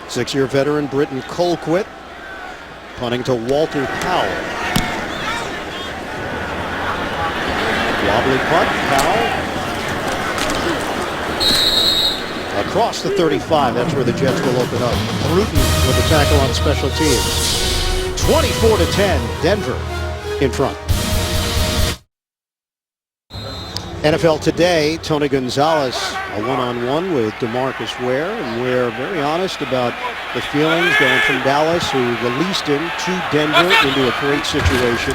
6-year veteran Britton Colquitt punting to Walter Powell. Wobbly punt, Powell. Across the 35, that's where the Jets will open up. Bruton with the tackle on special teams. 24-10, Denver in front. NFL Today, Tony Gonzalez, a one-on-one with DeMarcus Ware, and we're very honest about the feelings going from Dallas, who released him to Denver into a great situation.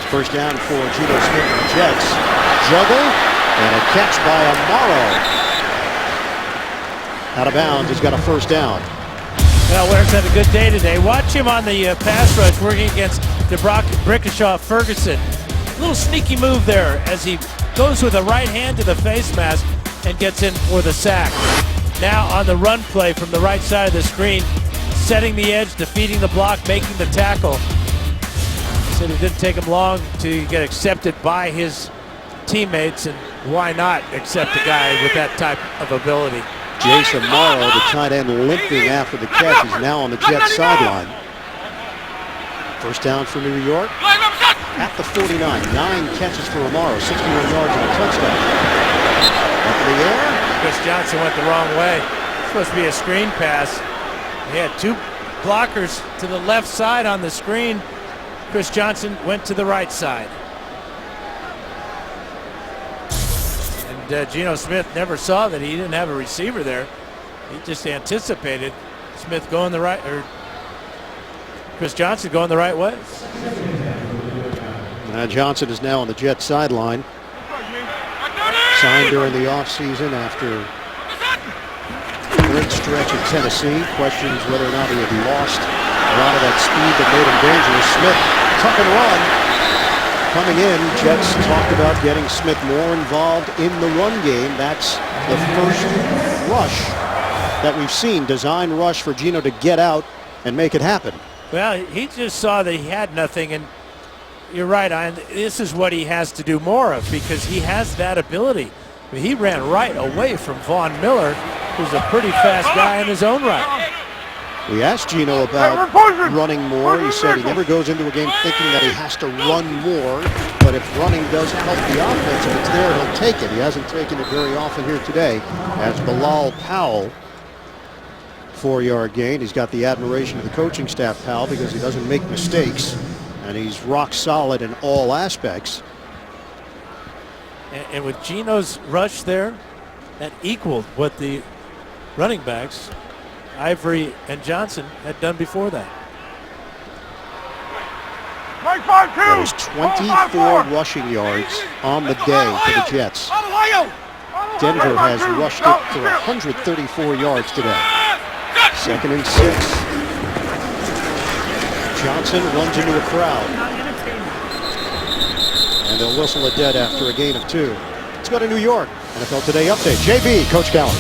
First down for Geno Smith and the Jets. Juggle, and a catch by Amaro. Out of bounds, he's got a first down. Well, Ware's had a good day today. Watch him on the pass rush working against Brickashaw Ferguson. A little sneaky move there as he goes with a right hand to the face mask and gets in for the sack. Now on the run play from the right side of the screen, setting the edge, defeating the block, making the tackle. He said it didn't take him long to get accepted by his teammates, and why not accept a guy with that type of ability? Jason Morrow, the tight end, limping after the catch. He's now on the Jets sideline. First down for New York at the 49. 9 catches for Amaro, 61 yards and a touchdown. Up in the air. Chris Johnson went the wrong way. It's supposed to be a screen pass. He had 2 blockers to the left side on the screen. Chris Johnson went to the right side. And Geno Smith never saw that he didn't have a receiver there. He just anticipated Smith going the right, or Chris Johnson going the right way. Johnson is now on the Jets sideline. Signed during the offseason after a great stretch in Tennessee. Questions whether or not he had lost a lot of that speed that made him dangerous. Smith, tuck and run. Coming in, Jets talked about getting Smith more involved in the run game. That's the first rush that we've seen. Design rush for Geno to get out and make it happen. Well, he just saw that he had nothing, and you're right, Ian. This is what he has to do more of, because he has that ability. I mean, he ran right away from Von Miller, who's a pretty fast guy in his own right. We asked Geno about running more. He said he never goes into a game thinking that he has to run more, but if running does help the offense, if it's there, he'll take it. He hasn't taken it very often here today. As Bilal Powell, 4-yard gain. He's got the admiration of the coaching staff, Powell, because he doesn't make mistakes, and he's rock solid in all aspects. And with Geno's rush there, that equaled what the running backs, Ivory and Johnson, had done before that. That is 24 rushing yards on the day for the Jets. Denver has rushed it for 134 yards today. 2nd and 6. Johnson runs into a crowd. And they'll whistle a dead after a gain of 2. Let's go to New York. NFL Today update. JB, Coach Callen.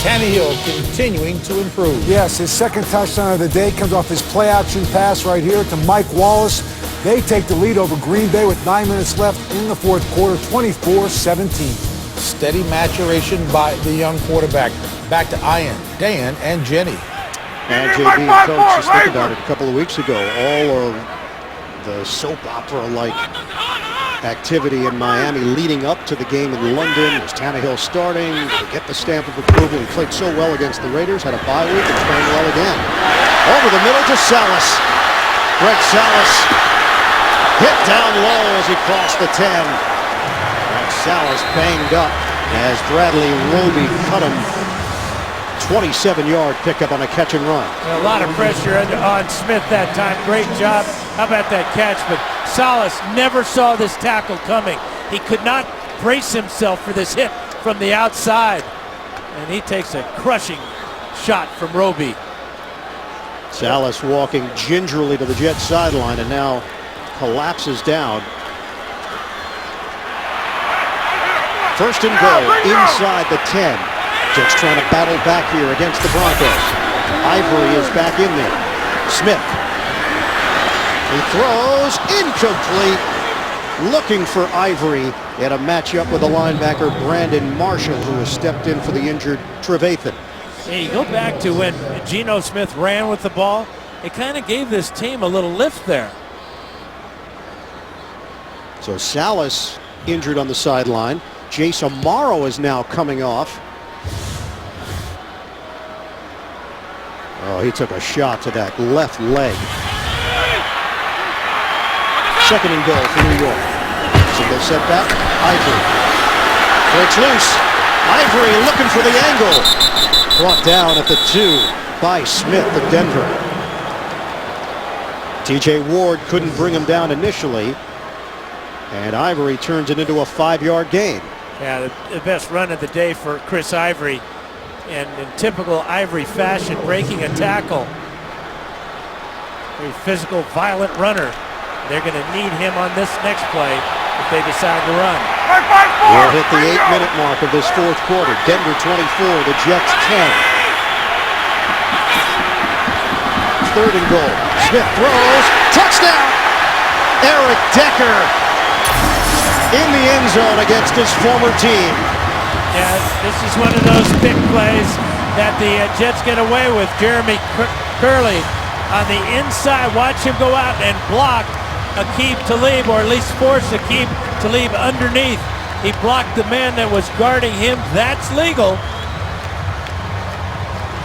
Tannehill continuing to improve. Yes, his 2nd touchdown of the day comes off his play-action pass right here to Mike Wallace. They take the lead over Green Bay with 9 minutes left in the 4th quarter, 24-17. Steady maturation by the young quarterback. Back to Ian, Dan, and Jenny. And JB and Coach, just think about it, a couple of weeks ago, all of the soap opera-like activity in Miami leading up to the game in London. Was Tannehill starting? Did he get the stamp of approval? He played so well against the Raiders, had a bye week, and playing well again. Over the middle to Salas. Greg Salas hit down low as he crossed the 10. And Salas banged up as Bradley Roby cut him. 27-yard pickup on a catch and run. A lot of pressure on Smith that time. Great job. How about that catch? But Salas never saw this tackle coming. He could not brace himself for this hit from the outside. And he takes a crushing shot from Roby. Salas walking gingerly to the Jets sideline and now collapses down. 1st and goal inside the 10. Jets trying to battle back here against the Broncos. Ivory is back in there. Smith. He throws incomplete. Looking for Ivory. He had a matchup with the linebacker Brandon Marshall, who has stepped in for the injured Trevathan. Hey, you go back to when Geno Smith ran with the ball. It kind of gave this team a little lift there. So Salas injured on the sideline. Jason Morrow is now coming off. Oh, he took a shot to that left leg. 2nd and goal for New York. Single setback. Ivory breaks loose. Ivory looking for the angle. Brought down at the 2 by Smith of Denver. TJ Ward couldn't bring him down initially. And Ivory turns it into a 5-yard gain. Yeah, the best run of the day for Chris Ivory. And in typical Ivory fashion, breaking a tackle. Very physical, violent runner. They're going to need him on this next play if they decide to run. We'll hit the 8-minute mark of this 4th quarter. Denver 24, the Jets 10. 3rd and goal. Smith throws. Touchdown! Eric Decker in the end zone against his former team. Yeah, this is one of those big plays that the Jets get away with. Jeremy Curley on the inside. Watch him go out and block Aqib Talib, or at least force Aqib Talib underneath. He blocked the man that was guarding him. That's legal.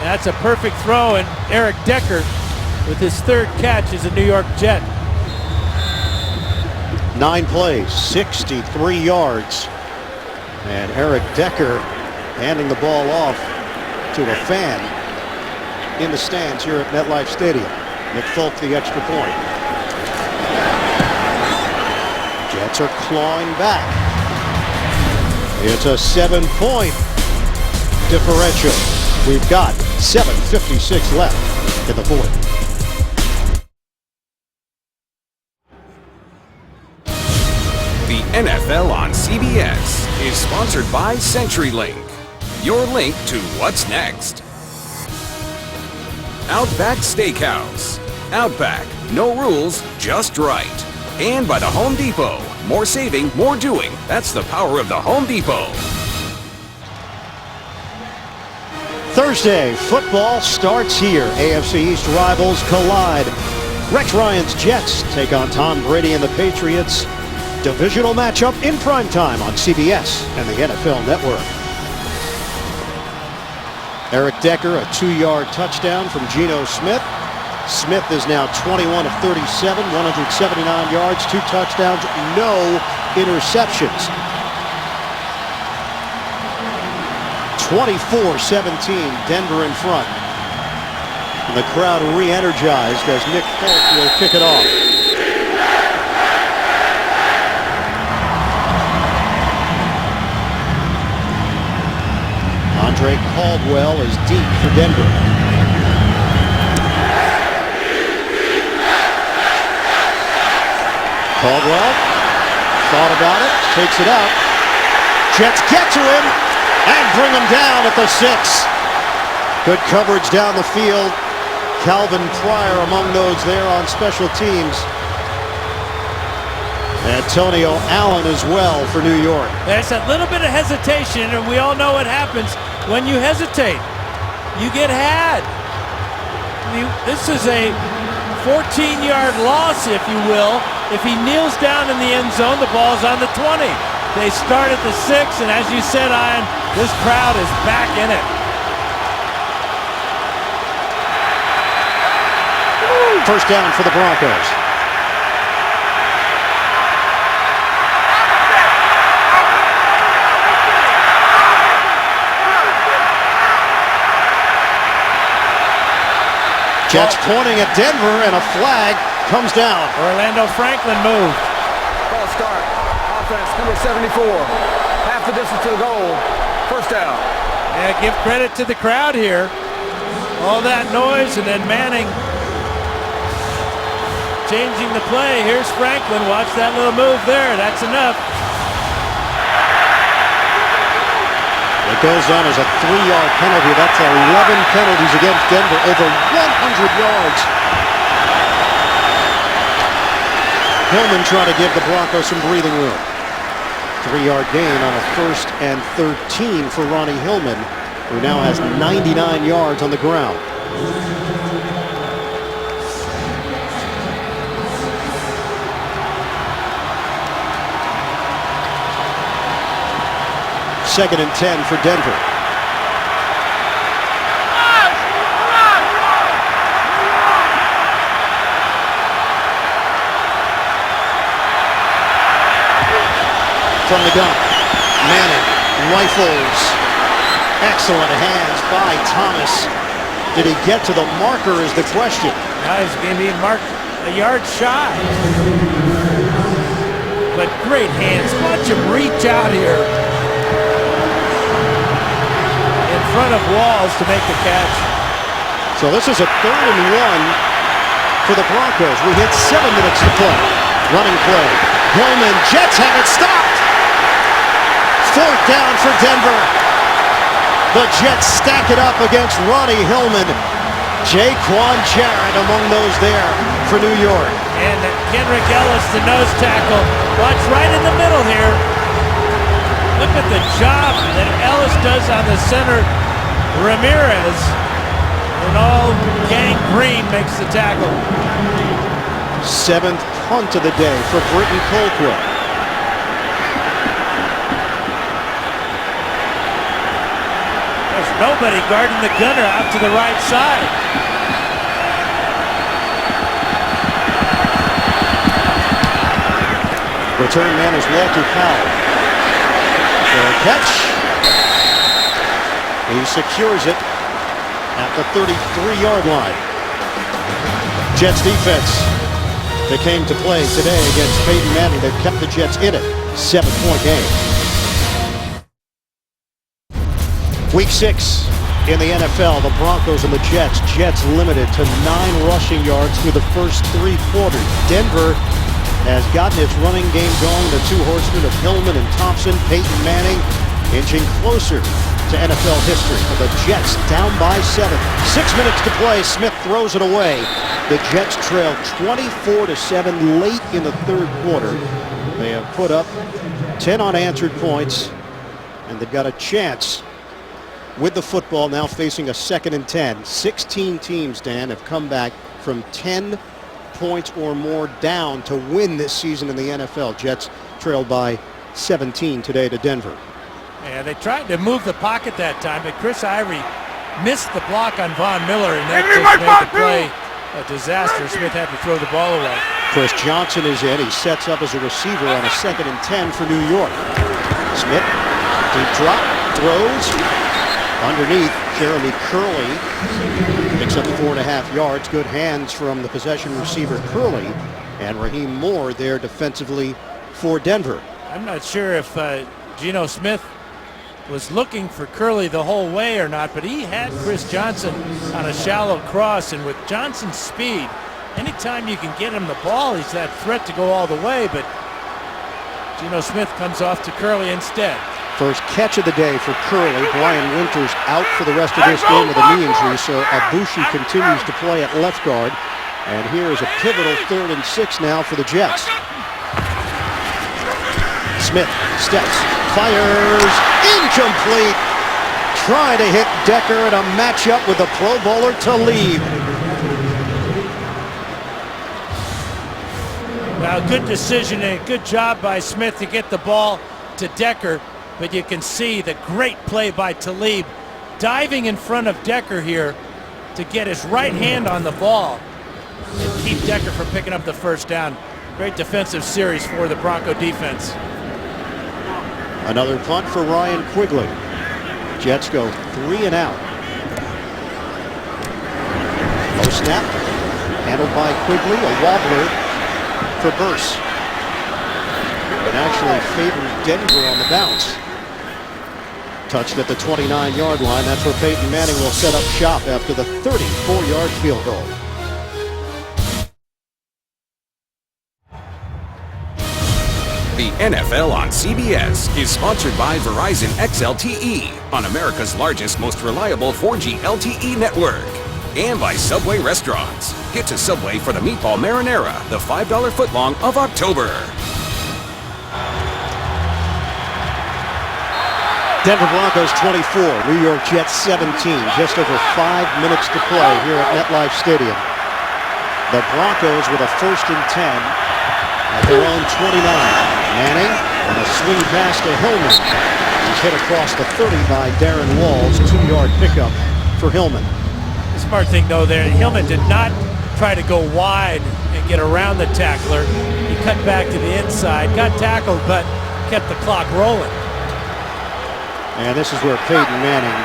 That's a perfect throw, and Eric Decker with his 3rd catch as a New York Jet. 9 plays, 63 yards. And Eric Decker handing the ball off to a fan in the stands here at MetLife Stadium. McFulk the extra point. Jets are clawing back. It's a 7-point differential. We've got 7:56 left in the 4th. The NFL on CBS is sponsored by CenturyLink, your link to what's next. Outback Steakhouse. Outback, no rules, just right. And by the Home Depot. More saving, more doing. That's the power of the Home Depot. Thursday, football starts here. AFC East rivals collide. Rex Ryan's Jets take on Tom Brady and the Patriots. Divisional matchup in primetime on CBS and the NFL Network. Eric Decker, a 2-yard touchdown from Geno Smith. Smith is now 21 of 37, 179 yards, 2 touchdowns, no interceptions. 24-17, Denver in front. And the crowd re-energized as Nick Folk will kick it off. Andre Caldwell is deep for Denver. Caldwell thought about it, takes it out. Jets get to him and bring him down at the 6. Good coverage down the field. Calvin Pryor among those there on special teams. Antonio Allen as well for New York. There's a little bit of hesitation, and we all know what happens when you hesitate. You get had. This is a 14-yard loss, if you will. If he kneels down in the end zone, the ball's on the 20. They start at the 6, and as you said, Ian, this crowd is back in it. First down for the Broncos. Jets pointing at Denver, and a flag comes down. Orlando Franklin moved. Ball start. Offense, number 74. Half the distance to the goal. First down. Yeah, give credit to the crowd here. All that noise, and then Manning changing the play. Here's Franklin. Watch that little move there. That's enough. It goes down as a 3-yard penalty. That's 11 penalties against Denver, over 100 yards. Hillman trying to give the Broncos some breathing room. 3-yard gain on a 1st and 13 for Ronnie Hillman, who now has 99 yards on the ground. Second and 10 for Denver. From the gun, Manning rifles. Excellent hands by Thomas. Did he get to the marker is the question. Now he's going to be marked a yard shy. But great hands. Watch him reach out here in front of walls to make the catch. So this is a 3rd and 1 for the Broncos. We hit 7 minutes to play. Running play. Hillman, Jets have it stopped. 4th down for Denver. The Jets stack it up against Ronnie Hillman. Jaquan Jarrett among those there for New York. And Kenrick Ellis, the nose tackle. Watch right in the middle here. Look at the job that Ellis does on the center. Ramirez, and all gang green, makes the tackle. 7th punt of the day for Britton Colquitt. There's nobody guarding the gunner out to the right side. Return man is Walter Powell. For a catch. He secures it at the 33-yard line. Jets defense that came to play today against Peyton Manning. They've kept the Jets in it. 7-point game. Week 6 in the NFL, the Broncos and the Jets. Jets limited to 9 rushing yards through the first 3 quarters. Denver has gotten its running game going. The two horsemen of Hillman and Thompson. Peyton Manning inching closer to NFL history. The Jets down by 7. 6 minutes to play. Smith throws it away. The Jets trail 24-7 late in the 3rd quarter. They have put up 10 unanswered points, and they've got a chance with the football now facing a 2nd and 10. 16 teams, Dan, have come back from 10 points or more down to win this season in the NFL. Jets trailed by 17 today to Denver. Yeah, they tried to move the pocket that time, but Chris Ivory missed the block on Von Miller, and that just made the play a disaster. Smith had to throw the ball away. Chris Johnson is in. He sets up as a receiver on a 2nd and 10 for New York. Smith, deep drop, throws. Underneath, Jeremy Curley picks up 4.5 yards. Good hands from the possession receiver Curley, and Raheem Moore there defensively for Denver. I'm not sure if Geno Smith was looking for Curley the whole way or not, but he had Chris Johnson on a shallow cross, and with Johnson's speed, anytime you can get him the ball, he's that threat to go all the way, but Geno Smith comes off to Curley instead. First catch of the day for Curley. Brian Winters out for the rest of this game with a knee injury, so Abushi continues to play at left guard, and here is a pivotal 3rd and 6 now for the Jets. Smith steps, fires, incomplete. Trying to hit Decker in a matchup with the Pro Bowler Talib. Well, good decision and good job by Smith to get the ball to Decker, but you can see the great play by Talib, diving in front of Decker here to get his right hand on the ball and keep Decker from picking up the first down. Great defensive series for the Bronco defense. Another punt for Ryan Quigley. Jets go 3 and out. Low snap, handled by Quigley, a wobbler for Burse. It actually favored Denver on the bounce. Touched at the 29-yard line. That's where Peyton Manning will set up shop after the 34-yard field goal. The NFL on CBS is sponsored by Verizon XLTE on America's largest, most reliable 4G LTE network. And by Subway Restaurants. Get to Subway for the Meatball Marinara, the $5 footlong of October. Denver Broncos 24, New York Jets 17. Just over 5 minutes to play here at MetLife Stadium. The Broncos with a 1st and 10 at their own 29. Manning on a swing pass to Hillman. He's hit across the 30 by Darren Walls. 2-yard pickup for Hillman. The smart thing though there, Hillman did not try to go wide and get around the tackler. He cut back to the inside, got tackled, but kept the clock rolling. And this is where Peyton Manning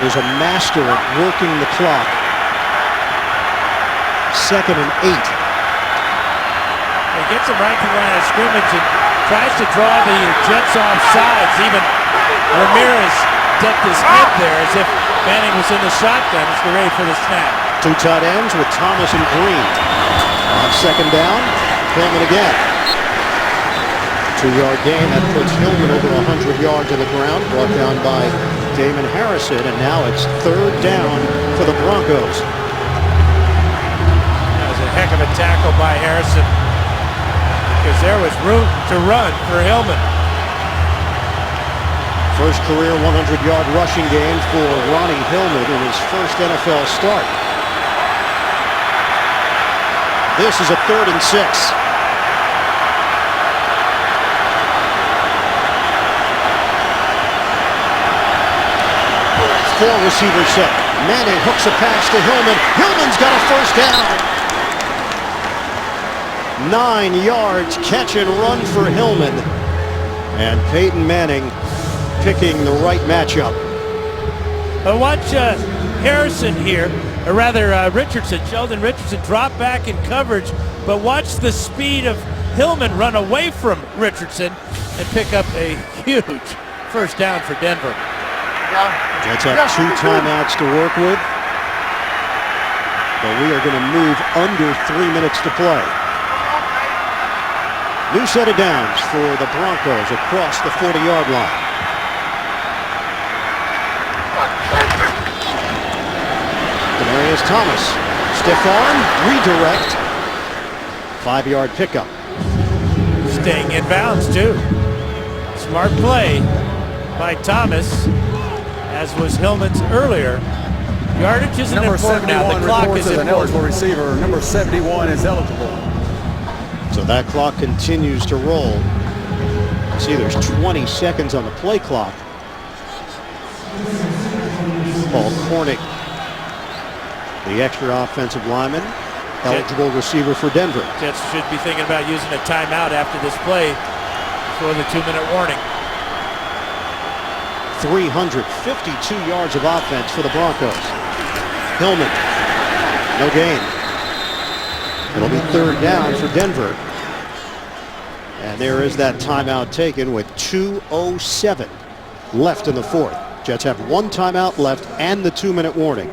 is a master of working the clock. 2nd and 8. He gets him right to the line of scrimmage and tries to draw the Jets off sides. Even Ramirez ducked his head there as if Manning was in the shotgun as they're ready for the snap. 2 tight ends with Thomas and Green. On 2nd down, Hillman again. 2-yard gain. That puts Hillman over 100 yards on the ground. Brought down by Damon Harrison. And now it's 3rd down for the Broncos. heck of a tackle by Harrison, because there was room to run for Hillman. First career 100-yard rushing game for Ronnie Hillman in his first NFL start. This is a 3rd and 6. Four receivers set. Manning hooks a pass to Hillman. Hillman's got a first down. 9 yards, catch and run for Hillman. And Peyton Manning picking the right matchup. But watch Harrison here, or rather Richardson, Sheldon Richardson, drop back in coverage, but watch the speed of Hillman run away from Richardson and pick up a huge first down for Denver. Jets have 2 timeouts to work with, but we are going to move under 3 minutes to play. New set of downs for the Broncos across the 40-yard line. Demarius Thomas, stiff arm, redirect, 5-yard pickup. Staying in bounds too. Smart play by Thomas, as was Hillman's earlier. Yardage isn't important now. The clock is an important. eligible receiver. Number 71 is eligible. So that clock continues to roll. See, there's 20 seconds on the play clock. Paul Cornick, the extra offensive lineman, eligible receiver for Denver. Jets should be thinking about using a timeout after this play for the 2-minute warning. 352 yards of offense for the Broncos. Hillman, no gain. It'll be 3rd down for Denver. And there is that timeout taken with 2:07 left in the 4th. Jets have 1 timeout left and the 2-minute warning.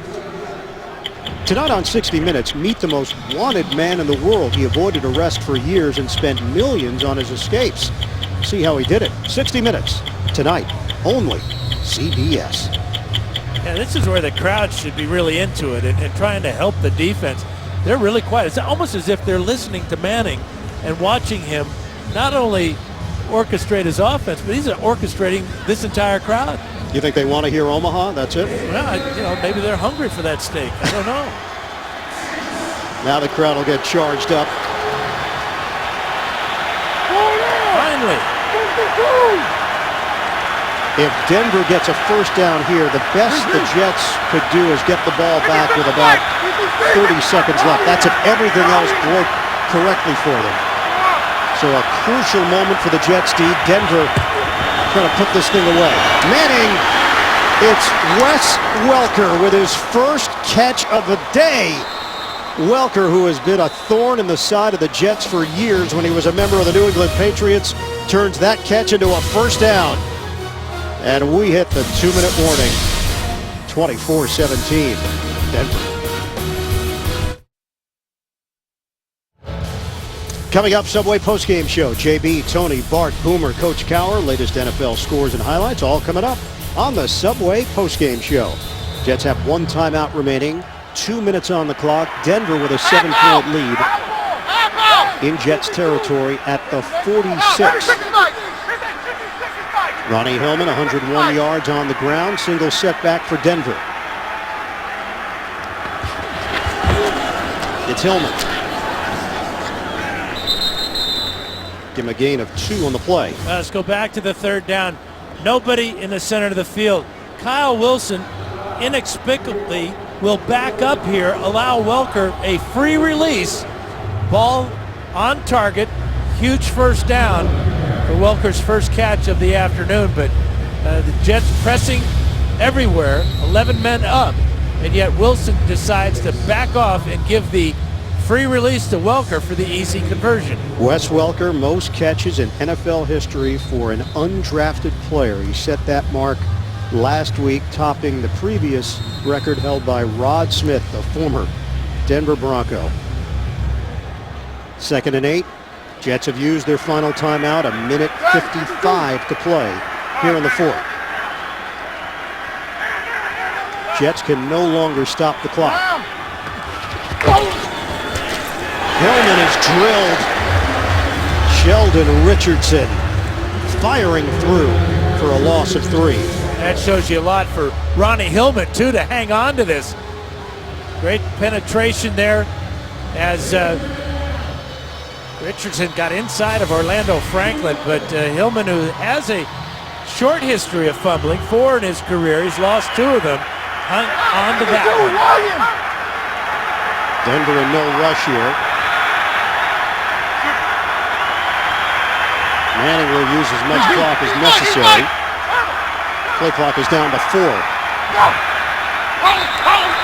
Tonight on 60 Minutes, meet the most wanted man in the world. He avoided arrest for years and spent millions on his escapes. See how he did it. 60 Minutes, tonight, only CBS. Yeah, this is where the crowd should be really into it and trying to help the defense. They're really quiet. It's almost as if they're listening to Manning and watching him not only orchestrate his offense, but he's orchestrating this entire crowd. You think they want to hear Omaha? That's it? Well, maybe they're hungry for that steak. I don't know. Now the crowd will get charged up. Finally. If Denver gets a first down here, the best the Jets could do is get the ball back with about 30 seconds left. That's if everything else broke correctly for them. So a crucial moment for the Jets D. Denver trying to put this thing away. Manning, it's Wes Welker with his first catch of the day. Welker, who has been a thorn in the side of the Jets for years when he was a member of the New England Patriots, turns that catch into a first down. And we hit the 2-minute warning. 24-17, Denver. Coming up, Subway postgame show. JB, Tony, Bart, Boomer, Coach Cowher, latest NFL scores and highlights, all coming up on the Subway postgame show. Jets have 1 timeout remaining, 2 minutes on the clock. Denver with a 7-point lead in Jets territory at the 46. Ronnie Hillman, 101 yards on the ground, single setback for Denver. It's Hillman. Give him a gain of 2 on the play. Let's go back to the 3rd down. Nobody in the center of the field. Kyle Wilson inexplicably will back up here, allow Welker a free release. Ball on target. Huge first down for Welker's first catch of the afternoon. But the Jets pressing everywhere, 11 men up. And yet Wilson decides to back off and give the free release to Welker for the easy conversion. Wes Welker, most catches in NFL history for an undrafted player. He set that mark last week, topping the previous record held by Rod Smith, the former Denver Bronco. 2nd and 8. Jets have used their final timeout, 1:55 to play here in the 4th. Jets can no longer stop the clock. Hillman is drilled. Sheldon Richardson firing through for a loss of 3. That shows you a lot for Ronnie Hillman, too, to hang on to this. Great penetration there as Richardson got inside of Orlando Franklin, but Hillman, who has a short history of fumbling, 4 in his career, he's lost 2 of them, hung on to that one. Denver in no rush here. Manning will use as much clock as necessary. Play clock is down to 4.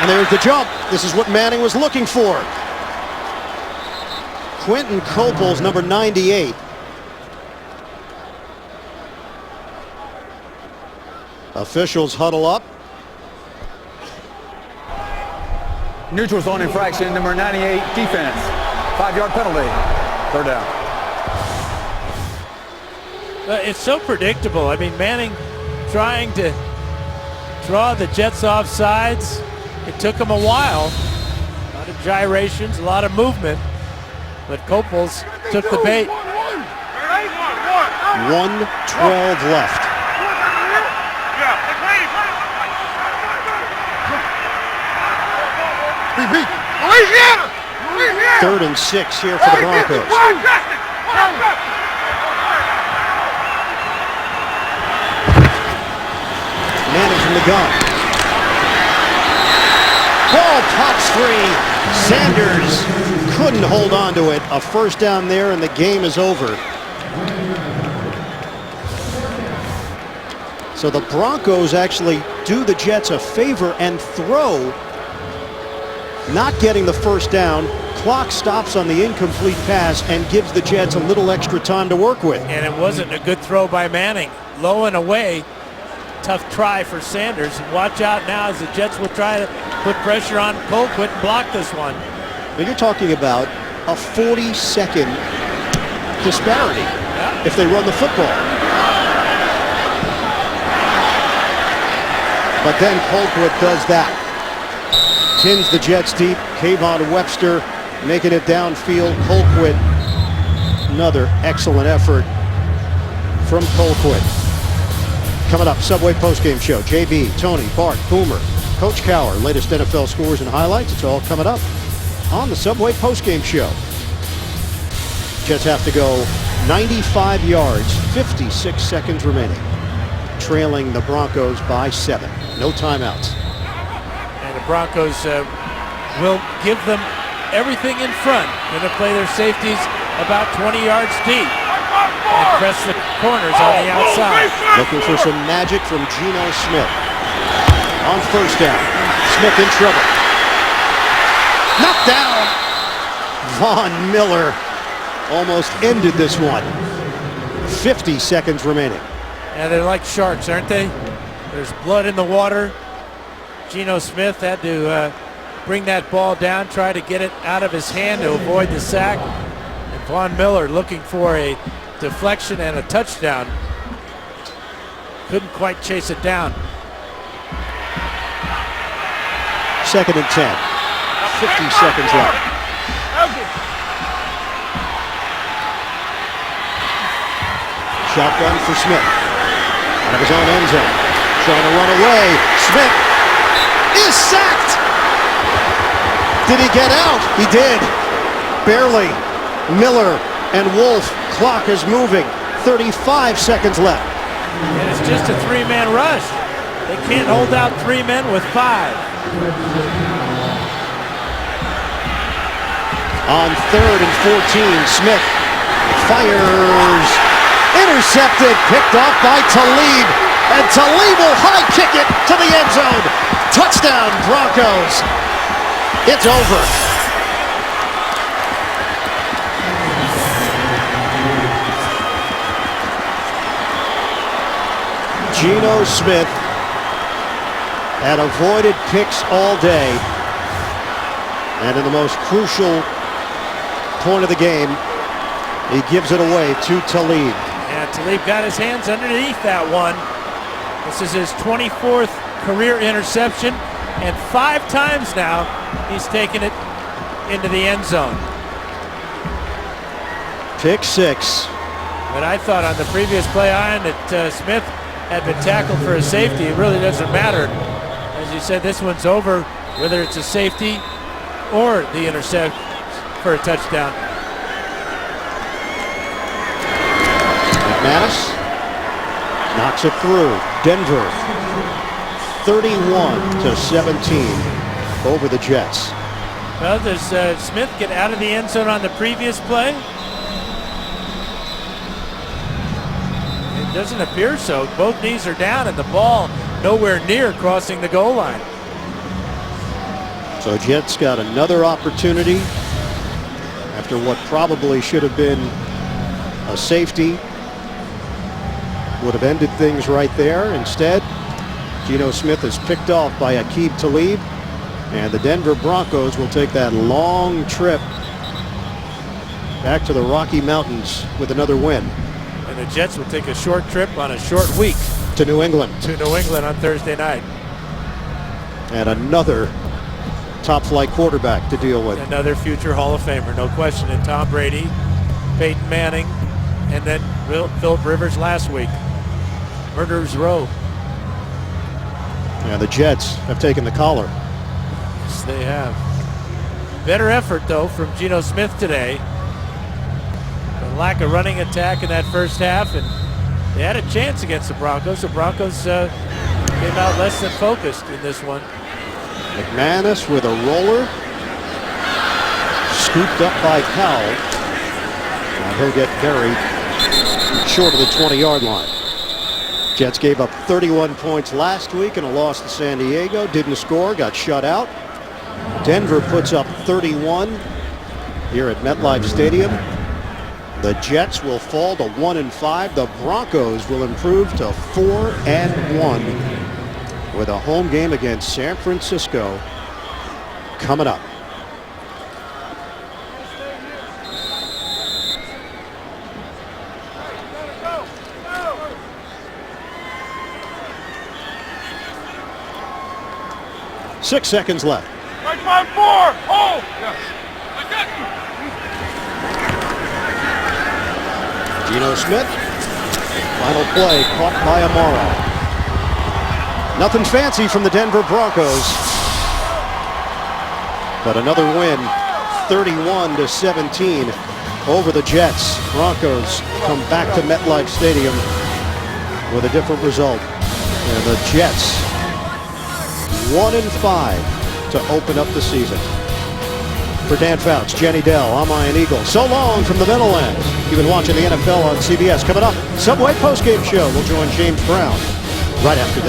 And there's the jump. This is what Manning was looking for. Quentin Coples, number 98. Officials huddle up. Neutral zone infraction, number 98, defense. 5-yard penalty. 3rd down. It's so predictable. I mean, Manning trying to draw the Jets off sides. It took him a while. A lot of gyrations, a lot of movement. But Coples took the bait. 1:12 left. Louisiana! 3rd and 6 here for the Broncos. Manning from the gun. Ball pops free. Sanders couldn't hold on to it. A 1st down there, and the game is over. So the Broncos actually do the Jets a favor and throw, not getting the 1st down. Clock stops on the incomplete pass and gives the Jets a little extra time to work with. And it wasn't a good throw by Manning. Low and away. Tough try for Sanders. And watch out now as the Jets will try to put pressure on Colquitt and block this one. Now you're talking about a 40-second disparity if they run the football. But then Colquitt does that. Pins the Jets deep. Kayvon Webster making it downfield. Colquitt, another excellent effort from Colquitt. Coming up, Subway postgame show. JB, Tony, Bart, Boomer, Coach Cowher, latest NFL scores and highlights. It's all coming up on the Subway postgame show. Jets have to go 95 yards, 56 seconds remaining. Trailing the Broncos by 7. No timeouts. And the Broncos will give them everything in front. Going to play their safeties about 20 yards deep and press the corners on the outside. Looking for some magic from Geno Smith. On 1st down. Smith in trouble. Knocked down. Von Miller almost ended this one. 50 seconds remaining. And they're like sharks, aren't they? There's blood in the water. Geno Smith had to bring that ball down, try to get it out of his hand to avoid the sack. And Von Miller looking for a deflection and a touchdown. Couldn't quite chase it down. 2nd and 10. 50 seconds left. Shotgun for Smith. Out of his own end zone. Trying to run away. Smith is sacked. Did he get out? He did. Barely. Miller and Wolf. Clock is moving. 35 seconds left. And it's just a 3-man rush. They can't hold out 3 men with 5. On 3rd and 14, Smith fires. Intercepted, picked off by Talib. And Talib will high kick it to the end zone. Touchdown, Broncos. It's over. Geno Smith had avoided picks all day. And in the most crucial point of the game, he gives it away to Talib. And Talib got his hands underneath that one. This is his 24th career interception, and 5 times now he's taken it into the end zone. Pick six. But I thought on the previous play on that Smith had been tackled for a safety. It really doesn't matter. As you said, this one's over, whether it's a safety or the intercept for a touchdown. McManus knocks it through. Denver 31-17 over the Jets. Well, does Smith get out of the end zone on the previous play? It doesn't appear so. Both knees are down and the ball nowhere near crossing the goal line. So Jets got another opportunity after what probably should have been a safety. Would have ended things right there. Instead, Geno Smith is picked off by Aqib Talib, and the Denver Broncos will take that long trip back to the Rocky Mountains with another win. And the Jets will take a short trip on a short week to New England. On Thursday night. And another top-flight quarterback to deal with. Another future Hall of Famer, no question, in Tom Brady, Peyton Manning, and then Philip Rivers last week. Murderers Row. And the Jets have taken the collar. Yes, they have. Better effort, though, from Geno Smith today. The lack of running attack in that first half, and they had a chance against the Broncos. The Broncos came out less than focused in this one. McManus with a roller. Scooped up by Powell. And he'll get buried short of the 20-yard line. Jets gave up 31 points last week in a loss to San Diego. Didn't score, got shut out. Denver puts up 31 here at MetLife Stadium. The Jets will fall to 1-5. The Broncos will improve to 4-1 with a home game against San Francisco coming up. Six seconds left. Right by 4. Hold. Geno Smith. Final play caught by Amaro. Nothing fancy from the Denver Broncos. But another win, 31-17 over the Jets. Broncos come back to MetLife Stadium with a different result. And the Jets 1-5 to open up the season. For Dan Fouts, Jenny Dell, I'm Ian Eagle. So long from the Meadowlands. You've been watching the NFL on CBS. Coming up, Subway postgame show. We'll join James Brown right after this.